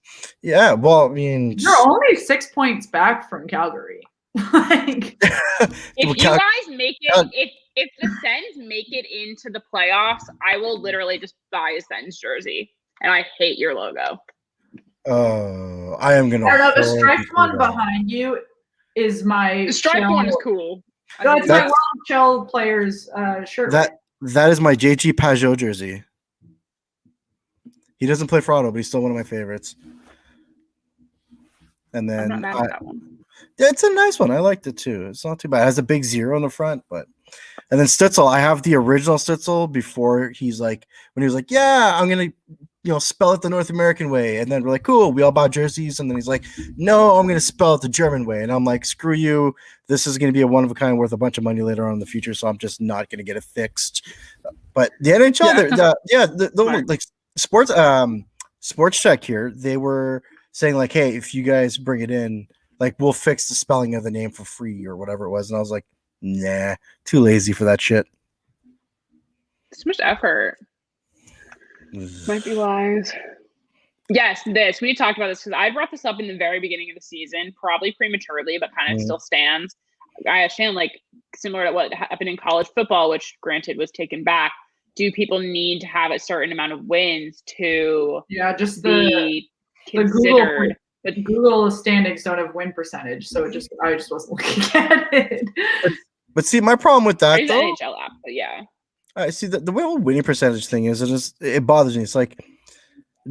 Yeah. Well, I mean, you're only 6 points back from Calgary. If you guys make it, if the Sens make it into the playoffs, I will literally just buy a Sens jersey. And I hate your logo. Oh, I am gonna. The striped one behind you is my. The striped one is cool. That's my World Shell players shirt. That is my JG Pajot jersey. He doesn't play for Ottawa, but he's still one of my favorites. And then I'm not mad at that one. Yeah, it's a nice one. I liked it too. It's not too bad. It has a big 0 in the front, but and then Stützle. I have the original Stützle before when he was like, yeah, I'm gonna spell it the North American way. And then we're like, cool, we all bought jerseys. And then he's like, no, I'm gonna spell it the German way. And I'm like, screw you. This is gonna be a one of a kind worth a bunch of money later on in the future. So I'm just not gonna get it fixed. But the NHL, Sports Check here, they were saying like, hey, if you guys bring it in, like we'll fix the spelling of the name for free or whatever it was. And I was like, nah, too lazy for that shit. So much effort. Might be wise. Yes, we need to talk about this because I brought this up in the very beginning of the season, probably prematurely, but kind of still stands. Shan, like similar to what happened in college football, which granted was taken back. Do people need to have a certain amount of wins to just be considered? The Google standings don't have win percentage, so I just wasn't looking at it. But see, my problem with that though, the NHL app, but yeah. I see the whole winning percentage thing is it bothers me. It's like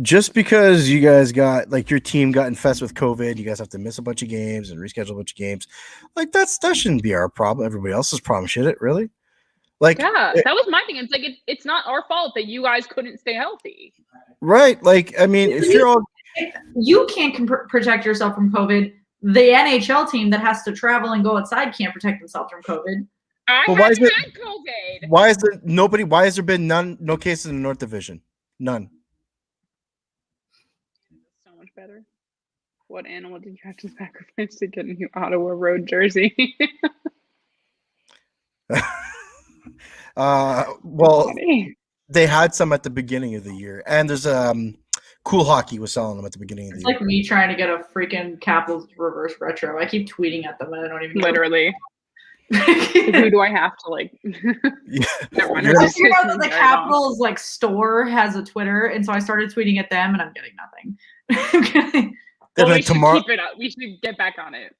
just because you guys got your team got infested with COVID, you guys have to miss a bunch of games and reschedule a bunch of games. Like that shouldn't be our problem. Everybody else's problem, should it? Really? That was my thing. It's like it's not our fault that you guys couldn't stay healthy. Right. Like, I mean, if you can't protect yourself from COVID, the NHL team that has to travel and go outside can't protect themselves from COVID. I haven't had COVID. Why has there been no cases in the North Division? None. So much better. What animal did you have to sacrifice to get a new Ottawa road jersey? Well, Funny. they had some at the beginning of the year, and there's Cool Hockey was selling them at the beginning of the It's year. like me trying to get a freaking Capitals reverse retro. I keep tweeting at them and I don't even know. Literally. Who do I have to like? Yeah. Never mind. You're I gonna- figured out that the Carry on. Capitals like store has a Twitter, and so I started tweeting at them, and I'm getting nothing. Well, And we then should tomorrow, keep it up. We should get back on it.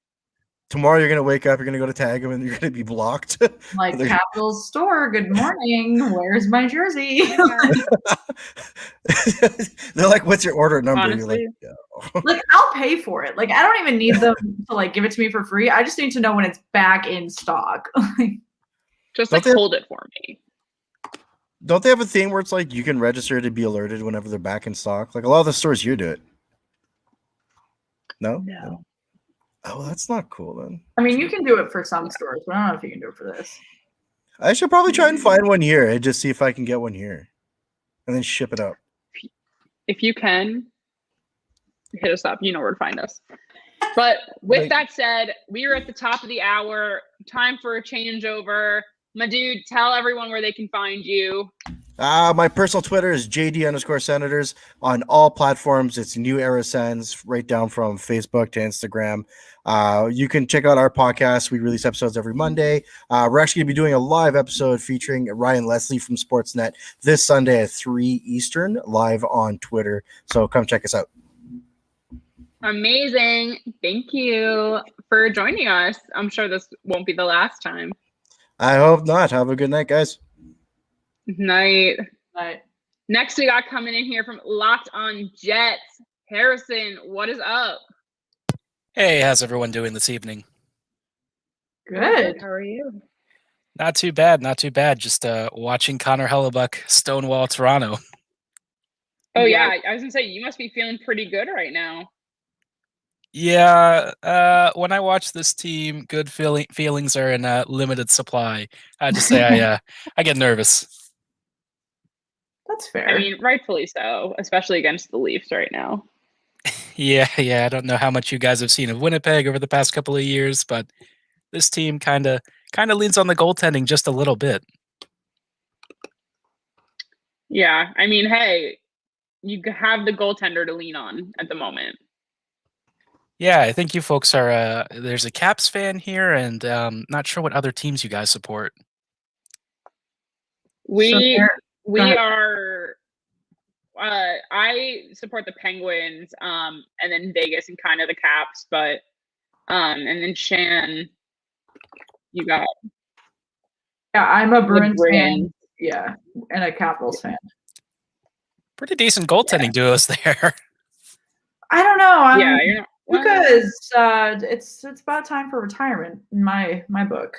tomorrow you're gonna wake up, you're gonna go to tag them, and you're gonna be blocked. Like, They're- Capitals store, good morning. Where's my jersey? They're like, "What's your order number?" Honestly. You're like, "Yeah." Like, I'll pay for it. Like, I don't even need them to like give it to me for free. I just need to know when it's back in stock. Just Don't like they- hold it for me. Don't they have a thing where it's like you can register to be alerted whenever they're back in stock? Like a lot of the stores here do it. No. No. Oh, that's not cool then. I mean, you can do it for some stores, but I don't know if you can do it for this. I should probably try and find one here and just see if I can get one here, and then ship it up. If you can, hit us up. You know where to find us. But with Like- that said, we are at the top of the hour. Time for a changeover. My dude, tell everyone where they can find you. My personal Twitter is JD_Senators. On all platforms, it's New Era Sens, right down from Facebook to Instagram. You can check out our podcast. We release episodes every Monday. We're actually going to be doing a live episode featuring Ryan Leslie from Sportsnet this Sunday at 3 Eastern, live on Twitter. So come check us out. Amazing. Thank you for joining us. I'm sure this won't be the last time. I hope not. Have a good night, guys. Night. But Next, we got coming in here from Locked On Jets. Harrison, what is up? Hey, how's everyone doing this evening? good. How are you? Not too bad, not too bad. Just watching Connor Hellebuck stonewall Toronto. Oh, Yeah. yeah. I was going to say, you must be feeling pretty good right now. Yeah, when I watch this team, good feelings are in limited supply. I just say I get nervous. That's fair. I mean, rightfully so, especially against the Leafs right now. Yeah. I don't know how much you guys have seen of Winnipeg over the past couple of years, but this team kind of leans on the goaltending just a little bit. Yeah. I mean, hey, you have the goaltender to lean on at the moment. Yeah, I think you folks are. There's a Caps fan here, and not sure what other teams you guys support. We go ahead. are. I support the Penguins, and then Vegas and kind of the Caps, but and then Shan, you got Yeah, I'm a the Bruins fan. Bruins. Yeah, and a Capitals fan. Pretty decent goaltending duos there. I don't know. Yeah, you're not. well, Because it's about time for retirement in my book.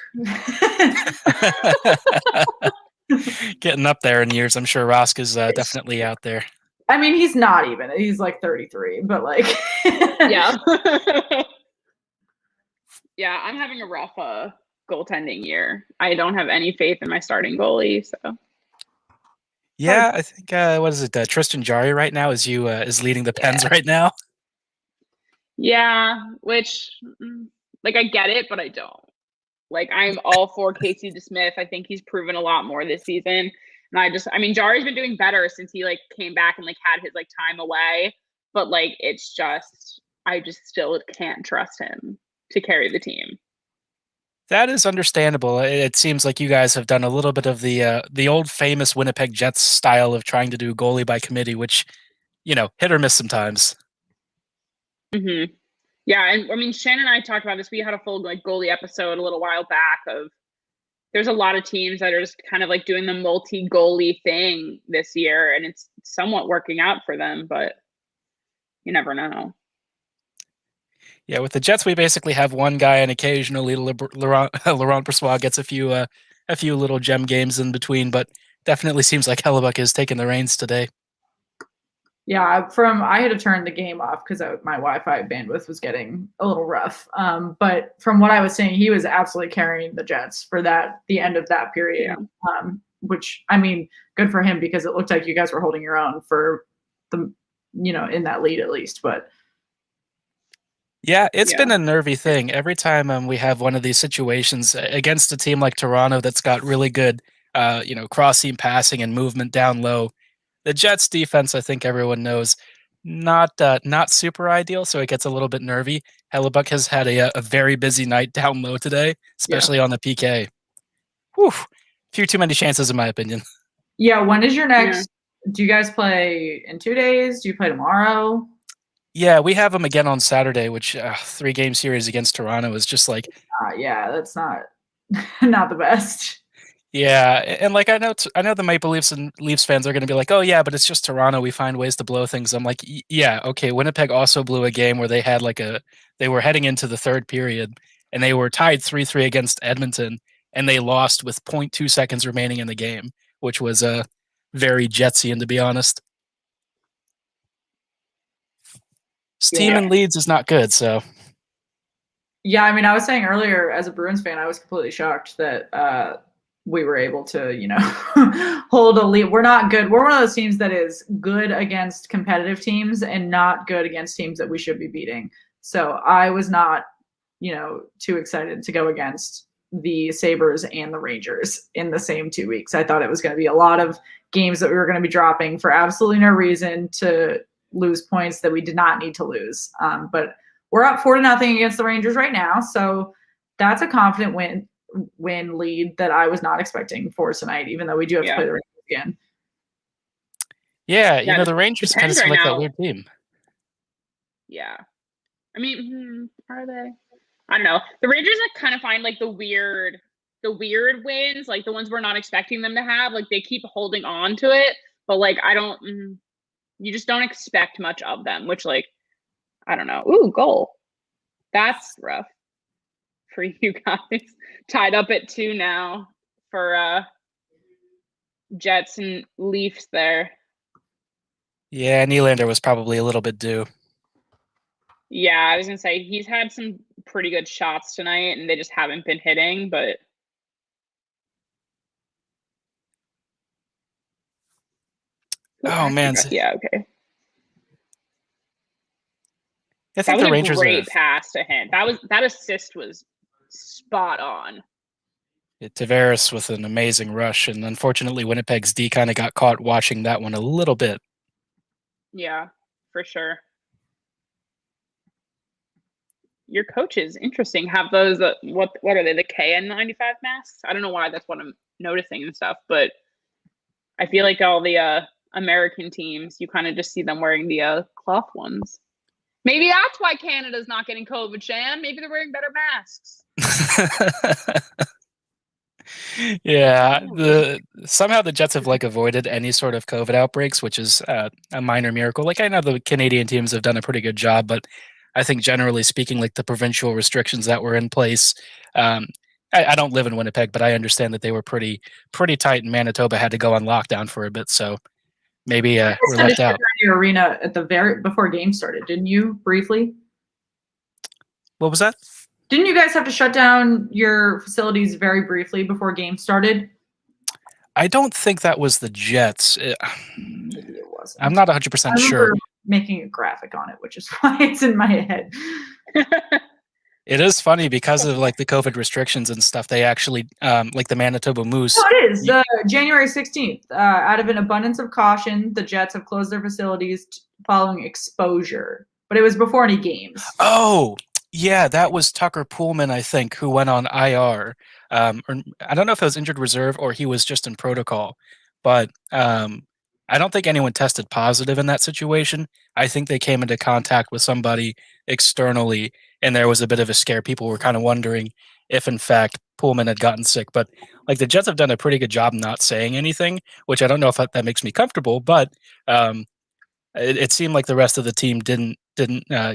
Getting up there in years. I'm sure Rosk is definitely out there. I mean, he's not even. He's like 33, but like yeah. Yeah, I'm having a rough goaltending year. I don't have any faith in my starting goalie, so Yeah, I think what is it? Tristan Jarry right now is leading the Pens right now. yeah, which like I get it, but I don't. Like I'm all for Casey DeSmith. I think he's proven a lot more this season. And I mean, Jari's been doing better since he like came back and like had his like time away. But like it's just I just still can't trust him to carry the team. That is understandable. It seems like you guys have done a little bit of the old famous Winnipeg Jets style of trying to do goalie by committee, which, hit or miss sometimes. Mm-hmm. Yeah, and I mean, Shannon and I talked about this. We had a full like goalie episode a little while back of there's a lot of teams that are just kind of like doing the multi-goalie thing this year, and it's somewhat working out for them, but you never know. Yeah, with the Jets, we basically have one guy, and occasionally Laurent Brossoit gets a few little gem games in between, but definitely seems like Hellebuck is taking the reins today. Yeah, I had to turn the game off because my Wi-Fi bandwidth was getting a little rough. But from what I was saying, he was absolutely carrying the Jets for the end of that period. Yeah. Which I mean, good for him because it looked like you guys were holding your own for the in that lead at least. But yeah, it's been a nervy thing every time we have one of these situations against a team like Toronto that's got really good cross-seam passing and movement down low. The Jets defense, I think everyone knows, not super ideal, so it gets a little bit nervy. Hellebuck has had a very busy night down low today, especially on the PK. Whew, few too many chances, in my opinion. Yeah, when is your next? Do you guys play in 2 days? Do you play tomorrow? Yeah, we have them again on Saturday, which 3-game series against Toronto is just like. Yeah, that's not not the best. Yeah, and like I know the Maple Leafs and Leafs fans are going to be like, oh yeah, but it's just Toronto. We find ways to blow things. I'm like, yeah, okay. Winnipeg also blew a game where they had they were heading into the third period and they were tied 3-3 against Edmonton and they lost with 0.2 seconds remaining in the game, which was very Jetsian, to be honest. Steam and Leeds is not good, so. Yeah, I mean, I was saying earlier, as a Bruins fan, I was completely shocked that we were able to, hold a lead. We're not good. We're one of those teams that is good against competitive teams and not good against teams that we should be beating. So I was not, too excited to go against the Sabres and the Rangers in the same 2 weeks. I thought it was going to be a lot of games that we were going to be dropping for absolutely no reason to lose points that we did not need to lose. But we're up 4-0 against the Rangers right now. So that's a confident win lead that I was not expecting for tonight, even though we do have to play the Rangers again. Yeah, the Rangers kind of seem like that weird team. Yeah. I mean, are they? I don't know. The Rangers kind of find like the weird wins, like the ones we're not expecting them to have. Like they keep holding on to it, but like you just don't expect much of them, which like, I don't know. Ooh, goal. That's rough for you guys. Tied up at 2 now for Jets and Leafs there. Yeah, Nylander was probably a little bit due. Yeah, I was going to say, he's had some pretty good shots tonight, and they just haven't been hitting, but... Oh, man. Yeah, okay. I think that was the Rangers a great pass to him. That assist was spot on. Tavares with an amazing rush, and unfortunately Winnipeg's D kind of got caught watching that one a little bit. Yeah, for sure. Your coaches, interesting, have those, what are they, the KN95 masks? I don't know why that's what I'm noticing and stuff, but I feel like all the American teams, you kind of just see them wearing the cloth ones. Maybe that's why Canada's not getting COVID, Shan. Maybe they're wearing better masks. Yeah, somehow the Jets have avoided any sort of COVID outbreaks, which is a minor miracle. Like I know the Canadian teams have done a pretty good job, but I think generally speaking, the provincial restrictions that were in place, I don't live in Winnipeg, but I understand that they were pretty tight, and Manitoba had to go on lockdown for a bit. So maybe we're left out. Your arena at the before game started, didn't you? Briefly. What was that? Didn't you guys have to shut down your facilities very briefly before game started? I don't think that was the Jets. Maybe it wasn't. I'm not 100% sure. Making a graphic on it, which is why it's in my head. It is funny because of the COVID restrictions and stuff. They actually the Manitoba Moose. No, it is January 16th. Out of an abundance of caution, the Jets have closed their facilities following exposure, but it was before any games. Oh, yeah, that was Tucker Poolman, I think, who went on IR. Or I don't know if it was injured reserve or he was just in protocol, but I don't think anyone tested positive in that situation. I think they came into contact with somebody externally, and there was a bit of a scare. People were kind of wondering if, in fact, Poolman had gotten sick. But the Jets have done a pretty good job not saying anything, which I don't know if that makes me comfortable. But it seemed like the rest of the team didn't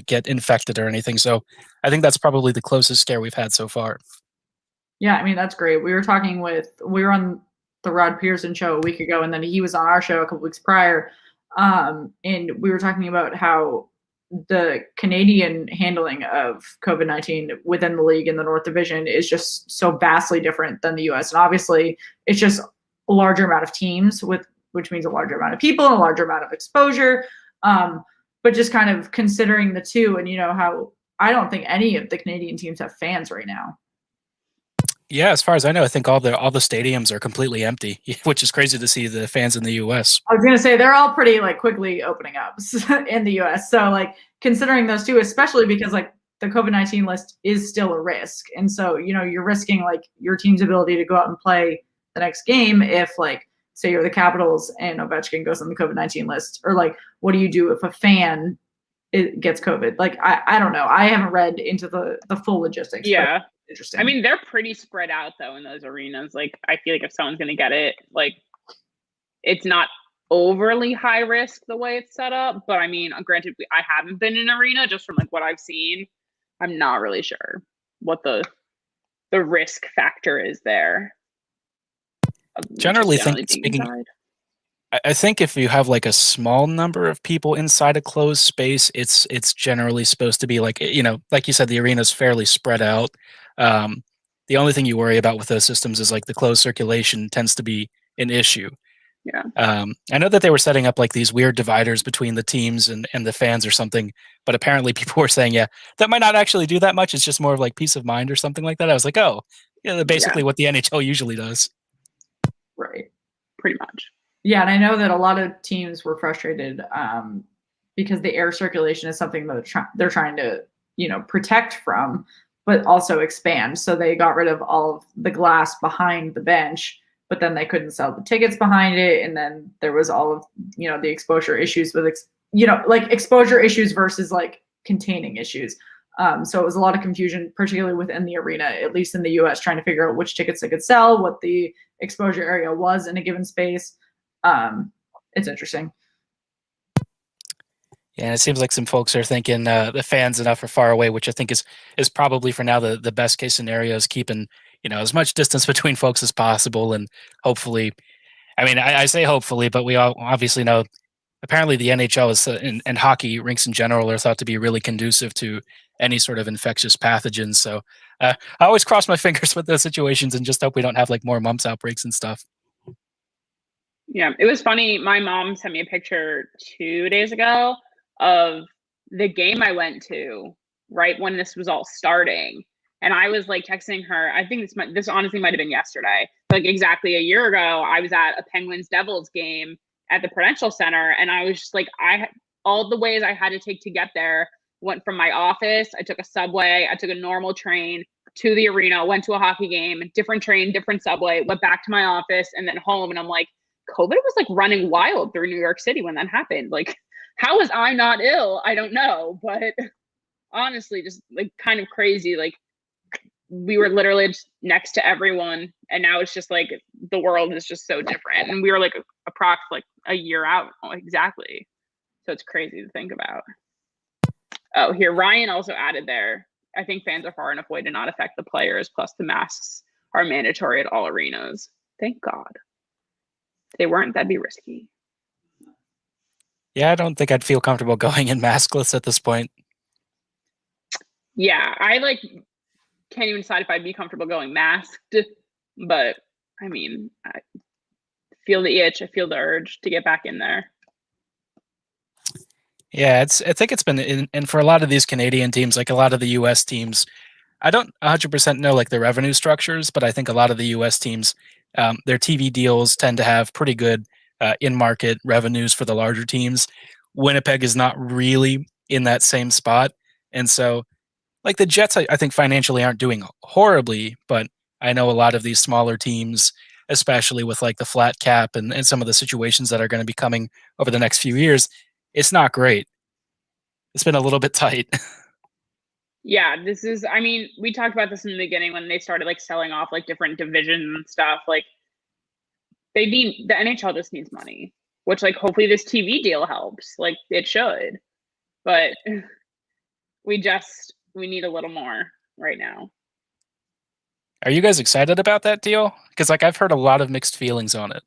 get infected or anything. So I think that's probably the closest scare we've had so far. Yeah, I mean, that's great. We were on the Rod Pearson show a week ago, and then he was on our show a couple weeks prior. And we were talking about how the Canadian handling of COVID-19 within the league in the North Division is just so vastly different than the US. And obviously it's just a larger amount of teams which means a larger amount of people and a larger amount of exposure. But just kind of considering the two and how I don't think any of the Canadian teams have fans right now. Yeah, as far as I know, I think all the stadiums are completely empty, which is crazy to see the fans in the U.S. I was gonna say they're all pretty like quickly opening up in the U.S. So like considering those two, especially because like the COVID-19 list is still a risk, and so you're risking like your team's ability to go out and play the next game if like say you're the Capitals and Ovechkin goes on the COVID-19 list, or like what do you do if a fan gets COVID? Like I don't know. I haven't read into the full logistics. Yeah. Interesting. I mean, they're pretty spread out though in those arenas. Like, I feel like if someone's going to get it, like, it's not overly high risk the way it's set up. But I mean, granted, I haven't been in an arena, just from like what I've seen. I'm not really sure what the risk factor is there. Generally, I think if you have like a small number of people inside a closed space, it's generally supposed to be like, like you said, the arena's fairly spread out. The only thing you worry about with those systems is like the closed circulation tends to be an issue. Yeah. I know that they were setting up like these weird dividers between the teams and the fans or something, but apparently people were saying, yeah, that might not actually do that much. It's just more of like peace of mind or something like that. I was like, oh, yeah, basically what the NHL usually does. Right. Pretty much. Yeah, and I know that a lot of teams were frustrated because the air circulation is something that they're trying to, protect from, but also expand. So they got rid of all of the glass behind the bench, but then they couldn't sell the tickets behind it. And then there was all of, the exposure issues with, like exposure issues versus like containing issues. So it was a lot of confusion, particularly within the arena, at least in the US, trying to figure out which tickets they could sell, what the exposure area was in a given space. It's interesting. Yeah, and it seems like some folks are thinking the fans enough are far away, which I think is probably for now the best case scenario, is keeping as much distance between folks as possible, and hopefully, I mean, I say hopefully, but we all obviously know apparently the NHL is and hockey rinks in general are thought to be really conducive to any sort of infectious pathogens. So I always cross my fingers with those situations and just hope we don't have like more mumps outbreaks and stuff. Yeah, it was funny. My mom sent me a picture 2 days ago of the game I went to right when this was all starting. And I was like texting her, I think this honestly might have been yesterday. Like exactly a year ago, I was at a Penguins Devils game at the Prudential Center. And I was just like, all the ways I had to take to get there, went from my office, I took a subway, I took a normal train to the arena, went to a hockey game, different train, different subway, went back to my office and then home. And I'm like, COVID was like running wild through New York City when that happened. Like, how was I not ill? I don't know. But honestly, just like kind of crazy. Like, we were literally just next to everyone. And now it's just like the world is just so different. And we were like approx like a year out exactly. So it's crazy to think about. Oh, here, Ryan also added there, I think fans are far enough away to not affect the players. Plus the masks are mandatory at all arenas. Thank God. If they weren't, that'd be risky. Yeah, I don't think I'd feel comfortable going in maskless at this point. Yeah, I like can't even decide if I'd be comfortable going masked, but I mean, I feel the itch. I feel the urge to get back in there. Yeah, I think it's been, and for a lot of these Canadian teams, like a lot of the US teams, I don't 100% know like the revenue structures, but I think a lot of the US teams, their TV deals tend to have pretty good in-market revenues for the larger teams. Winnipeg is not really in that same spot. And so like the Jets, I think financially aren't doing horribly, but I know a lot of these smaller teams, especially with like the flat cap and some of the situations that are going to be coming over the next few years, it's not great. It's been a little bit tight. Yeah, this is, I mean, we talked about this in the beginning when they started like selling off like different divisions and stuff. Like the NHL just needs money, which like hopefully this TV deal helps. Like it should, but we need a little more right now. Are you guys excited about that deal? Because like I've heard a lot of mixed feelings on it.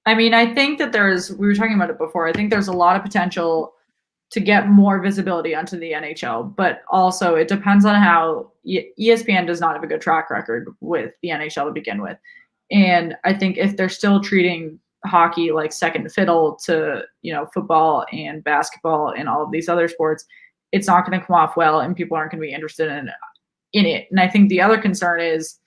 I mean, I think that we were talking about it before, I think there's a lot of potential to get more visibility onto the NHL, but also it depends on how ESPN does not have a good track record with the NHL to begin with. And I think if they're still treating hockey like second fiddle to, football and basketball and all of these other sports, it's not going to come off well and people aren't going to be interested in it. in it. And I think the other concern is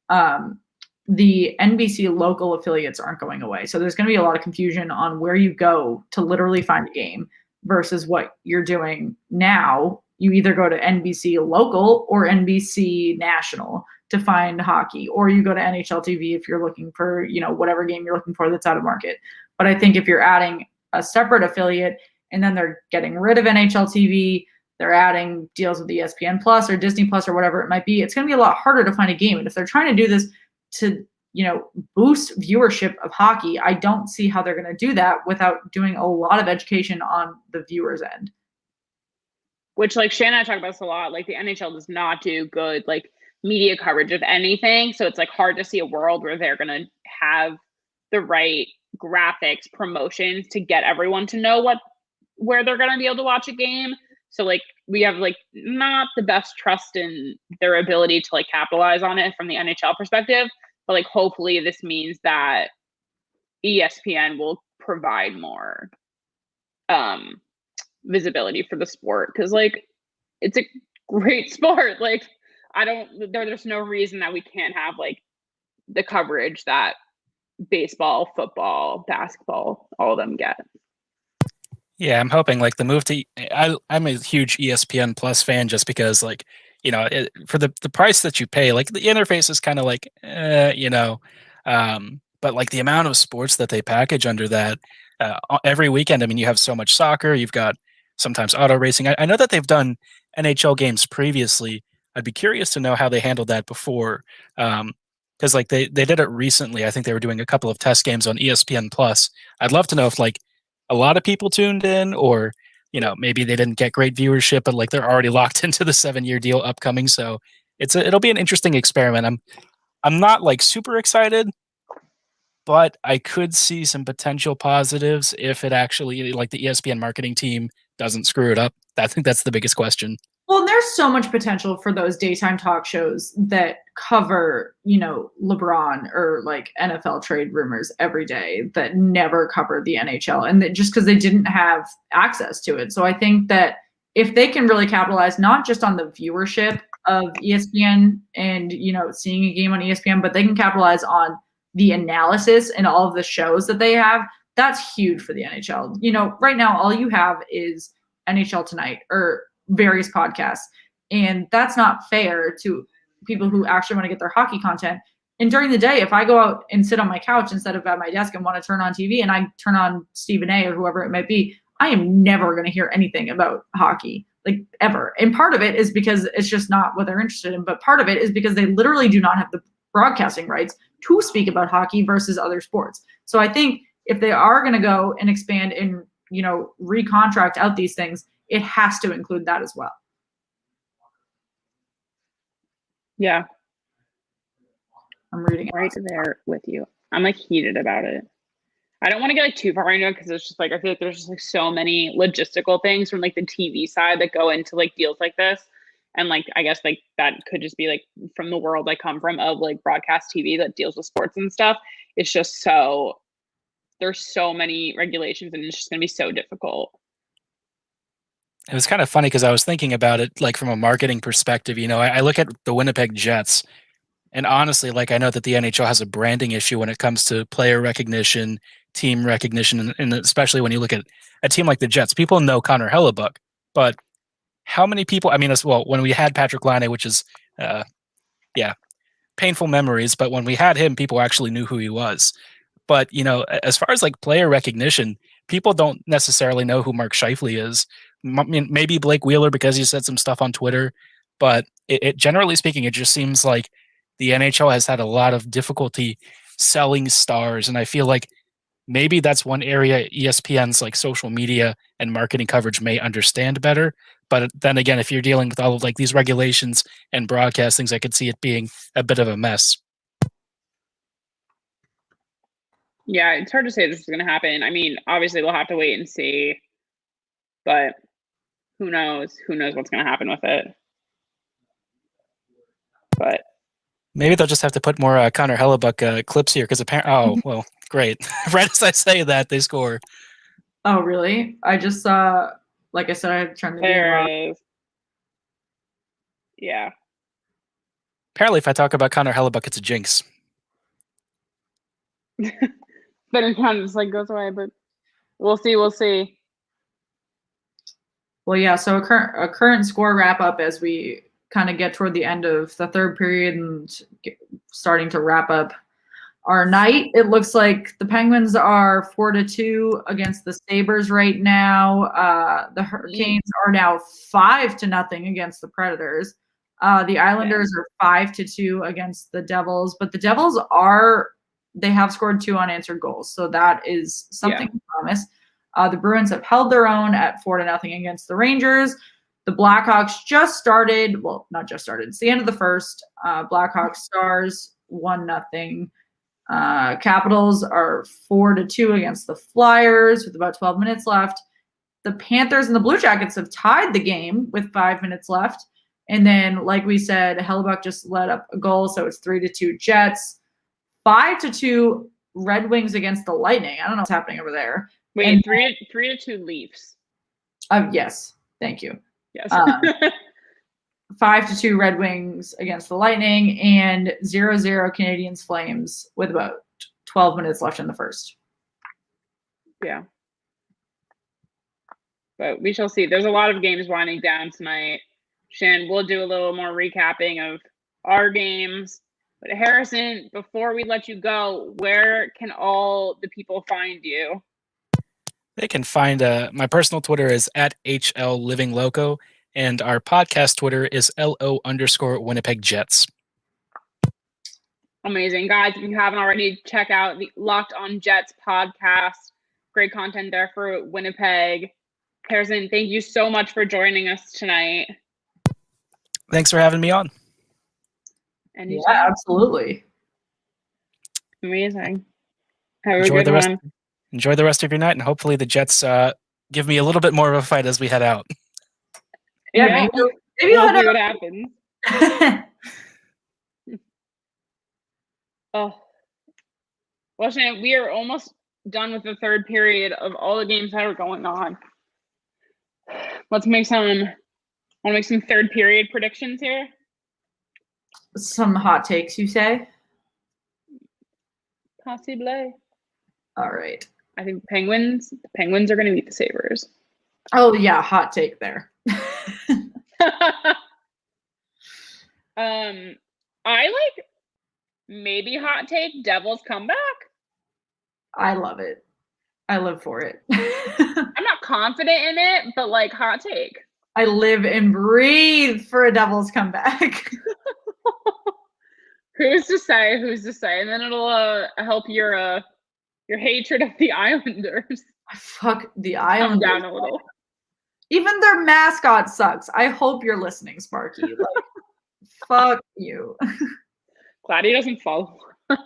the NBC local affiliates aren't going away. So there's going to be a lot of confusion on where you go to literally find a game versus what you're doing now. You either go to NBC local or NBC national to find hockey, or you go to NHL TV if you're looking for, whatever game you're looking for that's out of market. But I think if you're adding a separate affiliate and then they're getting rid of NHL TV, they're adding deals with ESPN Plus or Disney Plus or whatever it might be, it's going to be a lot harder to find a game. And if they're trying to do this to, boost viewership of hockey, I don't see how they're going to do that without doing a lot of education on the viewer's end. Which, like, Shan and I talk about this a lot. Like, the NHL does not do good, like, media coverage of anything. So it's, like, hard to see a world where they're going to have the right graphics, promotions to get everyone to know where they're going to be able to watch a game. So, like, we have, like, not the best trust in their ability to, like, capitalize on it from the NHL perspective. But, like, hopefully this means that ESPN will provide more visibility for the sport. Because, like, it's a great sport. Like, there's no reason that we can't have, like, the coverage that baseball, football, basketball, all of them get. Yeah, I'm hoping like the move to I'm a huge ESPN Plus fan just because like, for the price that you pay, like the interface is kind of like, but like the amount of sports that they package under that every weekend. I mean, you have so much soccer, you've got sometimes auto racing. I know that they've done NHL games previously. I'd be curious to know how they handled that before. Because like they did it recently. I think they were doing a couple of test games on ESPN Plus. I'd love to know if like a lot of people tuned in, or maybe they didn't get great viewership, but like they're already locked into the 7-year deal upcoming. So it'll be an interesting experiment. I'm not like super excited, but I could see some potential positives if it actually, like, the ESPN marketing team doesn't screw it up. I think that's the biggest question. Well, there's so much potential for those daytime talk shows that cover, LeBron or like NFL trade rumors every day that never covered the NHL, and that just because they didn't have access to it. So I think that if they can really capitalize not just on the viewership of ESPN and, seeing a game on ESPN, but they can capitalize on the analysis and all of the shows that they have, that's huge for the NHL. Right now, all you have is NHL Tonight or various podcasts, and that's not fair to people who actually want to get their hockey content. And during the day, if I go out and sit on my couch instead of at my desk and want to turn on TV, and I turn on Stephen A or whoever it might be, I am never going to hear anything about hockey, like, ever. And part of it is because it's just not what they're interested in, but part of it is because they literally do not have the broadcasting rights to speak about hockey versus other sports. So I think if they are going to go and expand and recontract out these things, it has to include that as well. Yeah. I'm reading right there with you. I'm like heated about it. I don't want to get like too far into it because it's just like I feel like there's just like so many logistical things from like the TV side that go into like deals like this. And like I guess like that could just be like from the world I come from of like broadcast TV that deals with sports and stuff. It's just there's so many regulations and it's just gonna be so difficult. It was kind of funny because I was thinking about it like from a marketing perspective. I look at the Winnipeg Jets, and honestly, like I know that the NHL has a branding issue when it comes to player recognition, team recognition, and especially when you look at a team like the Jets. People know Connor Hellebuck, but how many people? I mean, as well, when we had Patrick Laine, which is, painful memories, but when we had him, people actually knew who he was. But as far as like player recognition, people don't necessarily know who Mark Scheifele is. I mean, maybe Blake Wheeler because he said some stuff on Twitter, but it generally speaking, it just seems like the NHL has had a lot of difficulty selling stars, and I feel like maybe that's one area ESPN's like social media and marketing coverage may understand better. But then again, if you're dealing with all of like these regulations and broadcast things, I could see it being a bit of a mess. Yeah, it's hard to say this is going to happen. I mean, obviously we'll have to wait and see, but who knows? Who knows what's going to happen with it? But maybe they'll just have to put more Connor Hellebuck clips here because apparently, oh well, great. Right as I say that, they score. Oh really? I just saw. Like I said, I turned the game off. Is. Yeah. Apparently, if I talk about Connor Hellebuck, it's a jinx. But it kind of just like goes away. But we'll see. We'll see. Well, yeah. So a current score wrap up as we kind of get toward the end of the third period and starting to wrap up our night. It looks like the Penguins are 4-2 against the Sabres right now. The Hurricanes are now 5-0 against the Predators. The Islanders are 5-2 against the Devils, but the Devils they have scored 2 unanswered goals, so that is something to promise. The Bruins have held their own at 4-0 against the Rangers. The Blackhawks just started. Well, not just started. It's the end of the first. Blackhawks Stars 1-0. Capitals are 4-2 against the Flyers with about 12 minutes left. The Panthers and the Blue Jackets have tied the game with 5 minutes left. And then, like we said, Hellebuck just let up a goal, so it's 3-2 Jets. 5-2 Red Wings against the Lightning. I don't know what's happening over there. Wait, And 3-2 Leafs. Yes, thank you. Yes. 5-2 Red Wings against the Lightning, and 0-0 Canadiens Flames with about 12 minutes left in the first. Yeah. But we shall see. There's a lot of games winding down tonight. Shan, we'll do a little more recapping of our games. But Harrison, before we let you go, where can all the people find you? They can find my personal Twitter is @HLLivingLoco, and our podcast Twitter is LO_Winnipeg Jets. Amazing. Guys, if you haven't already, check out the Locked on Jets podcast. Great content there for Winnipeg. Harrison, thank you so much for joining us tonight. Thanks for having me on. Anytime. Yeah, absolutely. Amazing. Have a good one. Enjoy the rest of your night, and hopefully the Jets give me a little bit more of a fight as we head out. Yeah, maybe we'll see what happens. Oh, well, Shan, we are almost done with the third period of all the games that are going on. Let's make some third period predictions here. Some hot takes, you say? Possibly. All right. I think the Penguins are going to beat the Sabres. Oh yeah, hot take there. I like maybe hot take Devils comeback. I love it. I live for it. I'm not confident in it, but like hot take. I live and breathe for a Devils comeback. Who's to say? And then it'll help your hatred of the Islanders. Fuck the Islanders. Come down a little. Even their mascot sucks. I hope you're listening, Sparky. Like, fuck you. Glad he doesn't follow us.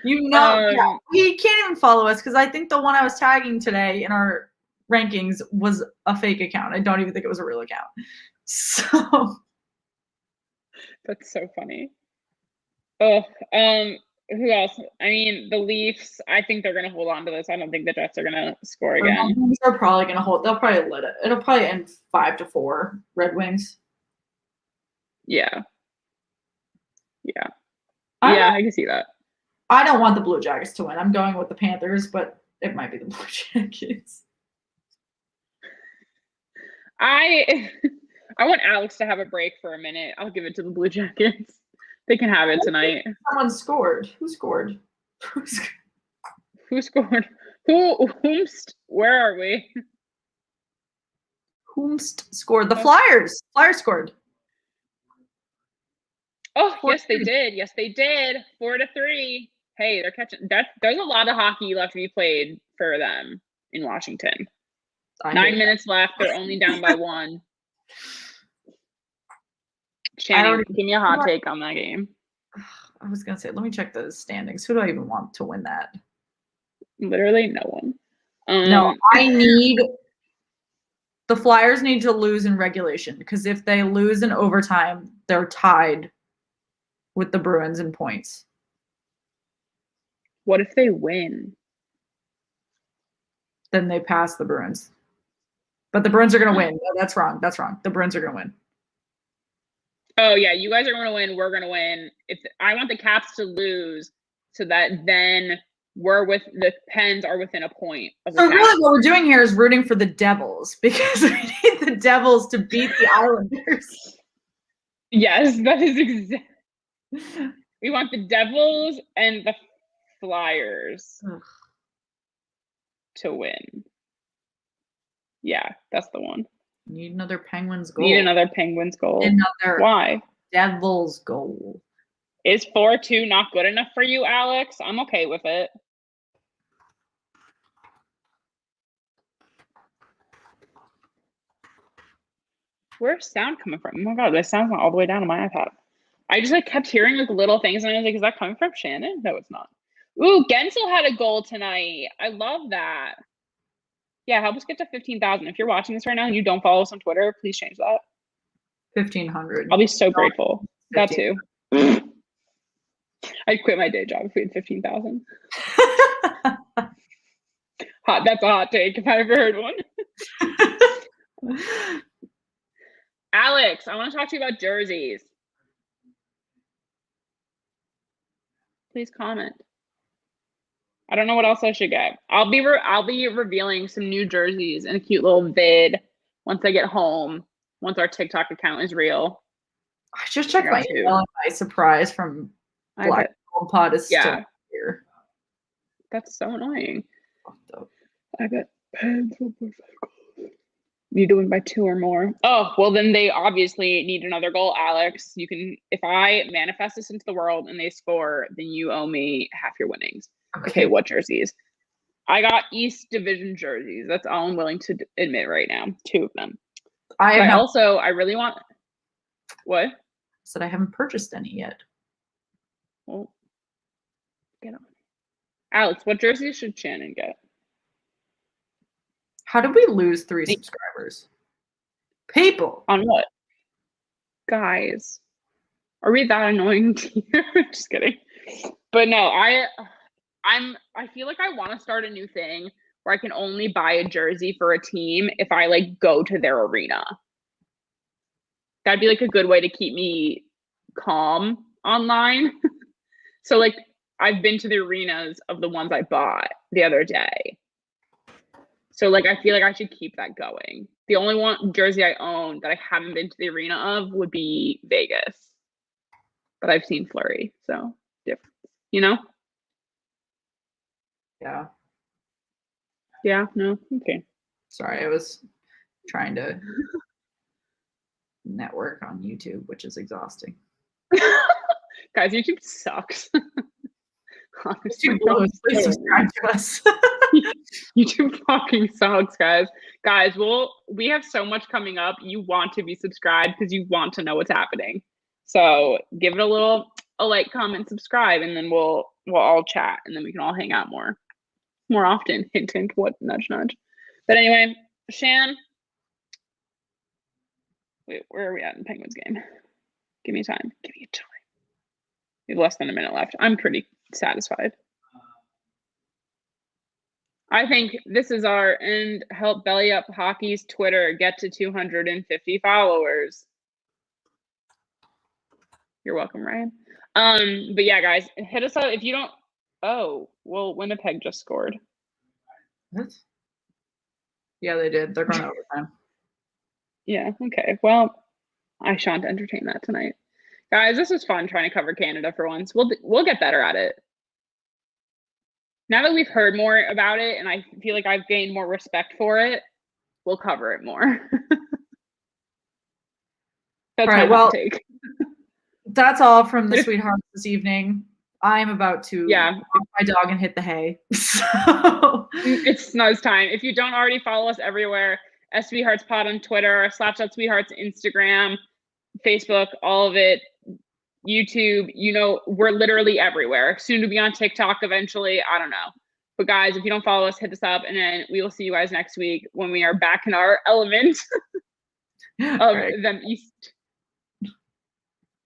You know, yeah, he can't even follow us because I think the one I was tagging today in our rankings was a fake account. I don't even think it was a real account. So that's so funny. Oh, who else? I mean, the Leafs. I think they're gonna hold on to this. I don't think the Jets are gonna score again. They're probably gonna hold. They'll probably let it. It'll probably end 5-4. Red Wings. Yeah. I can see that. I don't want the Blue Jackets to win. I'm going with the Panthers, but it might be the Blue Jackets. I want Alex to have a break for a minute. I'll give it to the Blue Jackets. They can have it tonight. Someone scored. Who scored? Who scored? Whomst? Where are we? Whomst scored? The Flyers. Flyers scored. Oh, yes, they did. 4-3. Hey, they're catching. There's a lot of hockey left to be played for them in Washington. 9 minutes left. They're only down by 1. Shannon, give me a hot take on that game. I was gonna say, let me check the standings. Who do I even want to win that? Literally no one. No, the Flyers need to lose in regulation because if they lose in overtime, they're tied with the Bruins in points. What if they win? Then they pass the Bruins. But the Bruins are going to win. No, that's wrong. The Bruins are going to win. Oh yeah, you guys are going to win. We're going to win. If I want the Caps to lose, so that then the Pens are within a point of the So Caps. really, what we're doing here is rooting for the Devils because we need the Devils to beat the Islanders. Yes, that is exactly. We want the Devils and the Flyers to win. Yeah, that's the one. Need another Penguins goal. Need another Penguins goal. Another Why? Devils goal. Is 4-2 not good enough for you, Alex? I'm okay with it. Where's sound coming from? Oh my god, that sound's not all the way down on my iPad. I just kept hearing little things, and I was like, "Is that coming from Shannon?" No, it's not. Ooh, Gensel had a goal tonight. I love that. Yeah, help us get to 15,000. If you're watching this right now and you don't follow us on Twitter, please change that. 1,500. I'll be so grateful. That too. I'd quit my day job if we had 15,000. That's a hot take if I ever heard one. Alex, I want to talk to you about jerseys. Please comment. I don't know what else I should get. I'll be revealing some new jerseys in a cute little vid once I get home. Once our TikTok account is real. I just checked my email and my surprise from Black Gold Pod is still here. That's so annoying. I bet you doing by 2 or more. Oh, well then they obviously need another goal, Alex. You can, if I manifest this into the world and they score, then you owe me half your winnings. Okay, what jerseys? I got East Division jerseys. That's all I'm willing to admit right now. 2 of them. I really want. What? I said I haven't purchased any yet. Well, get on. Alex, what jerseys should Shannon get? How did we lose 3 subscribers? People. On what? Guys. Are we that annoying to you? Just kidding. But no, I feel like I want to start a new thing where I can only buy a jersey for a team if I go to their arena. That'd be a good way to keep me calm online. So I've been to the arenas of the ones I bought the other day. So I feel like I should keep that going. The only jersey I own that I haven't been to the arena of would be Vegas. But I've seen Fleury, so different. Yeah. Yeah, no, okay. Sorry, I was trying to network on YouTube, which is exhausting. Guys, YouTube sucks. Honestly, please subscribe to us. YouTube fucking sucks, guys. Guys, we have so much coming up. You want to be subscribed because you want to know what's happening. So give it a like, comment, subscribe, and then we'll all chat, and then we can all hang out more often. Hint, hint. What? Nudge, nudge. But anyway, Shan. Wait, where are we at in Penguins game? Give me time. Give me time. We have less than a minute left. I'm pretty satisfied. I think this is our end. Help Belly Up Hockey's Twitter get to 250 followers. You're welcome, Ryan. But yeah, guys, hit us up if you don't. Oh, well, Winnipeg just scored. What? Yeah, they did. They're going overtime. Yeah. Okay. Well, I shan't entertain that tonight, guys. This was fun trying to cover Canada for once. We'll get better at it. Now that we've heard more about it, and I feel like I've gained more respect for it, we'll cover it more. That's right, my take. That's all from the Sweethearts this evening. I'm about to walk my dog and hit the hay. So it's snooze time. If you don't already follow us everywhere, Sweethearts Pod on Twitter, Slapshot Sweethearts Instagram, Facebook, all of it. YouTube, we're literally everywhere. Soon to be on TikTok eventually. I don't know. But guys, if you don't follow us, hit us up, and then we will see you guys next week when we are back in our element of them East